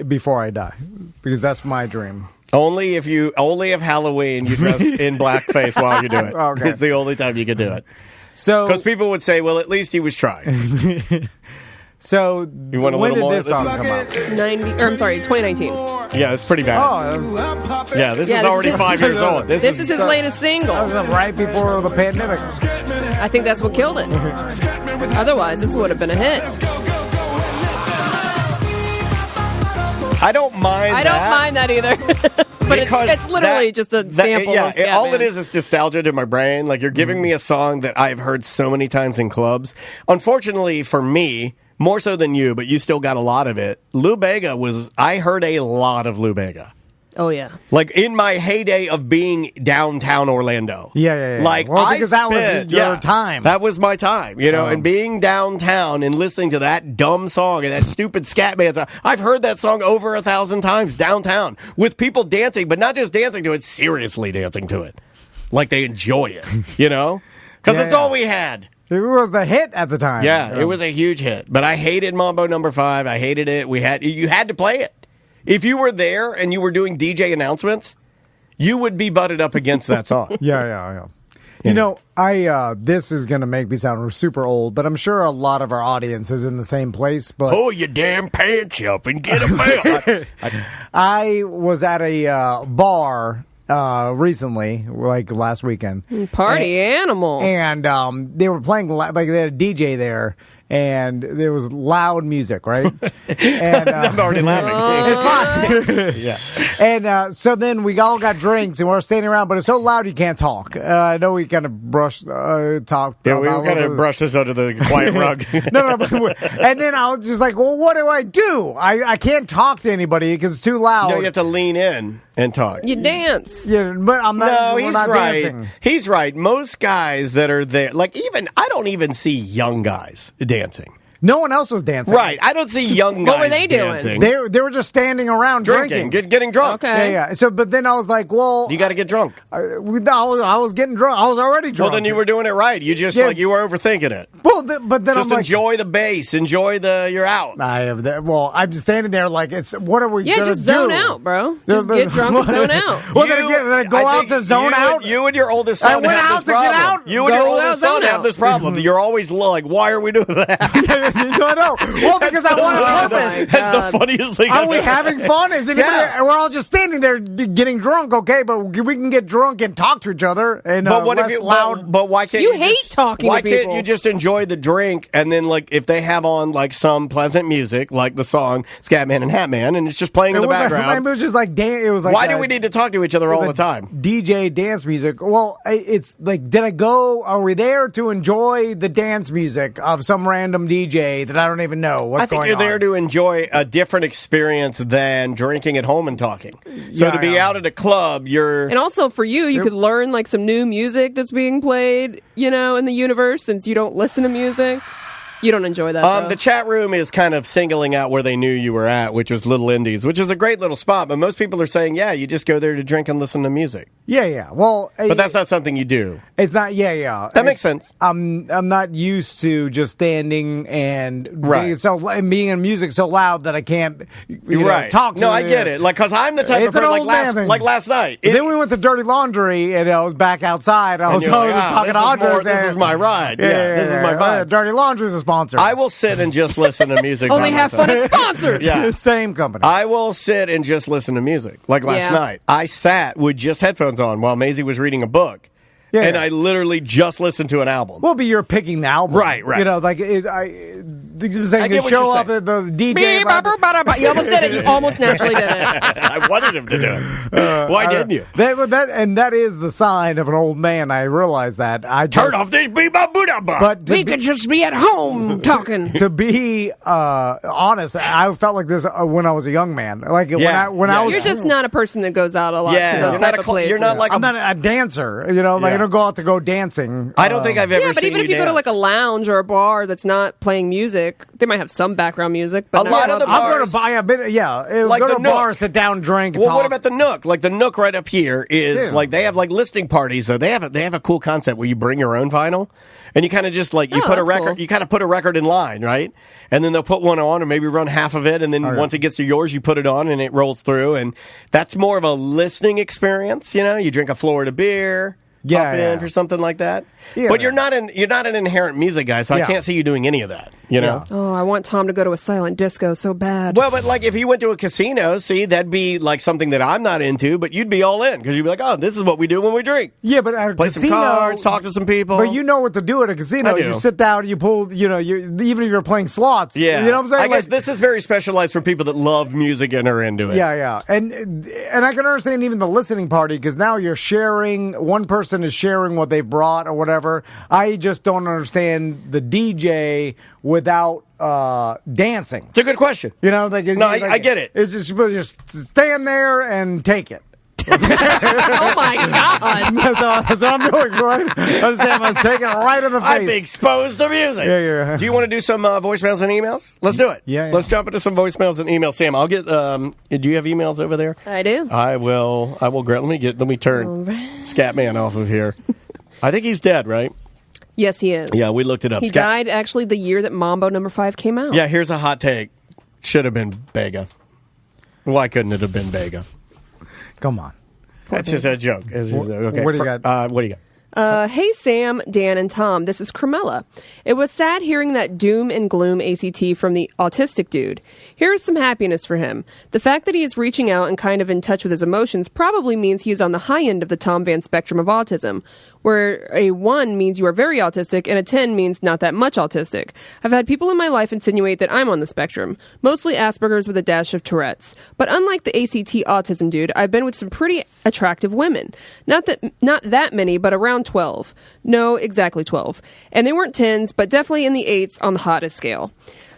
before I die? Because that's my dream. Only if Halloween you dress in blackface while you do it. Okay. It's the only time you can do it. So, because people would say, well, at least he was trying. So, you want a when little did more? this song come out? 2019. Yeah, it's pretty bad. Yeah, this is already 5 years old. This is his latest single. That was right before the pandemic. I think that's what killed it. Otherwise, this would have been a hit. I don't mind I don't mind that either. But it's literally just a sample of Scatman. All it is nostalgia to my brain. Like, you're giving me a song that I've heard so many times in clubs. Unfortunately for me, more so than you, but you still got a lot of it. Lou Bega I heard a lot of Lou Bega. Oh, yeah. Like, in my heyday of being downtown Orlando. Yeah. Like, well, because that was your time. That was my time, and being downtown and listening to that dumb song and that stupid Scatman song. I've heard that song over 1,000 times downtown with people dancing, but not just dancing to it, seriously dancing to it. Like they enjoy it, Because it's all we had. It was the hit at the time. Yeah, it was a huge hit. But I hated Mambo No. 5. I hated it. You had to play it. If you were there and you were doing DJ announcements, you would be butted up against that song. Yeah. This is going to make me sound super old, but I'm sure a lot of our audience is in the same place. But pull your damn pants up and get a belt. I was at a bar recently, like last weekend. Party animal. And they were playing, like they had a DJ there. And there was loud music, right? And, I'm already laughing. It's fine. Yeah. And so then we all got drinks and we're standing around, but it's so loud you can't talk. I know we kind of talked. Yeah, we kind of brushed this under the quiet rug. No. And then I was just like, well, what do I do? I can't talk to anybody because it's too loud. No, you have to lean in and talk. You dance. Yeah, but I'm not. No, we're he's not right. dancing. He's right. Most guys that are there, like I don't even see young guys dancing. No one else was dancing. Right. I don't see young guys What were they doing? dancing. They were just standing around drinking. Getting drunk. Okay. Yeah. So, but then I was like, well, You got to get drunk. I was getting drunk. I was already drunk. Well, then you were doing it right. You just you were overthinking it. Well, but then Just I'm like, enjoy the bass. Enjoy you're out. I'm just standing there like, what are we Yeah, gonna just zone do? out, bro. Just get drunk and zone out. Well, then I go out to zone out? You and your oldest son I went have out this to get problem. out? You and your Go out, oldest son zone have out. this problem. You're always like, why are we doing that? I know. Well, because I want to purpose. That's the funniest thing. Are we having fun? Is anybody? We're all just standing there getting drunk, okay? But we can get drunk and talk to each other and but what less if you, loud. But why can't You you hate just, talking Why to people. can't you just enjoy the drink and then like if they have on like some pleasant music like the song Scatman and Hatman and it's just playing in the background? It was just like it was like. Why do we need to talk to each other all the time? DJ dance music. Well, it's like, did I go? Are we there to enjoy the dance music of some random DJ that I don't even know what's going on? I think you're there to enjoy a different experience than drinking at home and talking. So to be out at a club, and also for you could learn like some new music that's being played, in the universe since you don't listen to music. You don't enjoy that. The chat room is kind of singling out where they knew you were at, which was Little Indies, which is a great little spot. But most people are saying, yeah, you just go there to drink and listen to music. Yeah. Well, but that's not something you do. It's not. Yeah. That makes sense. I'm not used to just standing and being in music so loud that I can't talk to. No, I get it. Like, because I'm the type of person like last night. Then we went to Dirty Laundry and I was back outside. I was talking to Andres. This is my ride. This is my vibe. Dirty Laundry is a sponsor. I will sit and just listen to music. Only have fun at sponsors. Yeah. Same company. I will sit and just listen to music. Like last night, I sat with just headphones on while Maisie was reading a book. Yeah, and I literally just listened to an album. Well, but you're picking the album. Right. Like, saying you show up at the DJ. You almost did it. You almost naturally did it. I wanted him to do it. Why didn't you? That is the sign of an old man. I realize that. Turn off this beep-a Buddha. But we could just be at home talking. To be honest, I felt like this when I was a young man. Like when I was. You're just not a person that goes out a lot to those type of places. You're not like I'm not a dancer. I don't go out to go dancing. I don't think I've ever seen you but even if you go to like a lounge or a bar that's not playing music, they might have some background music. But a lot of the bars, I'm going to buy a bit. Like go to a bar, sit down, drink. Well, talk. what about the Nook? Like the Nook right up here is like they have like listening parties. So they have a cool concept where you bring your own vinyl. And you kind of just like, you put a record, cool. You kind of put a record in line, right? And then they'll put one on and maybe run half of it. And then once it gets to yours, you put it on and it rolls through. And that's more of a listening experience. You drink a Florida beer. Pop in for something like that. Yeah. But you're not an inherent music guy, so I can't see you doing any of that. Oh, I want Tom to go to a silent disco so bad. Well, but like if he went to a casino, that'd be like something that I'm not into, but you'd be all in because you'd be like, oh, this is what we do when we drink. Yeah, but at a play casino, some cards, talk to some people. But you know what to do at a casino. You sit down, you pull, even if you're playing slots. Yeah, you know what I'm saying. I guess this is very specialized for people that love music and are into it. Yeah, and I can understand even the listening party because now you're sharing. One person is sharing what they've brought or whatever. I just don't understand the DJ without dancing. It's a good question. I get it. It's just stand there and take it. Oh my God! That's what I'm doing, right? I was taking it right in the face. I'm exposed to music. Yeah. Do you want to do some voicemails and emails? Let's do it. Yeah. Let's jump into some voicemails and emails. Sam, I'll get. Do you have emails over there? I do. I will. Let me turn Scatman off of here. I think he's dead, right? Yes, he is. Yeah, we looked it up. He died actually the year that Mambo No. 5 came out. Yeah, here's a hot take. Should have been Bega. Why couldn't it have been Bega? Come on. That's just a joke. Okay. What do you got? What do you got? Hey, Sam, Dan, and Tom. This is Carmela. It was sad hearing that doom and gloom ACT from the autistic dude. Here is some happiness for him. The fact that he is reaching out and kind of in touch with his emotions probably means he is on the high end of the Tom Van spectrum of autism, where a 1 means you are very autistic and a 10 means not that much autistic. I've had people in my life insinuate that I'm on the spectrum, mostly Asperger's with a dash of Tourette's. But unlike the ACT autism dude, I've been with some pretty attractive women. Not that many, but around 12. No, exactly 12. And they weren't 10s, but definitely in the 8s on the hottest scale.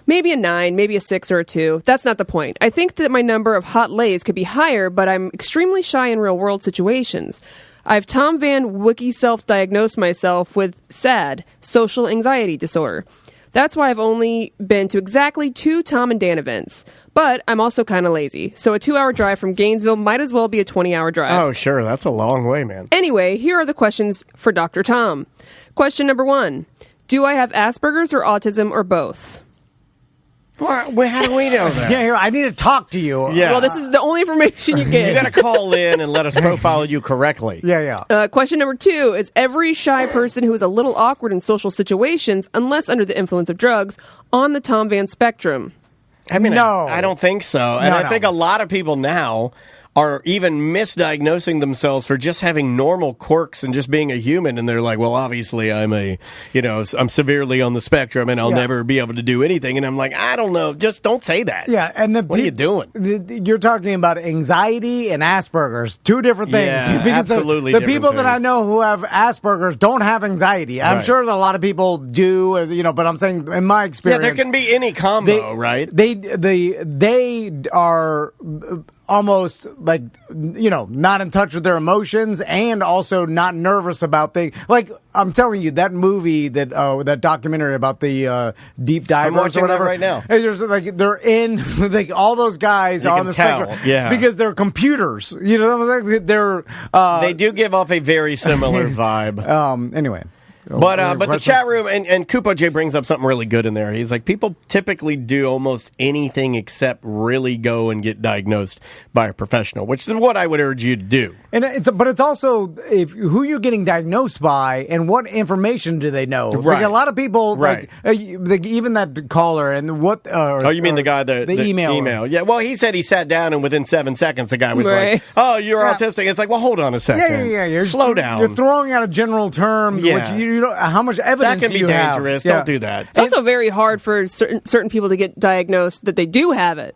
Maybe a 9, maybe a 6 or a 2. That's not the point. I think that my number of hot lays could be higher, but I'm extremely shy in real-world situations. I've Tom Van Wiki self-diagnosed myself with SAD, social anxiety disorder. That's why I've only been to exactly 2 Tom and Dan events. But I'm also kind of lazy, so a 2-hour drive from Gainesville might as well be a 20-hour drive. Oh, sure. That's a long way, man. Anyway, here are the questions for Dr. Tom. Question number 1. Do I have Asperger's or autism or both? Well, how do we know that? Yeah, here, I need to talk to you. Yeah. Well, this is the only information you get. You got to call in and let us profile you correctly. Yeah. Question number 2 is every shy person who is a little awkward in social situations, unless under the influence of drugs, on the Tom Van spectrum? I mean, No. I don't think so. And No, I think a lot of people now are even misdiagnosing themselves for just having normal quirks and just being a human. And they're like, well, obviously I'm severely on the spectrum and I'll never be able to do anything. And I'm like, I don't know. Just don't say that. Yeah, and what are you doing? You're talking about anxiety and Asperger's, two different things. Yeah, because absolutely the different people that I things. know who have Asperger's don't have anxiety. I'm Right. sure that a lot of people do, but I'm saying in my Yeah, experience, there can be any combo, right? They are almost like, not in touch with their emotions and also not nervous about things. Like, I'm telling you, that movie, that documentary about the deep divers watching or whatever. that right now. And there's, they're in, all those guys You are can on the tell, spectrum. yeah. Because they're computers. They're... They do give off a very similar vibe. Anyway. But the chat room, and Kupo J brings up something really good in there. He's like, people typically do almost anything except really go and get diagnosed by a professional, which is what I would urge you to do. And but it's also who you're getting diagnosed by and what information do they know? Right. Like a lot of people, Right. even that caller and what? You mean the guy the email? Yeah. Well, he said he sat down and within 7 seconds the guy was Right. like, "Oh, you're autistic." It's like, well, hold on a second. Yeah. You're Slow down. You're throwing out a general term. Yeah. Which you don't, how much evidence That can be do you have? dangerous. Yeah. Don't do that. It's also very hard for certain people to get diagnosed that they do have it.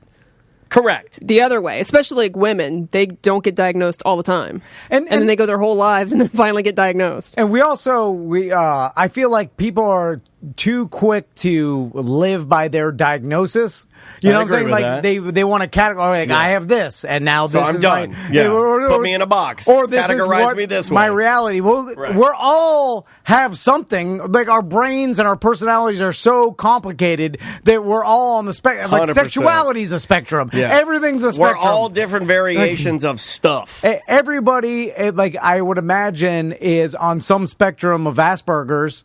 Correct. The other way, especially like women, they don't get diagnosed all the time, and then they go their whole lives and then finally get diagnosed. And we I feel like people are too quick to live by their diagnosis. You know what I'm saying? Like they want to categorize. Like, I have this, and now this I'm is done. Put me in a box. Or this Categorize is me this my way. reality. Well, we're all have something. Like our brains and our personalities are so complicated that we're all on the spectrum. Like 100%. sexuality is a spectrum. Yeah. Everything's a spectrum. We're all different variations of stuff. Everybody, like I would imagine, is on some spectrum of Asperger's.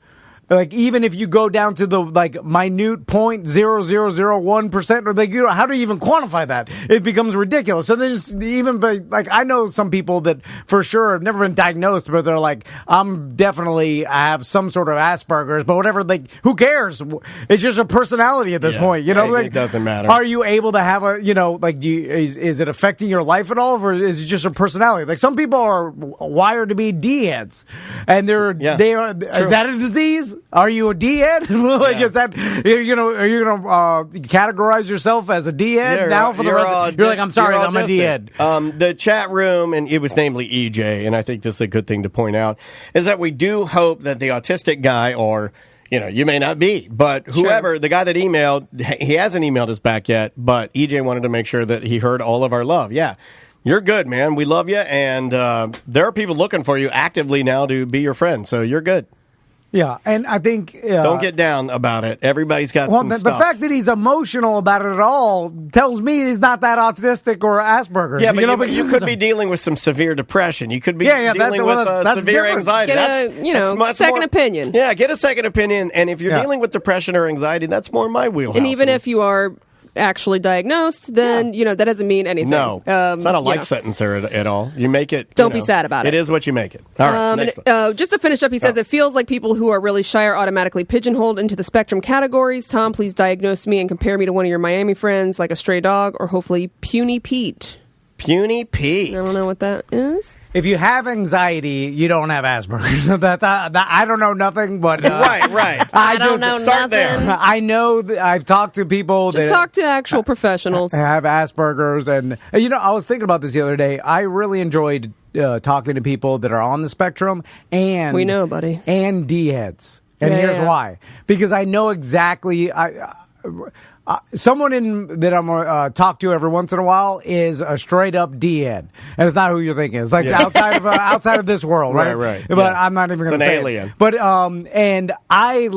Like even if you go down to the minute 0.0001%, or how do you even quantify that? It becomes ridiculous. So there's even I know some people that for sure have never been diagnosed, but they're like, I have some sort of Asperger's, but whatever. Like who cares? It's just a personality at this point. It doesn't matter. Are you able to have is it affecting your life at all, or is it just a personality? Like some people are wired to be D-heads, and they are. Is that a disease? Are you a D-head? Is that are you gonna categorize yourself as a D-head now for the rest? You're like, I'm sorry, I'm a D-head. The chat room, and it was namely EJ, and I think this is a good thing to point out, is that we do hope that the autistic guy, or you may not be, but whoever, the guy that emailed, he hasn't emailed us back yet, but EJ wanted to make sure that he heard all of our love. Yeah. You're good, man. We love you, and there are people looking for you actively now to be your friend, so you're good. Yeah, and I think... don't get down about it. Everybody's got some the stuff. fact that he's emotional about it at all tells me he's not that autistic or Asperger's. Yeah, but you could be dealing with some severe depression. You could be dealing with that's severe different. anxiety. Get a second opinion. Yeah, get a second opinion. And if you're dealing with depression or anxiety, that's more my wheelhouse. And even if you are actually diagnosed, then that doesn't mean anything. No, it's not a life sentence there at all. You make it. Don't be sad about it. It is what you make it. All right, next one. Just to finish up, he says, it feels like people who are really shy are automatically pigeonholed into the spectrum categories. Tom, please diagnose me and compare me to one of your Miami friends, like a stray dog, or hopefully Puny Pete. Puny Pete. I don't know what that is. If you have anxiety, you don't have Asperger's. I don't know nothing, but right. I don't know start nothing. there. I know that I've talked to people. Just talk to actual professionals. Have Asperger's, and I was thinking about this the other day. I really enjoyed talking to people that are on the spectrum, and we know, buddy, and D-heads. And here's why: because I know exactly. Someone that I'm talk to every once in a while is a straight up D-head, and it's not who you're thinking. It's like outside of this world, right? Right. But I'm not even going to say alien. it. But and I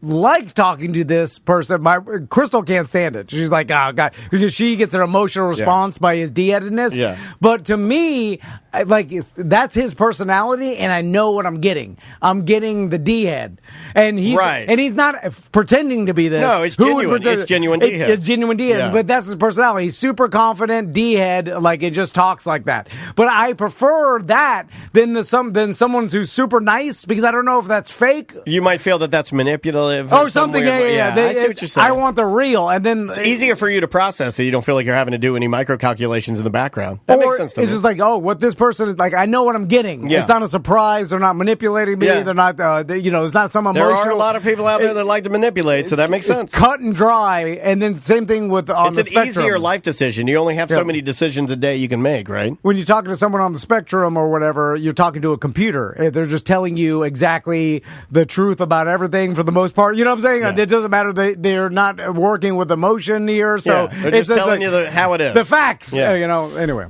like talking to this person. My Crystal can't stand it. She's like, oh God, because she gets an emotional response by his D-headedness. Yeah. But to me, that's his personality, and I know what I'm getting. I'm getting the D-head, and he's not pretending to be this. No, it's genuine. It's genuine genuine D-head. It's genuine D-head, Yeah. but that's his personality. He's super confident, D-head, like it just talks like that. But I prefer that than someone who's super nice, because I don't know if that's fake. You might feel that that's manipulative. Or something, yeah. I see what you're saying. I want the real, and then... It's easier for you to process so you don't feel like you're having to do any micro calculations in the background. That makes sense to me. It's just like, oh, what this person is like, I know what I'm getting. Yeah. It's not a surprise. They're not manipulating me. Yeah. They're not, it's not some emotional... There are a lot of people out there that like to manipulate, so that makes sense. It's cut and dry, and then same thing with on the spectrum. It's an easier life decision. You only have so many decisions a day you can make, right? When you're talking to someone on the spectrum or whatever, you're talking to a computer. They're just telling you exactly the truth about everything for the most part. You know what I'm saying? Yeah. It doesn't matter. They're not working with emotion here, so they're just telling you how it is. The facts, anyway.